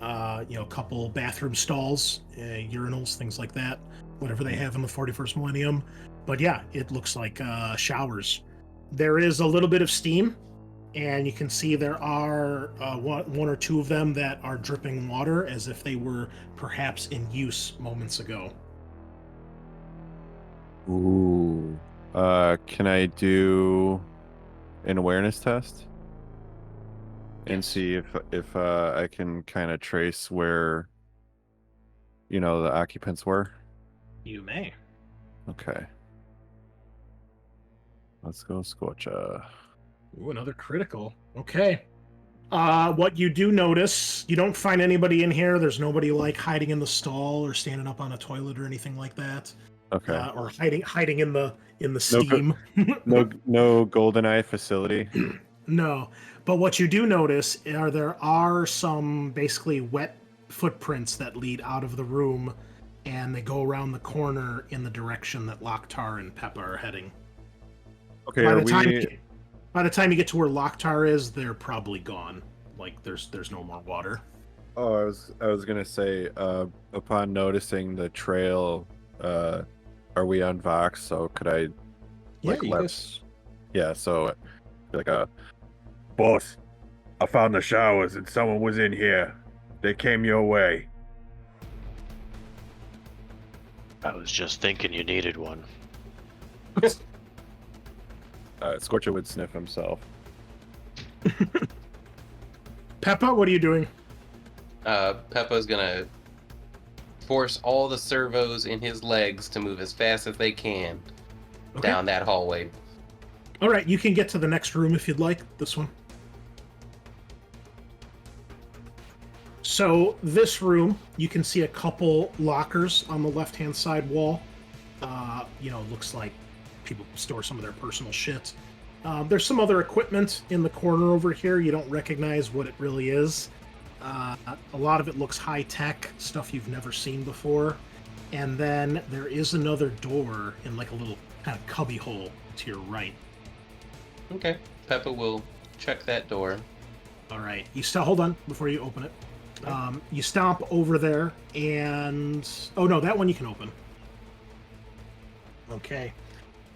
A couple bathroom stalls, urinals, things like that. Whatever they have in the 41st millennium. But yeah, it looks like showers. There is a little bit of steam. And you can see there are one or two of them that are dripping water as if they were perhaps in use moments ago. Ooh. Can I do an awareness test? And Yes. see if I can kind of trace where the occupants were? You may. Okay. Let's go Scorcha. Ooh, another critical. Okay. What you do notice, you don't find anybody in here. There's nobody like hiding in the stall or standing up on a toilet or anything like that. Okay. Or hiding in the steam. No GoldenEye facility. No. But what you do notice are there are some basically wet footprints that lead out of the room, and they go around the corner in the direction that Loktar and Peppa are heading. Okay, By the time you get to where Loktar is, they're probably gone. Like there's no more water. Oh, I was gonna say, upon noticing the trail, are we on Vox? So could I, like, you let? guys- Yeah. So, like boss, I found the showers and someone was in here. They came your way. I was just thinking you needed one. Scorcher would sniff himself. Peppa, what are you doing? Peppa's gonna force all the servos in his legs to move as fast as they can down that hallway. All right, you can get to the next room if you'd like. This one. So this room, you can see a couple lockers on the left-hand side wall. Looks like people store some of their personal shit. There's some other equipment in the corner over here. You don't recognize what it really is. A lot of it looks high-tech, stuff you've never seen before. And then there is another door in like a little kind of cubby hole to your right. Okay. Peppa will check that door. All right. Hold on before you open it. You stomp over there and... Oh, no, that one you can open. Okay.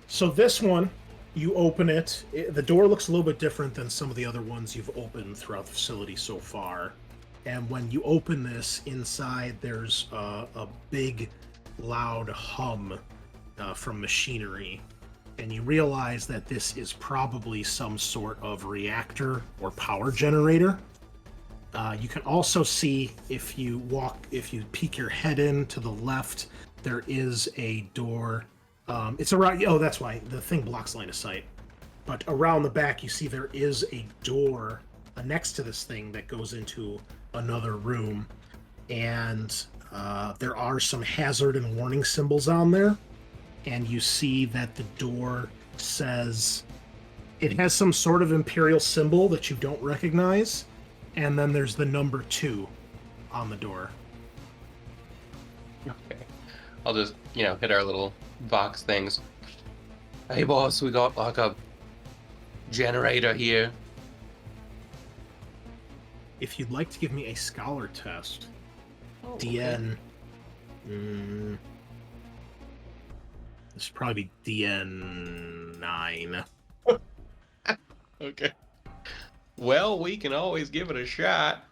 So this one, you open it. The door looks a little bit different than some of the other ones you've opened throughout the facility so far. And when you open this, inside there's a big, loud hum from machinery. And you realize that this is probably some sort of reactor or power generator. You can also see if you peek your head in to the left, there is a door. It's around. Oh, that's why the thing blocks line of sight. But around the back, you see there is a door next to this thing that goes into another room, and there are some hazard and warning symbols on there. And you see that the door says it has some sort of imperial symbol that you don't recognize. And then there's the number 2 on the door. Okay. I'll just, hit our little Vox things. Hey, boss, we got like a generator here. If you'd like to give me a scholar test, Oh, DN. This should probably be DN 9. Okay. Well, we can always give it a shot.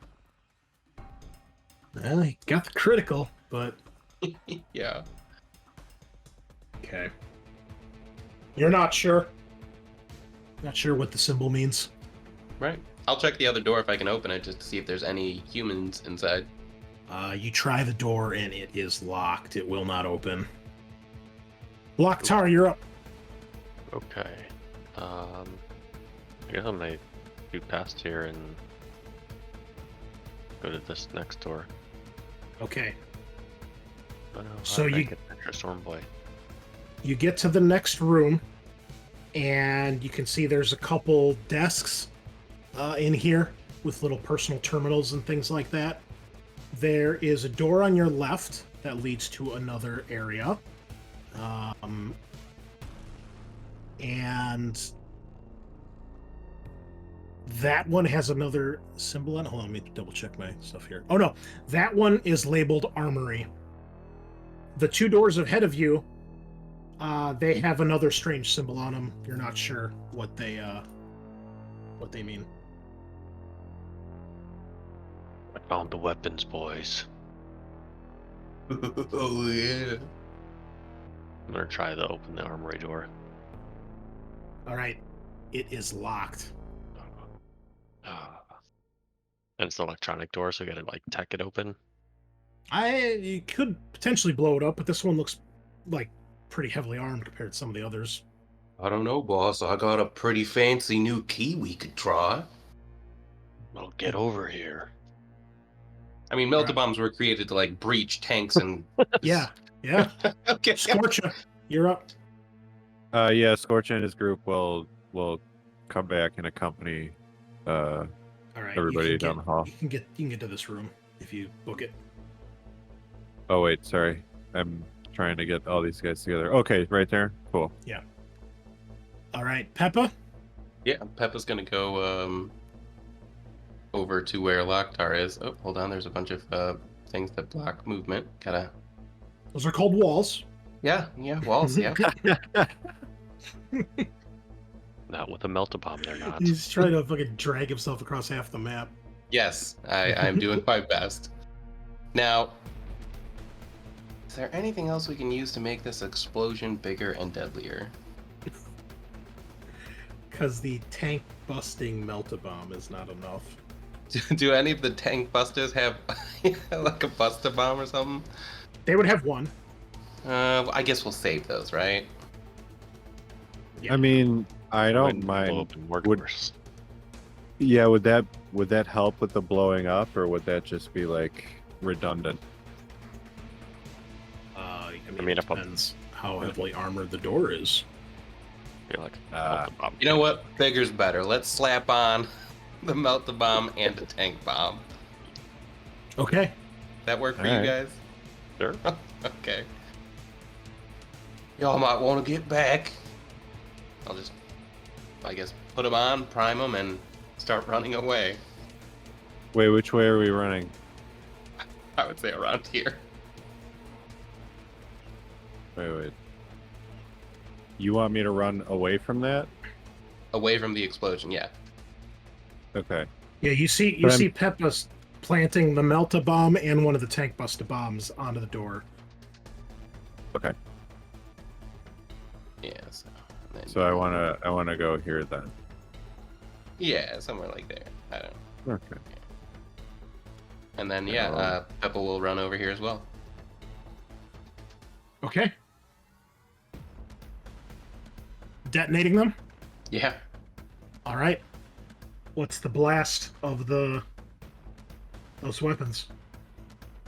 Well, he got the critical, but Yeah. okay. You're not sure? Not sure what the symbol means? Right. I'll check the other door if I can open it just to see if there's any humans inside. You try the door and it is locked. It will not open. Loktar, you're up. Okay. I guess I'm gonna do past here and go to this next door. Okay. Oh no, So how did I you- get Extra Storm Boy. You get to the next room, and you can see there's a couple desks in here with little personal terminals and things like that. There is a door on your left that leads to another area. And that one has another symbol on it. Hold on, let me double check my stuff here. Oh no, that one is labeled Armory. The two doors ahead of you, they have another strange symbol on them. You're not sure what they mean. I found the weapons, boys. Oh yeah. I'm gonna try to open the armory door. All right, it is locked. And it's an electronic door, so I gotta like tech it open. You could potentially blow it up, but this one looks like pretty heavily armed compared to some of the others. I don't know, boss. I got a pretty fancy new key we could try. Well, get over here. I mean, melta bombs were created to like breach tanks and. Yeah. Okay. Scorcha, you're up. Yeah, Scorch and his group will come back and accompany All right. everybody down the hall. You can get to this room if you book it. Oh wait, sorry. I'm trying to get all these guys together. Okay, right there. Cool. All right, Peppa. Yeah, Peppa's gonna go over to where Locktar is. Oh, hold on. There's a bunch of things that block movement. Gotta. Those are called walls. Yeah, walls. Yeah. Not with a melta-bomb, they're not. He's trying to fucking drag himself across half the map. Yes, I'm doing my best. Now, is there anything else we can use to make this explosion bigger and deadlier? Because the tank busting melta-bomb is not enough. Do any of the tank busters have like a buster bomb or something? They would have one. I guess we'll save those, right? Yeah. I mean, I don't Blow mind. up and work Would- first. Yeah, would that help with the blowing up, or would that just be like redundant? I mean, it if I'm- depends how heavily armored the door is. I feel like Ah. melta-bomb. You know what? Bigger's better. Let's slap on the melta bomb and the tank bomb. Okay. That work for Alright. you guys? Sure. Okay. Y'all might want to get back. I'll just, I guess, put them on, prime them, and start running away. Wait, which way are we running? I would say around here. Wait. You want me to run away from that? Away from the explosion, yeah. Okay. Yeah, you see But I'm- see Peppa's planting the melta bomb and one of the tank buster bombs onto the door. Okay. Yeah, so. and then- So I wanna go here then. Yeah, somewhere like there. I don't know. Okay. And then, yeah, Peppa will run over here as well. Okay. Detonating them? Yeah. All right. What's the blast of those weapons?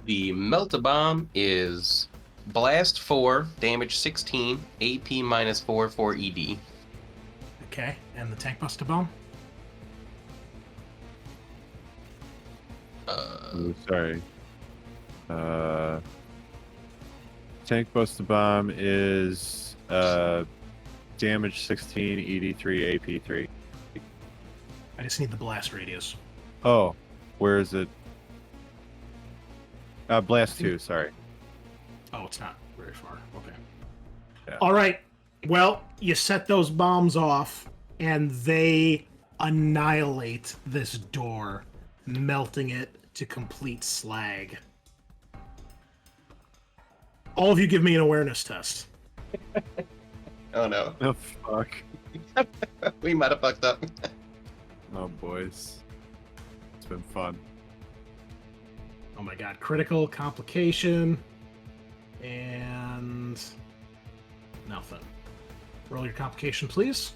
The melta bomb is blast 4, damage 16, AP minus 4 for ED. Okay. And the tank buster bomb? Ooh, sorry. Tank Buster Bomb is damage 16, ED3, AP3. I just need the blast radius. Oh, where is it? Blast 2, sorry. Oh, it's not very far. Okay. Yeah. All right. Well, you set those bombs off, and they annihilate this door, melting it to complete slag. All of you give me an awareness test. Oh no. Oh, fuck. We might have fucked up. Oh, boys. It's been fun. Oh my god. Critical, complication, and nothing. Roll your complication, please.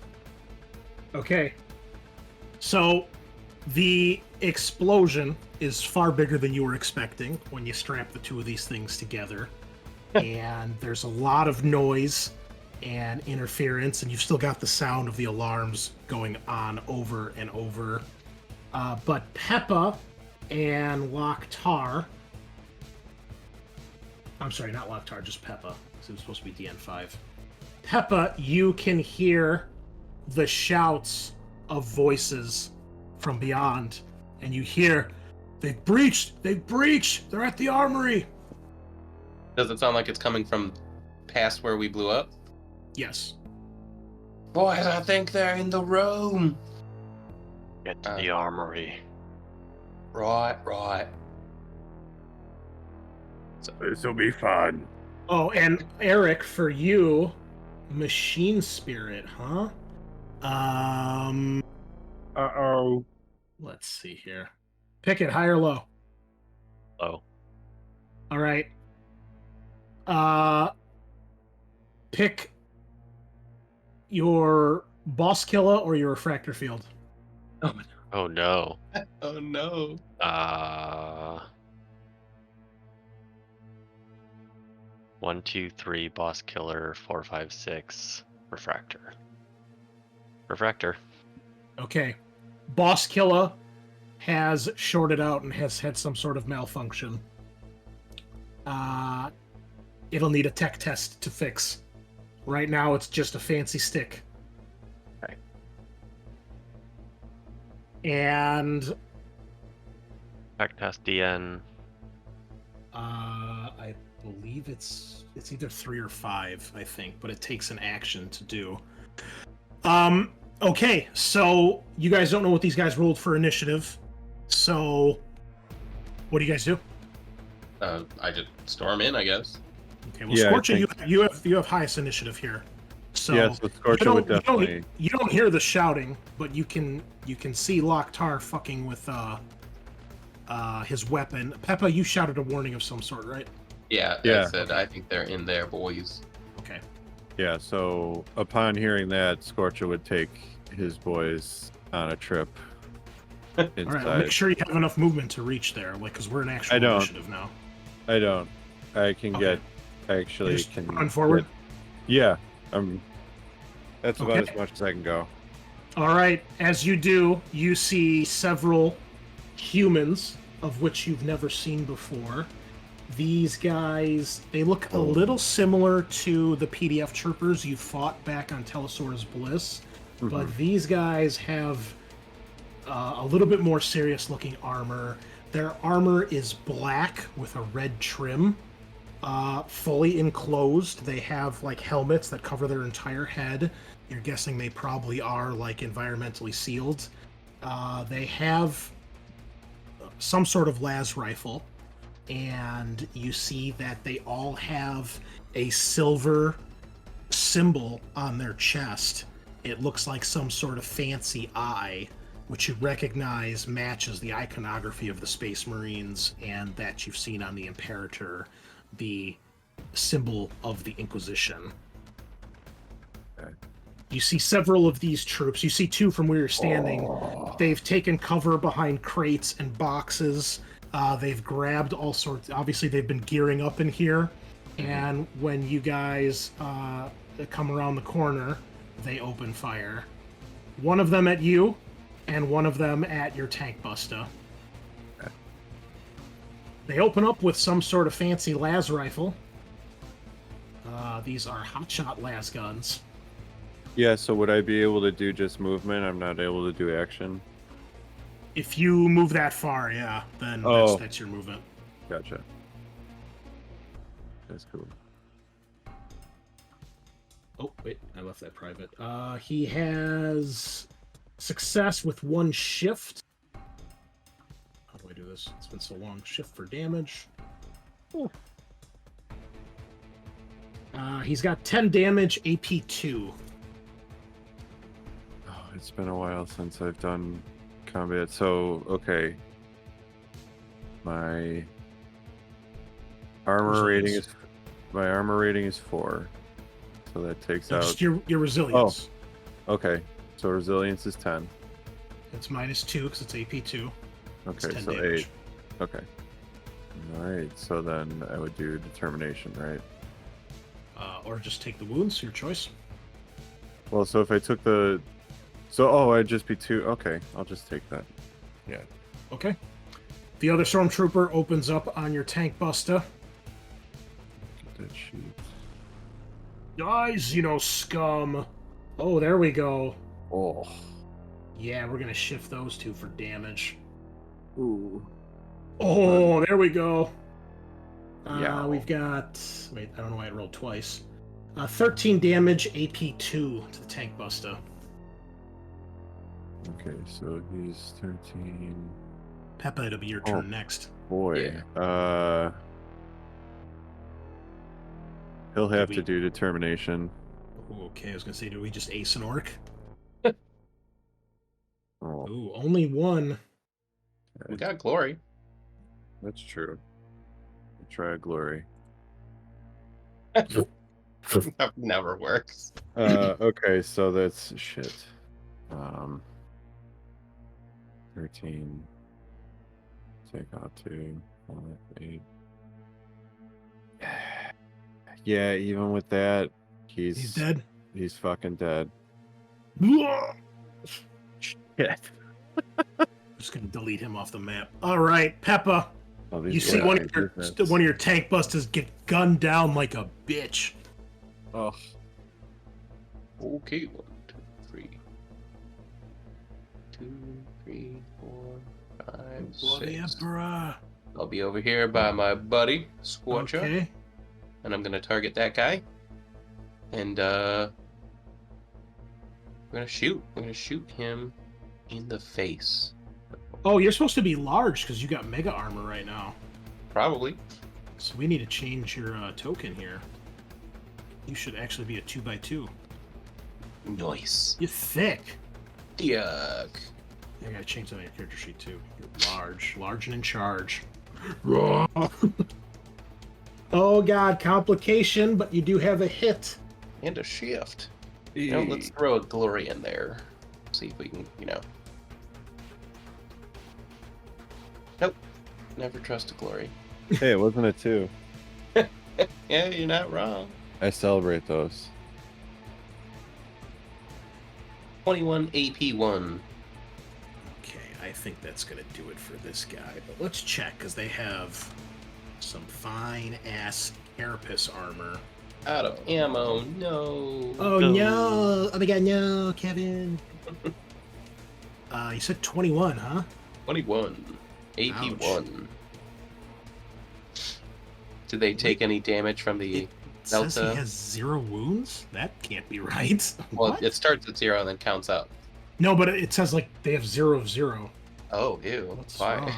Okay. So, the explosion is far bigger than you were expecting when you strap the two of these things together. And there's a lot of noise and interference, and you've still got the sound of the alarms going on over and over. But Peppa and Loktar... I'm sorry, not Loktar, just Peppa. So it was supposed to be DN5. Peppa, you can hear the shouts of voices from beyond, and you hear, they've breached, they're at the armory. Does it sound like it's coming from past where we blew up? Yes. Boys, I think they're in the room. Get to the armory. Right. So this will be fun. Oh, and Eric, for you, machine spirit, huh? Uh-oh. Let's see here. Pick it, high or low. Oh, All right. Pick your boss killer or your refractor field. oh no. Oh no. 1, 2, 3, boss killer, 4, 5, 6, refractor. Refractor. Okay. Boss killer has shorted out and has had some sort of malfunction. It'll need a tech test to fix. Right now, it's just a fancy stick. Okay. And Tech test DN. I believe it's either 3 or 5, I think, but it takes an action to do. Okay, so you guys don't know what these guys rolled for initiative. So what do you guys do? I just storm in, I guess. Okay, well, Yeah, I Scorcher, think- you have highest initiative here. So Yeah, so Scorcher would definitely... you don't hear the shouting, but you can see Loktar fucking with his weapon. Peppa, you shouted a warning of some sort, right? Yeah. Yeah. I said I think they're in there, boys. Okay. Yeah, so upon hearing that, Scorcher would take his boys on a trip inside. All right. Well, make sure you have enough movement to reach there, like, because we're in actual I don't. initiative now. I don't. I can Okay. get... I actually You just can... run forward. Yeah, that's about Okay. as much as I can go. All right. As you do, you see several humans, of which you've never seen before. These guys, they look a little similar to the PDF troopers you fought back on Telesaurus Bliss, but these guys have a little bit more serious looking armor. Their armor is black with a red trim, fully enclosed. They have like helmets that cover their entire head. You're guessing they probably are like environmentally sealed. They have some sort of las rifle, and you see that they all have a silver symbol on their chest. It looks like some sort of fancy eye, which you recognize matches the iconography of the Space Marines and that you've seen on the Imperator, the symbol of the Inquisition. Okay. You see several of these troops. You see 2 from where you're standing. They've taken cover behind crates and boxes. They've grabbed all sorts. Obviously, they've been gearing up in here. And when you guys come around the corner, they open fire. One of them at you, and one of them at your tank busta. Okay. They open up with some sort of fancy las rifle. These are hotshot las guns. Yeah, so would I be able to do just movement? I'm not able to do action? If you move that far, yeah, then Oh. that's your movement. Gotcha. That's cool. Oh, wait, I left that private. He has success with 1 shift. How do I do this? It's been so long. Shift for damage. Ooh. He's got 10 damage, AP 2. Oh, it's been a while since I've done combat. So, okay. My armor rating is 4. So that takes No, out... just your resilience. Okay, so resilience is 10. It's -2 because it's AP 2. It's Okay, 10 so damage. 8. Okay. Alright, so then I would do determination, right? or just take the wounds. Your choice. Well, so if I took the... So, I'd just be 2. Okay, I'll just take that. Yeah. Okay. The other stormtrooper opens up on your tank buster. Get that sheet. Guys, scum. Oh, there we go. Oh. Yeah, we're gonna shift those 2 for damage. Ooh. Oh, there we go. Yeah. We've got... Wait, I don't know why I rolled twice. 13 damage, AP 2 to the tank buster. Okay, so he's 13. Peppa, it'll be your turn next. Boy. Yeah. He'll have Did to we- do determination. Okay, I was gonna say, do we just ace an orc? Oh, Ooh, only 1. We got glory. that's true. Try a glory. That never works. Okay, so that's shit. 13. Take out 2. 5, 8. Yeah, even with that, He's dead. He's fucking dead. Shit. Just gonna delete him off the map. All right, Peppa. Oh, these You see guys one are of your defense. tank busters get gunned down like a bitch. Oh, Okay, 1, 2, 3. 2, 3, 4, 5, Bloody 6. Emperor. I'll be over here by my buddy, Squatcher. Okay. And I'm gonna target that guy. And we're gonna shoot. We're gonna shoot him in the face. Oh, you're supposed to be large because you got mega armor right now. Probably. So we need to change your token here. You should actually be a 2x2. Nice. You're thick. Yuck. I gotta change that on your character sheet too. You're large and in charge. Oh god, complication, but you do have a hit. And a shift. Now let's throw a glory in there. See if we can, Nope. Never trust a glory. hey, wasn't it 2? Yeah, you're not wrong. I celebrate those. 21 AP1. Okay, I think that's gonna do it for this guy. But let's check, because they have some fine-ass carapace armor. Out of ammo. No. Oh No. no! Oh my god, no, Kevin! You said 21, huh? 21. AP1. Did they take any damage from the It says Delta? he has 0 wounds? That can't be right. Well, What? it starts at 0 and then counts up. No, but it says like they have 0 of 0. Oh, ew. What's Why? wrong?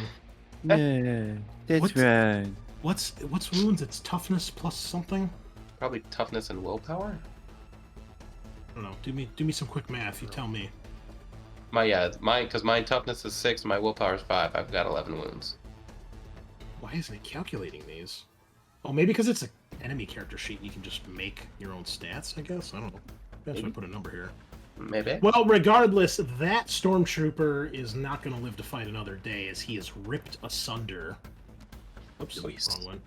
Yeah, that's What? right. What's wounds? It's toughness plus something? Probably toughness and willpower? I don't know. Do me some quick math. You tell me. Because my toughness is 6 and my willpower is 5. I've got 11 wounds. Why isn't it calculating these? Oh, maybe because it's an enemy character sheet. You can just make your own stats, I guess. I don't know. That's why I put a number here. Maybe. Well, regardless, that stormtrooper is not going to live to fight another day as he is ripped asunder. Oops, Nice. wrong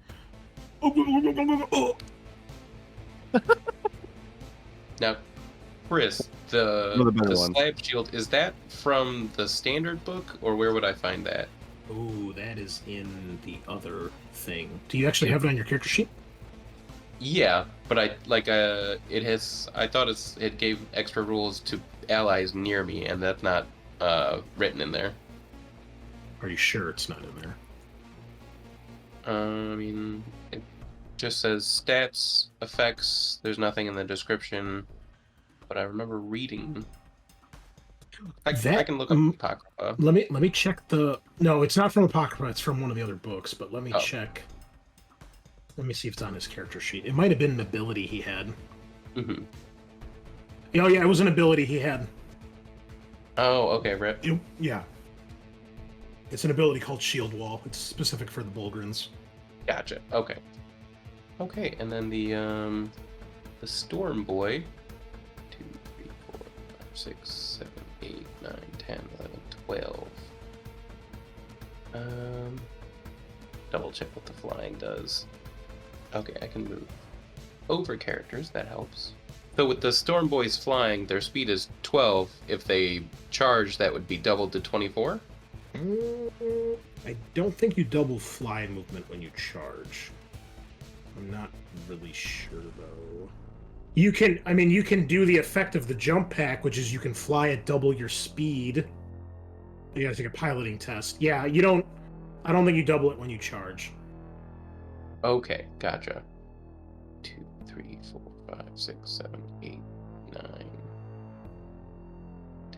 one. Oh. Now, Chris, Another better the one. slab shield, is that from the standard book, or where would I find that? Ooh, that is in the other thing. Do you actually have it on your character sheet? Yeah, but I thought it gave extra rules to allies near me, and that's not written in there. Are you sure it's not in there? I mean, it just says stats, effects. There's nothing in the description, but I remember reading. I can look up Apocrypha. Let me check the. No, it's not from Apocrypha. It's from one of the other books. But let me Oh. check. Let me see if it's on his character sheet. It might have been an ability he had. Mm-hmm. Oh yeah, it was an ability he had. Oh, okay, Rip. Yeah. It's an ability called Shield Wall. It's specific for the Bulgrins. Gotcha. Okay. Okay, and then the Storm Boy. 2, 3, 4, 5, 6, 7, 8, 9, 10, 11, 12. Double check what the flying does. Okay, I can move over characters, that helps. So with the Storm Boys flying, their speed is 12. If they charge, that would be doubled to 24. I don't think you double fly movement when you charge. I'm not really sure though. You can do the effect of the jump pack, which is you can fly at double your speed. You gotta take a piloting test. Yeah, I don't think you double it when you charge. Okay, gotcha. 2, 3, 4, 5, 6, 7, 8, 9,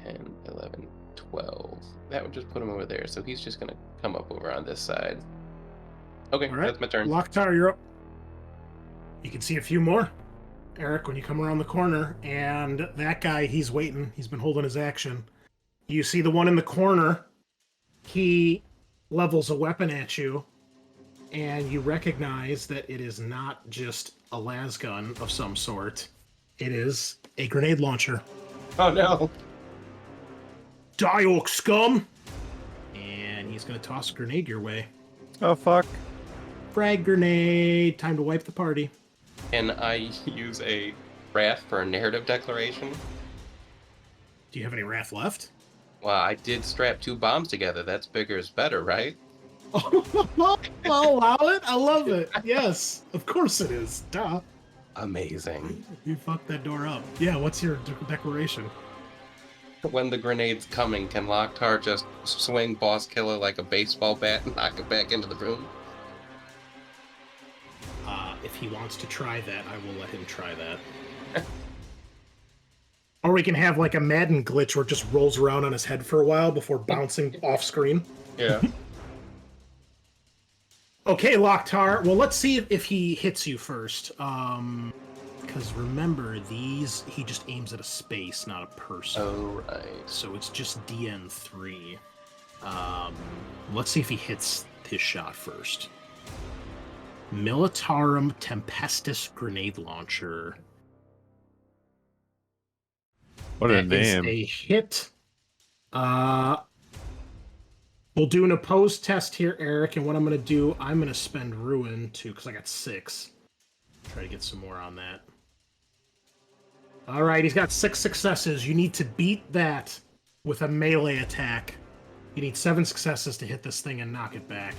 10, 11, 12. That would just put him over there, so he's just gonna come up over on this side. Okay, All right, that's my turn. Locktar, you're up. You can see a few more. Eric, when you come around the corner, and that guy, he's waiting. He's been holding his action. You see the one in the corner. He levels a weapon at you, and you recognize that it is not just a las gun of some sort. It is a grenade launcher. Oh no! Die, orc scum! And he's going to toss a grenade your way. Oh, fuck. Frag grenade. Time to wipe the party. Can I use a wrath for a narrative declaration? Do you have any wrath left? Well, I did strap 2 bombs together. That's bigger is better, right? I'll allow it. I love it. Yes, of course it is. Duh. Amazing. You fucked that door up. Yeah, what's your declaration? When the grenade's coming, can Locktar just swing Boss Killer like a baseball bat and knock it back into the room? If he wants to try that, I will let him try that. Or we can have like a Madden glitch where it just rolls around on his head for a while before bouncing off screen. Yeah. Okay, Locktar. Well, let's see if he hits you first. Because remember, he just aims at a space, not a person. Oh, right. So it's just DN3. Let's see if he hits his shot first. Militarum Tempestus Grenade Launcher. What a name. A hit. We'll do an opposed test here, Eric, and what I'm going to do, I'm going to spend Ruin, too, because I got 6. Try to get some more on that. All right, he's got 6 successes. You need to beat that with a melee attack. You need 7 successes to hit this thing and knock it back.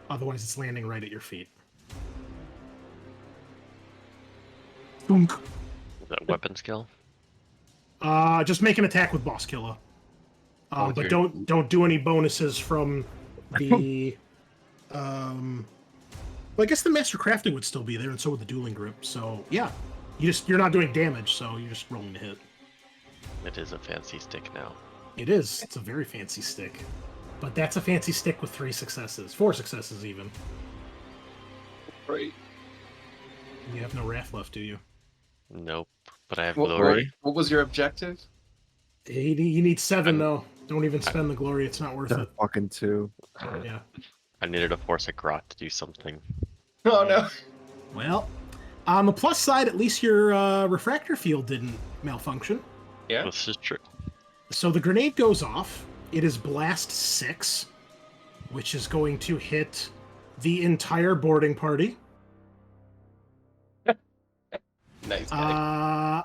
Otherwise, it's landing right at your feet. Boom. Is that weapon skill? Just make an attack with Boss Killer. But don't do any bonuses from the. Well, I guess the Master Crafting would still be there, and so would the Dueling Grip. So yeah, you're not doing damage, so you're just rolling to hit. It is a fancy stick now. It is. It's a very fancy stick, but that's a fancy stick with 3 successes, 4 successes even. Right. You have no wrath left, do you? Nope. But I have What, glory. what was your objective? You need 7 though. Don't even spend the glory. It's not worth it. Fucking 2. Yeah. I needed to force a grot to do something. Oh no. Well, on the plus side, at least your refractor field didn't malfunction. Yeah. This is true. So the grenade goes off. It is blast 6, which is going to hit the entire boarding party. Nice guy.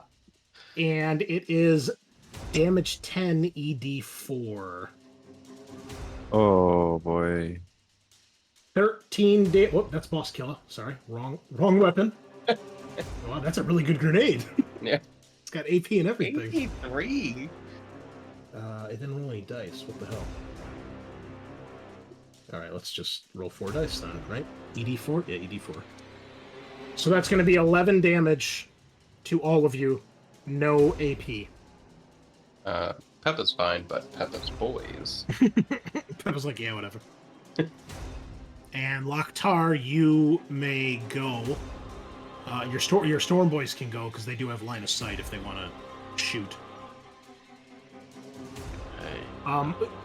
And it is damage 10 ED4. Oh boy. 13 Whoop, that's Boss Killer. Sorry, wrong weapon. Wow, that's a really good grenade. Yeah. It's got AP and everything. 83. It didn't roll any dice. What the hell? Alright, let's just roll 4 dice then, right? ED4? Yeah, ED4. So that's going to be 11 damage to all of you. No AP. Peppa's fine, but Peppa's boys. Peppa's like, yeah, whatever. And Locktar, you may go. Your Storm Boys can go, because they do have line of sight if they want to shoot. Okay.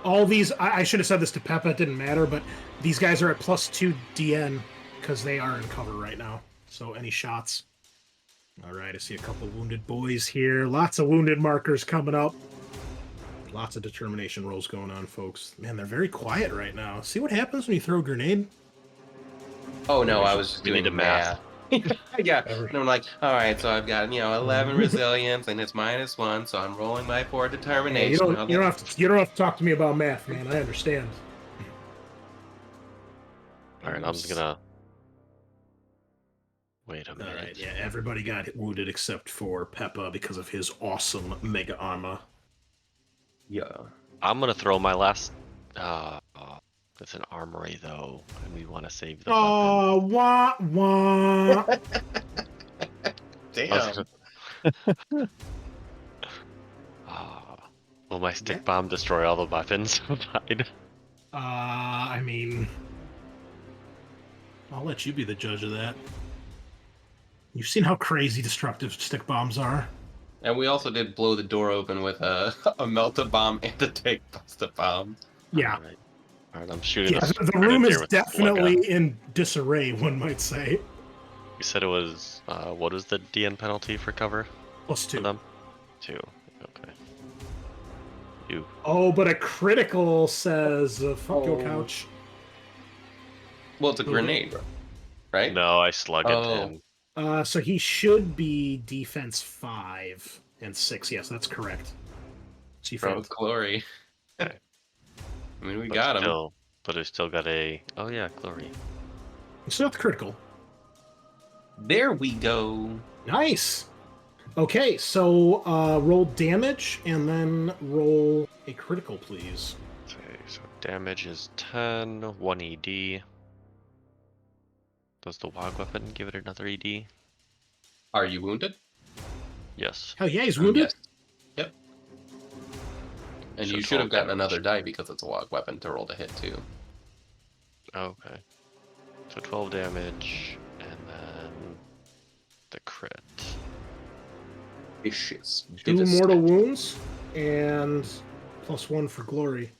All these, I should have said this to Peppa, it didn't matter, but these guys are at +2 DN, because they are in cover right now. So any shots. Alright, I see a couple wounded boys here. Lots of wounded markers coming up. Lots of determination rolls going on, folks. Man, they're very quiet right now. See what happens when you throw a grenade? Oh no, I was just We need doing to math. Yeah. Ever. And I'm like, all right, so I've got 11 resilience, and it's -1, so I'm rolling my 4 Yeah, determination. you don't have to talk to me about math, man. I understand. All right, I'm just gonna wait a All minute. right, yeah, everybody got wounded except for Peppa because of his awesome mega armor. Yeah. I'm gonna throw my last. It's an armory though, and we want to save the weapon. Oh, wah wah. I was Damn. gonna- Will my stick bomb destroy all the weapons? I mean, I'll let you be the judge of that. You've seen how crazy destructive stick bombs are. And we also did blow the door open with a melta bomb and a take buster bomb. Yeah. All right, I'm shooting. Yeah, this the room grenadier is with the definitely slugger. in disarray, one might say. You said it was. What is the DN penalty for cover +2. for them? 2. Okay. You. Oh, but a critical says, fuck your Oh. couch. Well, it's a grenade, right? No, I slugged Oh. him. So he should be defense 5 and 6. Yes, that's correct. So you Bro, failed. glory. Okay. I mean, we But got him. still, but I still got a. Oh yeah, glory. It's not the critical. There we go. Nice. Okay, so roll damage and then roll a critical, please. Okay, so damage is 10, 1 ED. Does the WOG weapon give it another ED? Are you wounded? Yes. Hell yeah, he's wounded. Yes. Yep. And So you should have 12 gotten damage. another die because it's a log weapon to roll to hit too. Okay. So 12 damage, and then the crit. Vicious. 2 mortal wounds and +1 for glory.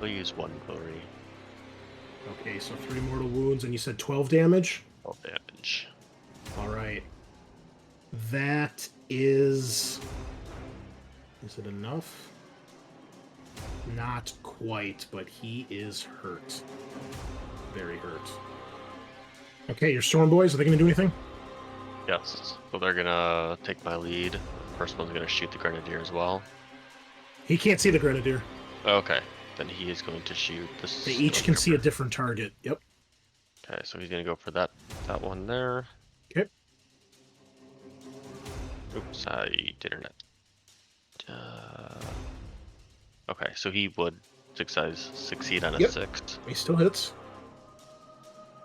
We'll use 1 glory. Okay, so 3 mortal wounds, and you said 12 damage? 12 damage. Alright. That is... Is it enough? Not quite, but he is hurt. Very hurt. Okay, your Storm Boys, are they going to do anything? Yes. So they're gonna take my lead. The first one's gonna shoot the grenadier as well. He can't see the Grenadier. Okay. Then he is going to shoot this. They each can see a different target. Yep. Okay, so he's gonna go for that one there. Okay. Oops, I didn't. Okay, so he would succeed on a Yep. 6. He still hits.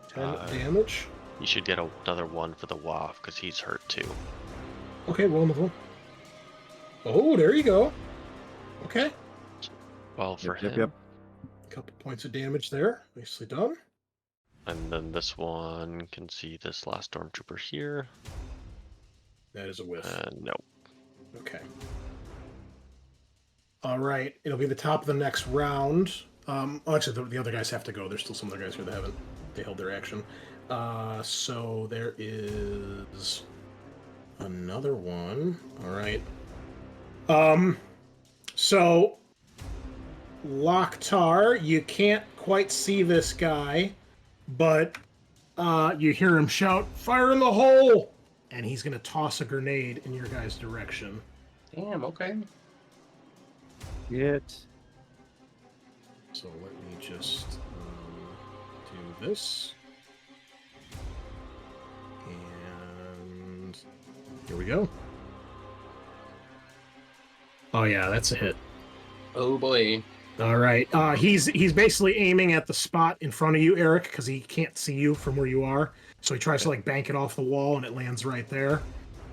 10 damage. He should get another 1 for the waft because he's hurt too. Okay, roll another one. Oh, there you go. Okay. Well, for Yep, him. yep. Couple points of damage there. Nicely done. And then this one can see this last stormtrooper here. That is a whiff. No. Okay. All right. It'll be the top of the next round. Actually, the other guys have to go. There's still some other guys here that haven't. They held their action. So there is another one. All right. So Lokhtar, you can't quite see this guy, but you hear him shout, "Fire in the hole!" And he's going to toss a grenade in your guys' direction. Damn, okay. It. So let me just do this. And here we go. Oh yeah, that's a hit. Oh boy. All right. He's basically aiming at the spot in front of you, Eric, because he can't see you from where you are. So he tries to like bank it off the wall, and it lands right there.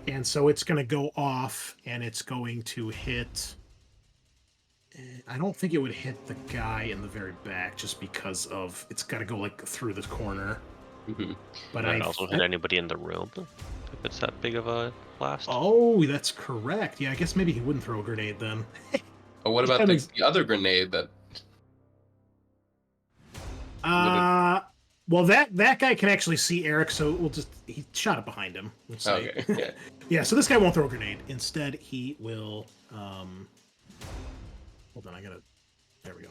And so it's going to go off, and it's going to hit. I don't think it would hit the guy in the very back, just because of it's got to go like through this corner. Mhm. But And also hit anybody in the room if it's that big of a blast. Oh, that's correct. Yeah, I guess maybe he wouldn't throw a grenade then. Oh, what about kinda- the other grenade that? Well, that guy can actually see Eric, so he shot it behind him. Let's say. Okay. Yeah. Yeah, so this guy won't throw a grenade. Instead, he will. Hold on, there we go.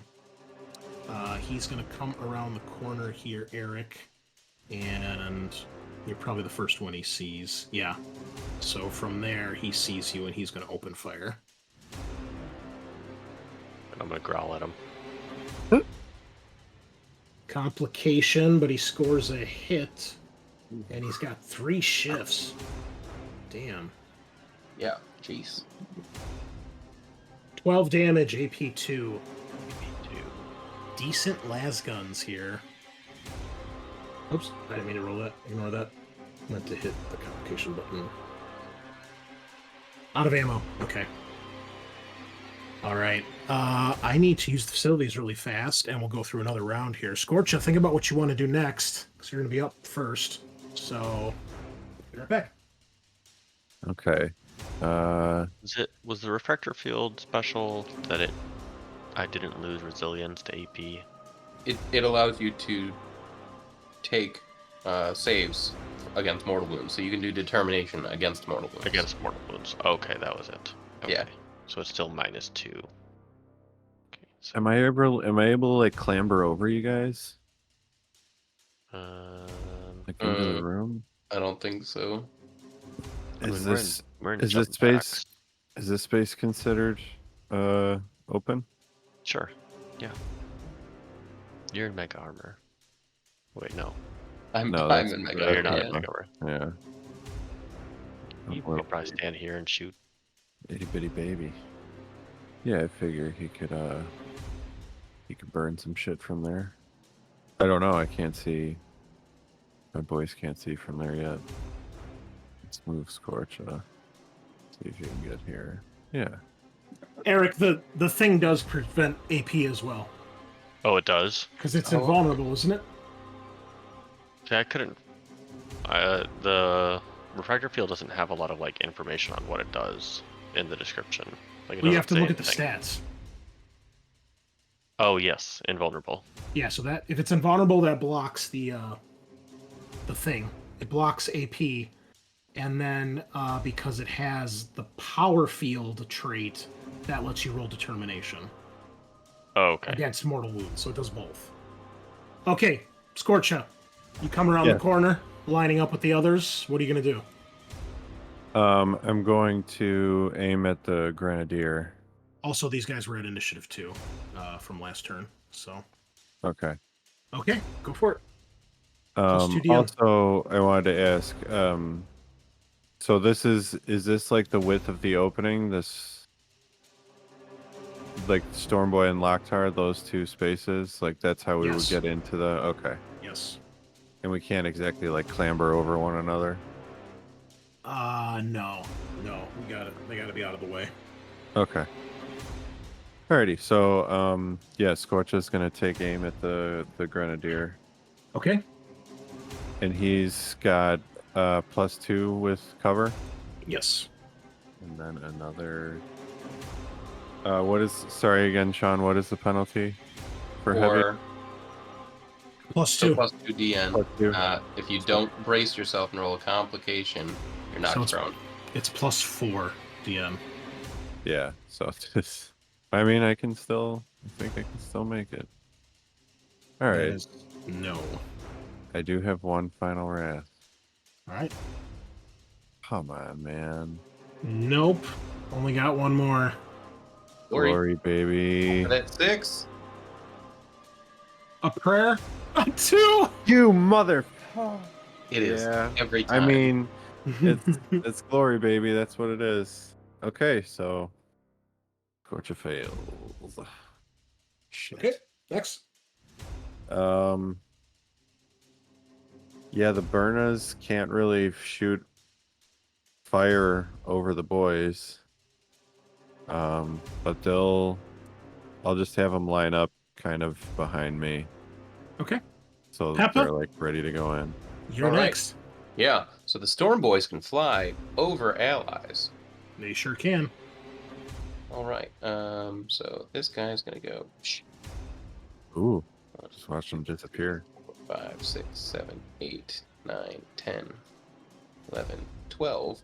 He's gonna come around the corner here, Eric, and You're probably the first one he sees. Yeah. So from there, he sees you and he's going to open fire. And I'm gonna growl at him. Complication, but he scores a hit. And he's got 3 shifts. Damn. Yeah, jeez. 12 damage, AP 2. Me too. Decent las guns here. Oops, I didn't mean to roll that. Ignore that. I meant to hit the complication button. Out of ammo. Okay. Alright. I need to use the facilities really fast, and we'll go through another round here. Scorcha, think about what you want to do next, because you're going to be up first. So, be right back. Okay. Was the refractor field special that I didn't lose resilience to AP? It allows you to take saves against mortal wounds, so you can do determination against mortal wounds. Against mortal wounds. Okay, that was it. Okay. Yeah. So it's still -2. Okay. So, Am I able to like clamber over you guys? Like into the room? I don't think so. I mean, Is we're in- this we're in is this jumping space jacks. is this space considered open? Sure. Yeah. You're in mega armor. Wait, no. I'm No, I'm that's in right. mega. You're not yeah. in mega armor. Yeah. You Well, could probably stand here and shoot. itty bitty baby. Yeah, I figure he could burn some shit from there. I don't know, I can't see. My boys can't see from there yet. Let's move Scorcha. See if you can get here. Yeah. Eric, the thing does prevent AP as well, Oh, it does? because it's Oh. invulnerable, isn't it? See, I couldn't. The refractor field doesn't have a lot of like information on what it does in the description. Like, it Well, you have to doesn't look say at the anything. stats. Oh yes, invulnerable. Yeah, so that if it's invulnerable, that blocks the thing. It blocks AP, and then because it has the power field trait, that lets you roll determination Oh, okay. against mortal wounds. So it does both. Okay, Scorcha, you come around Yeah. the corner, lining up with the others. What are you gonna do? I'm going to aim at the grenadier. Also, these guys were at initiative 2 from last turn. So Okay. okay, go for it. Plus 2 DM. Also, I wanted to ask. So is this like the width of the opening? This, like Stormboy and Locktar, those 2 spaces, like that's how we Yes. would get into the. Okay. Yes. And we can't exactly like clamber over one another. No. We got it. They got to be out of the way. Okay. Alrighty. So, yeah, Scorcha's gonna take aim at the grenadier, Okay. and he's got +2 with cover, Yes. and then another. What is? Sorry again, Sean. What is the penalty for heavy? Or Plus so 2. plus 2 DN. +2. If you don't brace yourself and roll a complication, you're knocked So it's- prone. It's plus 4 DM. Yeah. So just. I mean, I think I can still make it. All That right. is no. I do have one final wrath. All right. Come on, man. Nope. Only got one more. Glory, baby. That's 6. A prayer? A 2! You mother. It is Yeah. every I time. mean, it's glory, baby. That's what it is. Okay, so Scorcha fails. Shit. Okay, next. Yeah, the Burnas can't really shoot fire over the boys. But I'll just have them line up kind of behind me. Okay, So Peppa? they're like ready to go in. you're All right. next. Yeah, so the Storm Boys can fly over allies. They sure can. All right. So this guy's gonna go. Ooh, just watch them disappear. 5, 6, 7, 8, 9, 10, 11, 12.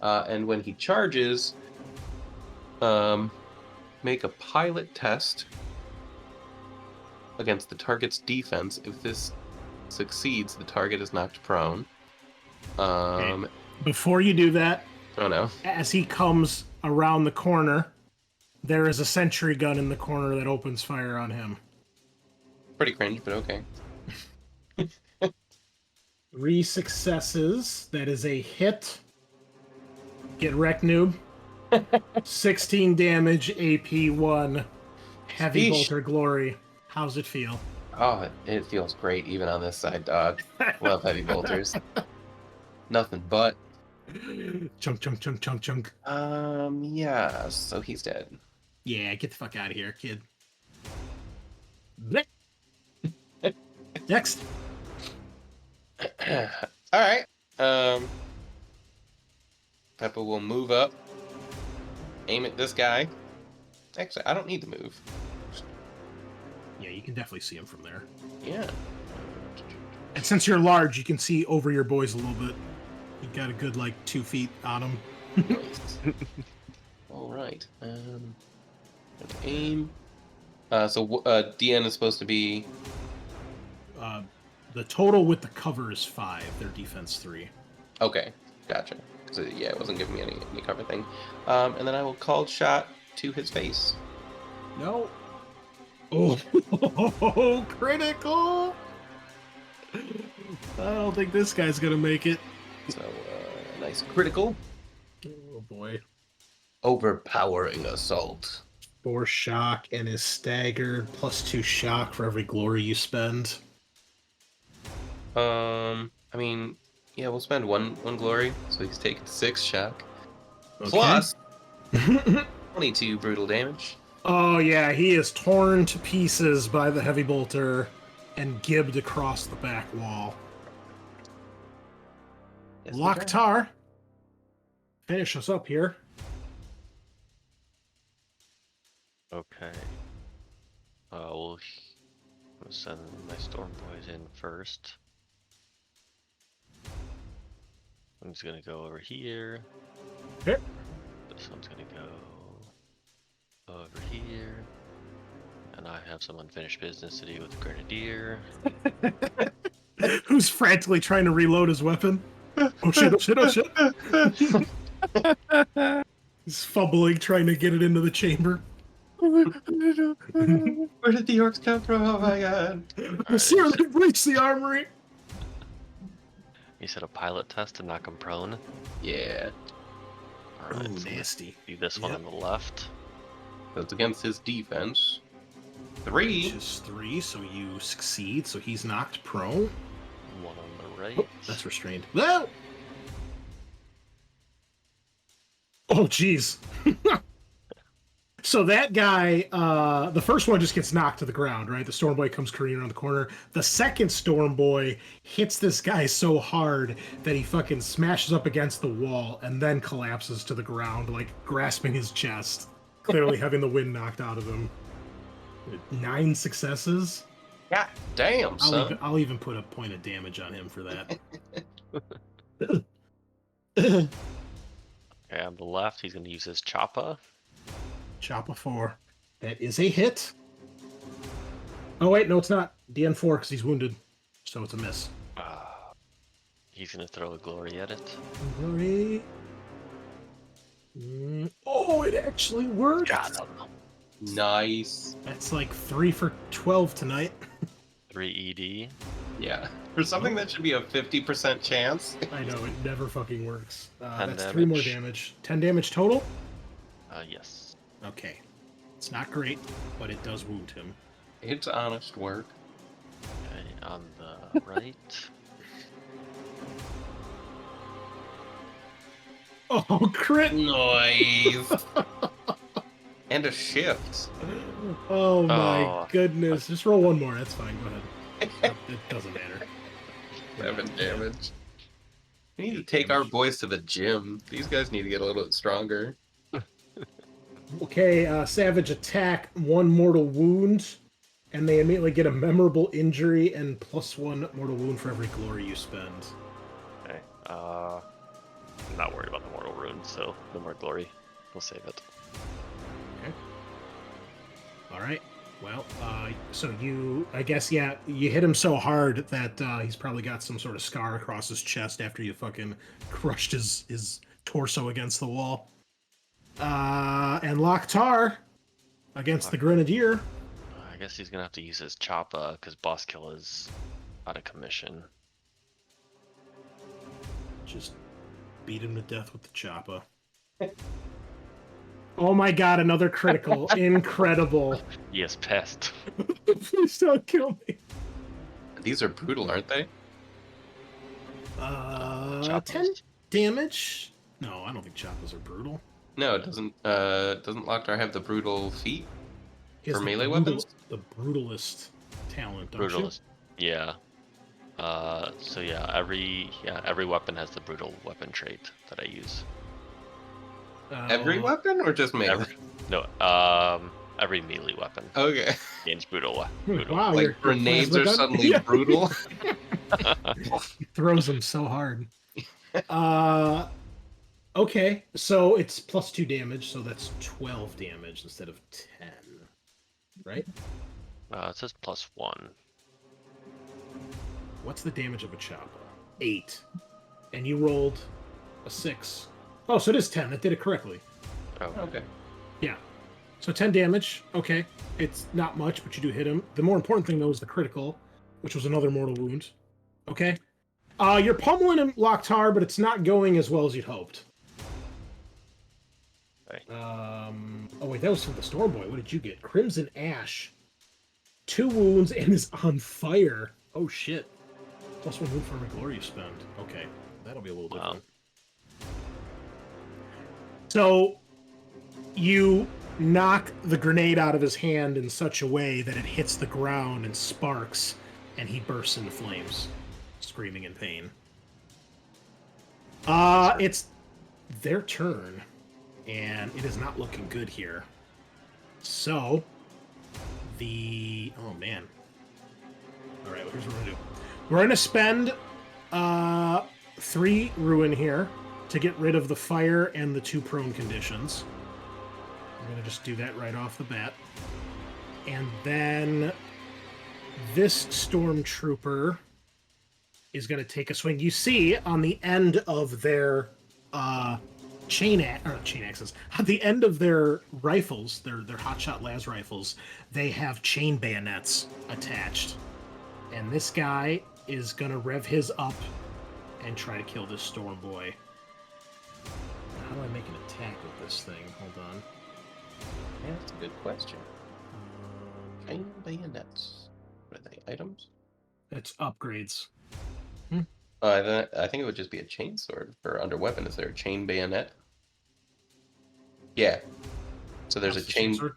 And when he charges, make a pilot test against the target's defense. If this succeeds, the target is knocked prone. Before you do that, Oh no. as he comes around the corner, there is a sentry gun in the corner that opens fire on him. Pretty cringe, but okay. 3 successes. That is a hit. Get wrecked, noob. 16 damage, AP 1. Heavy Sheesh. bolter glory. How's it feel? Oh, it feels great even on this side, dog. Love heavy bolters. Nothing but. Chunk, chunk, chunk, chunk, chunk. Yeah, so he's dead. Yeah, get the fuck out of here, kid. Blech. Next. Alright. Peppa will move up. Aim at this guy. Actually, I don't need to move. Yeah, you can definitely see him from there. Yeah. And since you're large, you can see over your boys a little bit. You got a good, 2 feet on him. Nice. Alright. Aim. DN is supposed to be... The total with the cover is 5. Their defense 3. Okay, gotcha. So, yeah, it wasn't giving me any cover thing. And then I will call shot to his face. No. Oh, critical! I don't think this guy's gonna make it. So, nice critical. Oh boy. Overpowering assault. 4 shock and is staggered, +2 shock for every glory you spend. I mean, yeah, we'll spend one glory, so he's taking 6 shock. Okay. Plus 22 brutal damage. Oh yeah, he is torn to pieces by the heavy bolter and gibbed across the back wall. Yes, Loktar, finish us up here. Okay. We'll send my Storm Boys in first. I'm just gonna go over here. Okay. This one's gonna go over here. And I have some unfinished business to do with the Grenadier. Who's frantically trying to reload his weapon? Oh shit, oh shit, oh shit. He's fumbling, trying to get it into the chamber. Where did the orcs come from? Oh my god. I see her breach the armory. You said a pilot test to knock him prone. Yeah, Alright, Ooh, so nasty. do this one Yep. on the left. that's against his defense. Which 3. is 3, so you succeed, so he's knocked prone. One on the right. Oh, that's restrained. No! Oh, jeez. So that guy, the first one just gets knocked to the ground, right? The Storm Boy comes careening around the corner. The second Storm Boy hits this guy so hard that he fucking smashes up against the wall and then collapses to the ground, grasping his chest, clearly having the wind knocked out of him. 9 successes. God damn, son. I'll even put a point of damage on him for that. Okay, on the left, he's gonna use his Choppa. Choppa 4. That is a hit. Oh, wait, no, it's not. DN4 because he's wounded. So it's a miss. He's gonna throw a glory at it. Glory. Oh, it actually worked. Got him. Nice. That's 3 for 12 tonight. 3 ED. Yeah. For something that should be a 50% chance. I know, it never fucking works. 10 that's 3 more damage. damage. 10 damage total? Yes. Okay. It's not great, but it does wound him. It's honest work. Okay, on the right. Oh, crit! Nice. And a shift. Oh my Oh. goodness. Just roll one more. That's fine. Go ahead. It doesn't matter. 7 damage. We need to take our boys to the gym. These guys need to get a little bit stronger. Okay, Savage attack, 1 mortal wound, and they immediately get a memorable injury and +1 mortal wound for every glory you spend. Okay. I'm not worried about the mortal runes, so no more glory. We'll save it. Okay. Alright. Well, so I guess, yeah, you hit him so hard that he's probably got some sort of scar across his chest after you fucking crushed his torso against the wall. And Loktar against the Grenadier. I guess he's gonna have to use his choppa because Boss Kill is out of commission. Just beat him to death with the choppa. Oh my god, another critical. Incredible. Yes, pest. Please don't kill me. These are brutal, aren't they? 10 damage? No, I don't think choppas are brutal. No, it doesn't Loktar have the brutal feat He has for the melee weapons? The brutalist talent, don't Brutalist. Yeah. So yeah, every weapon has the brutal weapon trait that I use. you? Every weapon or just melee? Every melee weapon Okay. gains brutal. Brutal. Wow, Like you're grenades are gun- suddenly Yeah. brutal. He throws them so hard. Okay, so it's plus 2 damage, so that's 12 damage instead of 10. Right? It says +1. What's the damage of a choppa? 8. And you rolled a 6. Oh, so it is 10. That did it correctly. Oh, Okay. Yeah. So 10 damage. Okay. It's not much, but you do hit him. The more important thing, though, is the critical, which was another mortal wound. Okay. You're pummeling him, Loktar, but it's not going as well as you'd hoped. Okay. Oh, wait. That was from the Storm Boy. What did you get? Crimson Ash. 2 wounds and is on fire. Oh, shit. Plus 1 wound for every glory you spend. Okay. That'll be a little Wow. different. So, you knock the grenade out of his hand in such a way that it hits the ground and sparks, and he bursts into flames, screaming in pain. It's their turn, and it is not looking good here. So, oh man. All right, here's what we're gonna do. We're gonna spend 3 ruin here to get rid of the fire and the 2 prone conditions. I'm gonna just do that right off the bat. And then this stormtrooper is gonna take a swing. You see on the end of their chain axes, at the end of their rifles, their hotshot las rifles, they have chain bayonets attached. And this guy is gonna rev his up and try to kill this storm boy. How do I make an attack with this thing? Hold on. Yeah, that's a good question. Chain bayonets. What are they? Items? It's upgrades. I think it would just be a chain sword for under weapon. Is there a chain bayonet? Yeah. So there's a That's the chain. sword?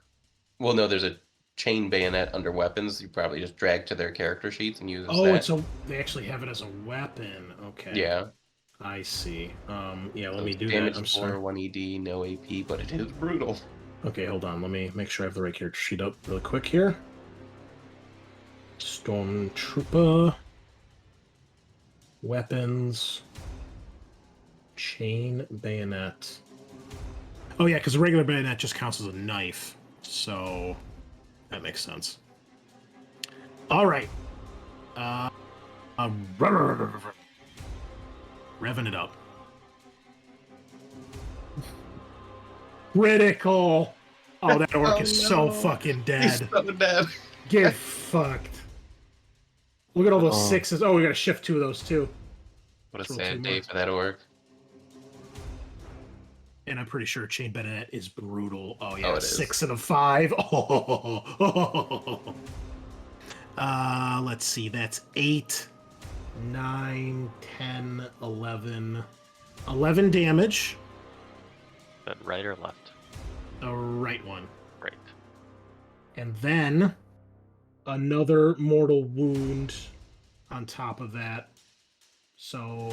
Well, no, there's a chain bayonet under weapons. You probably just drag to their character sheets and use Oh, that. they actually have it as a weapon. Okay. Yeah. I see. Yeah, let So me it's do that. damage I'm 4, sorry. 1 ED, no AP, but it is brutal. Okay, hold on. Let me make sure I have the right character sheet up really quick here. Stormtrooper. Weapons. Chain bayonet. Oh, yeah, because a regular bayonet just counts as a knife. So, that makes sense. All right. Revving it up. Critical. Oh, that orc Oh, is so no. fucking He's dead. so dead. Get fucked. Look at all those Oh. 6s. Oh, we gotta shift 2 of those too. What a Throw sad two day more. for that orc. And I'm pretty sure Chain Bayonet is brutal. Oh yeah, Oh, it is. 6 and a 5. Let's see. That's 8, 9, 10, 11. 11 damage. But right or left? The right one. Right. And then another mortal wound on top of that. So,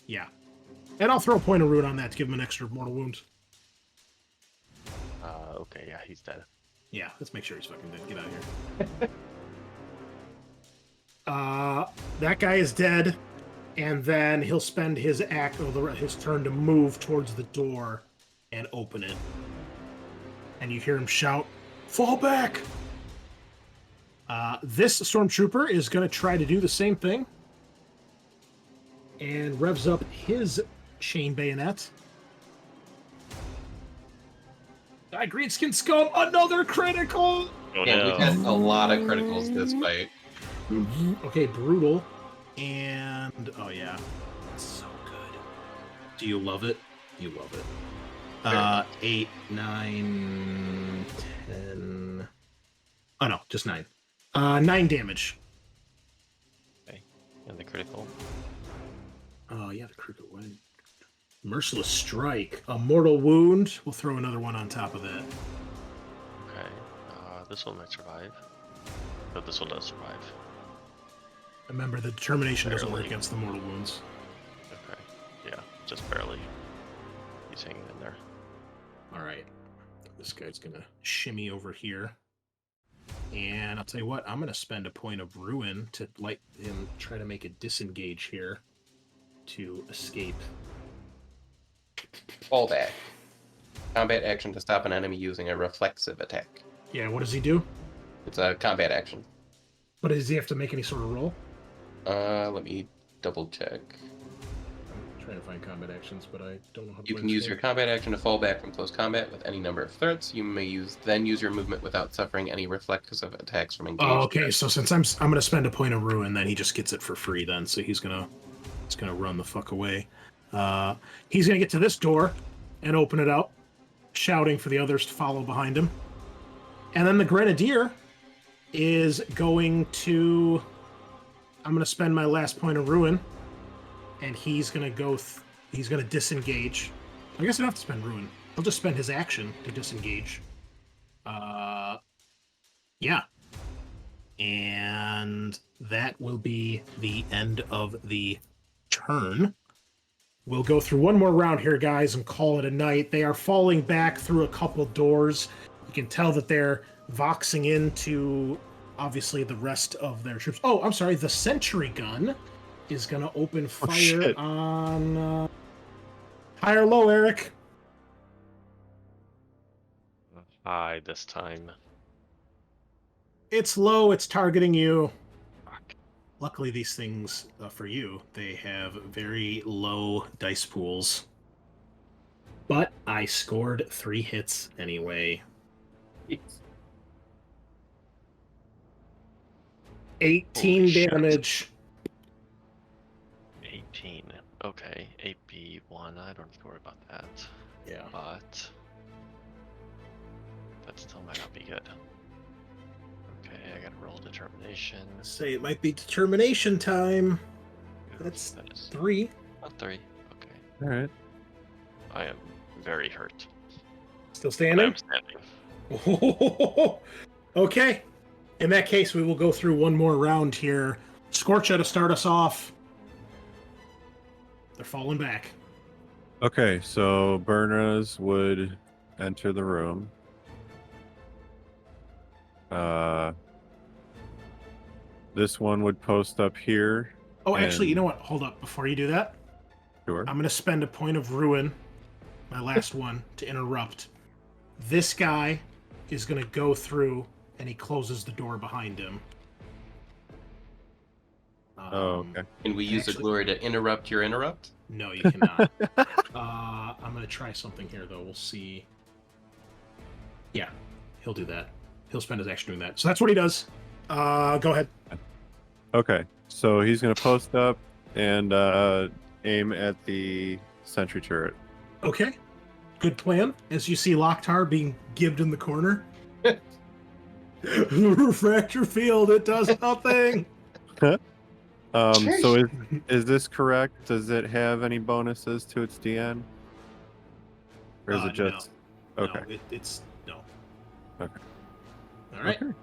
yeah. And I'll throw a point of ruin on that to give him an extra mortal wound. Okay, yeah, he's dead. Yeah, let's make sure he's fucking dead. Get out of here. That guy is dead, and then he'll spend his his turn to move towards the door and open it. And you hear him shout, Fall back! This stormtrooper is going to try to do the same thing. And revs up his chain bayonet. Die, Greenskin Scum! Another critical! Oh, Yeah, no. we've had a lot of criticals this fight. Okay, brutal. And, oh yeah. It's so good. Do you love it? You love it. Very 8, 9, 10... Oh no, just 9. 9 damage. Okay. And the critical. Oh yeah, the critical win. Merciless Strike. A mortal wound. We'll throw another one on top of that. Okay. This one might survive. But this one does survive. Remember, the determination doesn't work Barely. against the mortal wounds. Okay. Yeah, just barely. He's hanging in there. Alright. This guy's gonna shimmy over here. And I'll tell you what, I'm gonna spend a point of ruin to let him try to make a disengage here to escape. Fall back. Combat action to stop an enemy using a reflexive attack. Yeah, what does he do? It's a combat action. But does he have to make any sort of roll? Let me double check. I'm trying to find combat actions, but I don't know how to You play can this use game. your combat action to fall back from close combat with any number of threats. You may then use your movement without suffering any reflexive attacks from engaged. Oh, okay. threats. So since I'm gonna spend a point of ruin, then he just gets it for free. Then, so he's gonna run the fuck away. He's gonna get to this door and open it up, shouting for the others to follow behind him. And then the grenadier is going to. I'm gonna spend my last point of ruin, and he's gonna go. He's gonna disengage. I guess I don't have to spend ruin. He'll just spend his action to disengage. Yeah. And that will be the end of the turn. We'll go through one more round here, guys, and call it a night. They are falling back through a couple doors. You can tell that they're voxing into, obviously, the rest of their troops. Oh, I'm sorry. The sentry gun is going to open fire shit. on... high or low, Eric? High this time. It's low. It's targeting you. Fuck. Luckily, these things, for you, they have very low dice pools. But I scored 3 hits anyway. 18 Holy shit. damage. 18. Okay. AP1. I don't have to worry about that. Yeah. But that still might not be good. Okay, I gotta roll determination. Say it might be determination time. That's That is 3. not 3. Okay. All right. I am very hurt. Still I standing? am standing. Okay. In that case, we will go through one more round here. Scorcha to start us off. They're falling back. Okay, so Burners would enter the room. This one would post up here. Oh, actually, And- you know what? Hold up. Before you do that, Sure. I'm going to spend a point of ruin, my last one, to interrupt. This guy is going to go through, and he closes the door behind him. Oh, okay. Can we use Actually- the glory to interrupt your interrupt? No, you cannot. I'm going to try something here, though. We'll see. Yeah, he'll do that. He'll spend his action doing that. So that's what he does. Go ahead. Okay, so he's gonna post up and aim at the sentry turret. Okay. Good plan. As you see Locktar being gibbed in the corner. Refractor field, it does nothing. So is this correct? Does it have any bonuses to its DN? Or is it just okay? No, it's no. Okay. All right. Okay.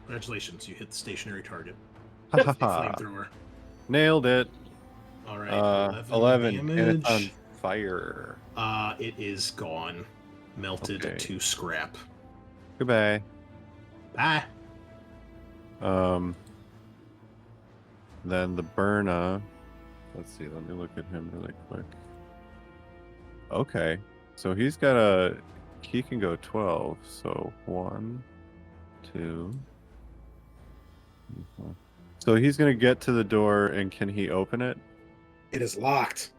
Congratulations, you hit the stationary target. Ha, ha, ha. Flamethrower. Nailed it. All right. 11 and it's on damage. fire. It is gone, melted Okay. to scrap. Goodbye. Bye. Then the Burna. Let's see. Let me look at him really quick. Okay, so he's got a he can go 12. So 1, 2. So he's gonna get to the door, and can he open it? It is locked.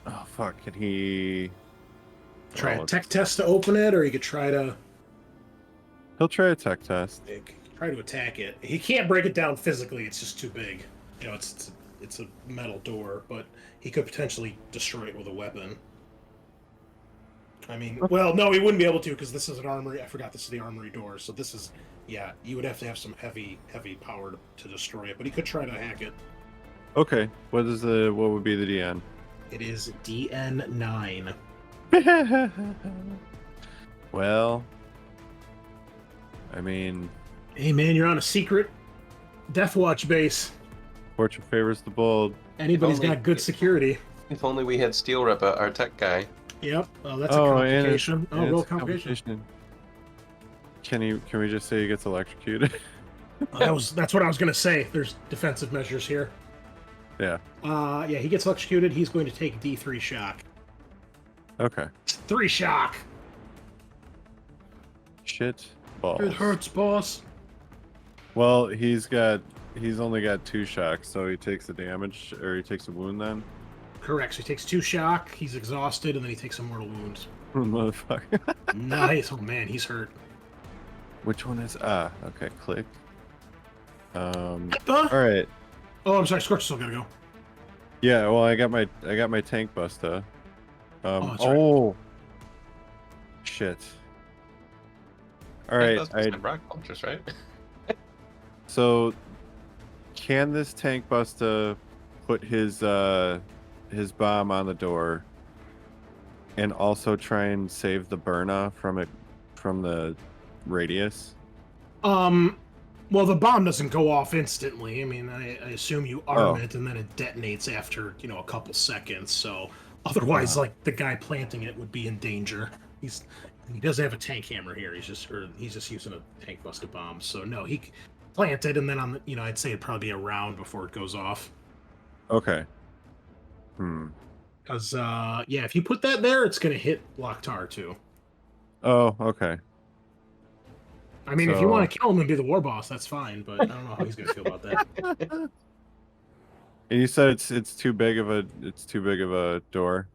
Oh fuck! Can he Try Oh, a tech test to open it, or you could try to He'll try a tech test. attack it. He can't break it down physically; it's just too big. You know, it's a metal door, but he could potentially destroy it with a weapon. I mean, well, no, he wouldn't be able to because this is an armory. I forgot this is the armory door, so this is, yeah, you would have to have some heavy power to destroy it. But he could try to hack it. Okay. What would be the DN? It is DN9. Well, I mean, Hey man, you're on a secret Deathwatch base. fortune favors the bold. Anybody's only- got good security. If only we had Steel Rep, our tech guy. Yep. Oh, that's a complication. And Oh, real it's a complication. Can we just say he gets electrocuted? That's what I was gonna say. There's defensive measures here. Yeah. Yeah, he gets electrocuted. He's going to take D3 shock. Okay. 3 shock. Shit balls. It hurts, boss. Well, he's only got 2 shocks, so he takes the damage, or he takes a wound then. Correct. So he takes 2 shock. He's exhausted, and then he takes a mortal wound. Motherfucker. Nice. Oh man, he's hurt. Which one is okay, click. All Huh? right. Oh, I'm sorry. Scorch still gotta go. Yeah, well, I got my tank buster. that's right. Shit. All right, Rock launchers, right? so can this tank buster put his bomb on the door and also try and save the burner from the radius? Well, the bomb doesn't go off instantly. I mean, I assume you arm Oh. it and then it detonates after, a couple seconds. So otherwise, like, the guy planting it would be in danger. He doesn't have a tank hammer here. He's just using a tank buster bomb. So no, he planted, and then on the, I'd say it'd probably be a round before it goes off. Okay. Because yeah, if you put that there, it's gonna hit Loktar too. Oh, okay. I mean, if you So- want to kill him and be the war boss, that's fine. But I don't know how he's gonna feel about that. And you said it's too big of a door.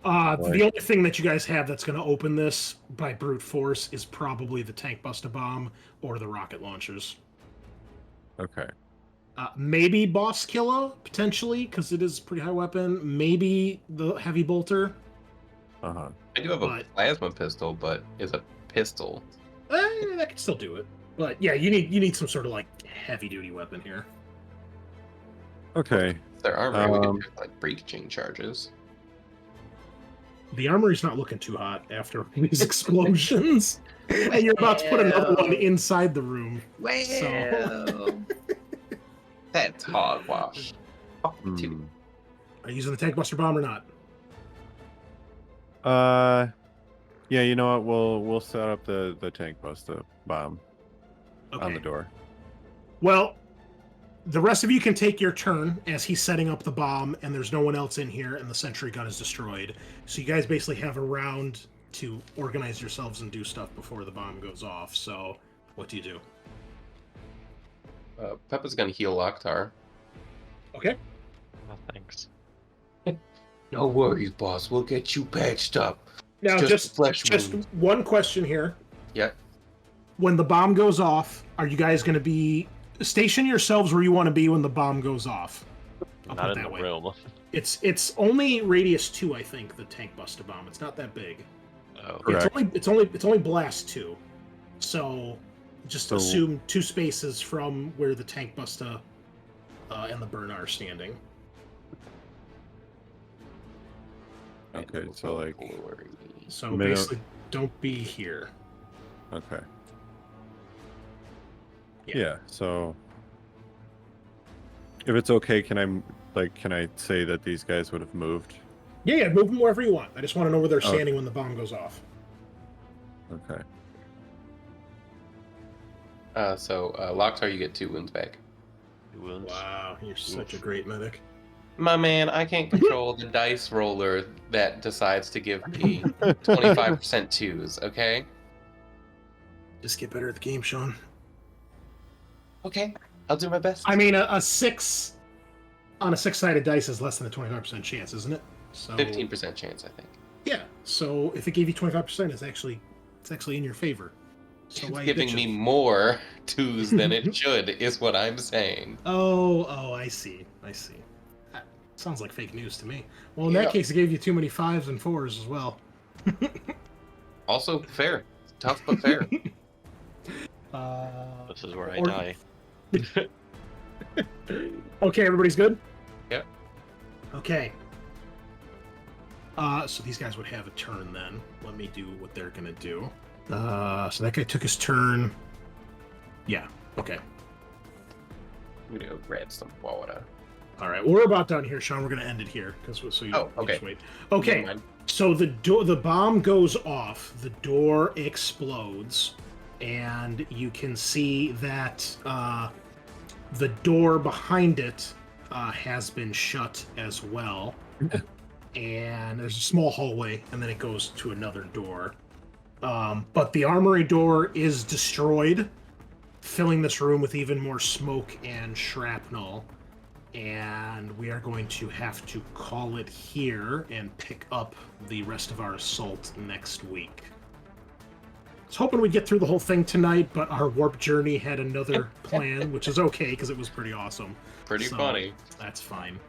The only thing that you guys have that's going to open this by brute force is probably the tank buster bomb or the rocket launchers. Okay. Maybe boss killer potentially because it is a pretty high weapon. Maybe the heavy bolter. Uh-huh. I do have a But- plasma pistol, but it's a pistol. That could still do it. But yeah, you need some sort of like heavy duty weapon here. Okay. Their armor, we Um, can do, like breaching charges. The armory's not looking too hot after these explosions. And you're about to put another one inside the room. Well, that's hogwash. Hmm. Are you using the tank buster bomb or not? Yeah, you know what? We'll set up the tank buster bomb on the door. Well, the rest of you can take your turn as he's setting up the bomb, and there's no one else in here, and the sentry gun is destroyed. So you guys basically have a round to organize yourselves and do stuff before the bomb goes off. So, what do you do? Peppa's gonna heal Loktar. Okay. Oh, thanks. No worries, boss. We'll get you patched up. Now, Just just flesh just wound. one question here. Yeah. When the bomb goes off, are you guys going to be station yourselves where you want to be when the bomb goes off? I'll Not put in it the that way. room. It's only radius 2, I think, the tank buster bomb. It's not that big. Oh, Correct. It's only blast 2. So just So- assume 2 spaces from where the tank buster and the burn are standing. Okay, so like, So Minute- basically, don't be here. okay. Yeah. Yeah, so if it's okay, can I say that these guys would have moved? Yeah, move them wherever you want. I just want to know where they're Okay. standing when the bomb goes off. Okay. So Loktar, you get 2 wounds back. Wounds. Wow, you're such a great medic. My man, I can't control the dice roller that decides to give me 25% twos, okay? Just get better at the game, Sean. Okay, I'll do my best. I mean, a 6 on a 6-sided dice is less than a 25% chance, isn't it? So 15% chance, I think. Yeah. So if it gave you 25%, it's actually in your favor. So It's why giving me more twos than it should, is what I'm saying. Oh, I see. That sounds like fake news to me. Well, in that case, it gave you too many 5s and 4s as well. Also fair. Tough but fair. This is where I die. Okay, everybody's good? Yep. Okay. So these guys would have a turn then. Let me do what they're gonna do. So that guy took his turn. Yeah, okay. I'm gonna go grab some water. All right, well, we're about done here, Sean. We're gonna end it here because you okay. just wait. Okay, so the bomb goes off, the door explodes, and you can see that the door behind it has been shut as well. And there's a small hallway, and then it goes to another door. But the armory door is destroyed, filling this room with even more smoke and shrapnel. And we are going to have to call it here and pick up the rest of our assault next week. I was hoping we'd get through the whole thing tonight, but our warp journey had another plan, which is okay because it was pretty awesome. Pretty funny. That's fine.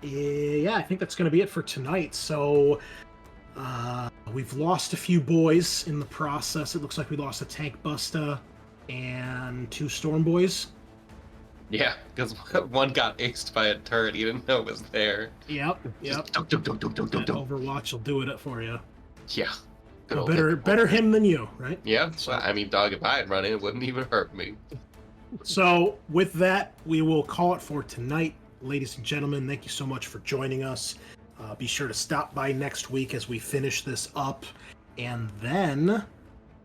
Yeah, I think that's going to be it for tonight. So we've lost a few boys in the process. It looks like we lost a Tank Busta and 2 Storm Boys. Yeah, because one got aced by a turret he didn't know was there. Yep. Overwatch will do it for you. Yeah. So better him than you, right? Yeah, So, I mean, dog, if I had run in, it wouldn't even hurt me. So with that, we will call it for tonight. Ladies and gentlemen, thank you so much for joining us. Be sure to stop by next week as we finish this up. And then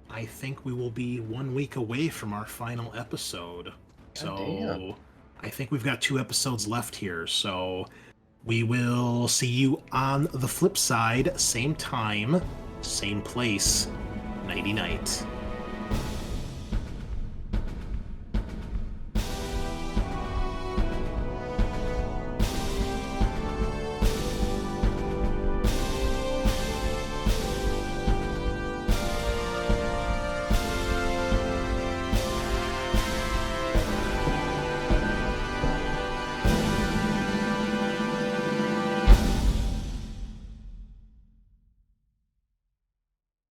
I think we will be 1 week away from our final episode. So I think we've got 2 episodes left here. So we will see you on the flip side, same time, same place. Nighty night.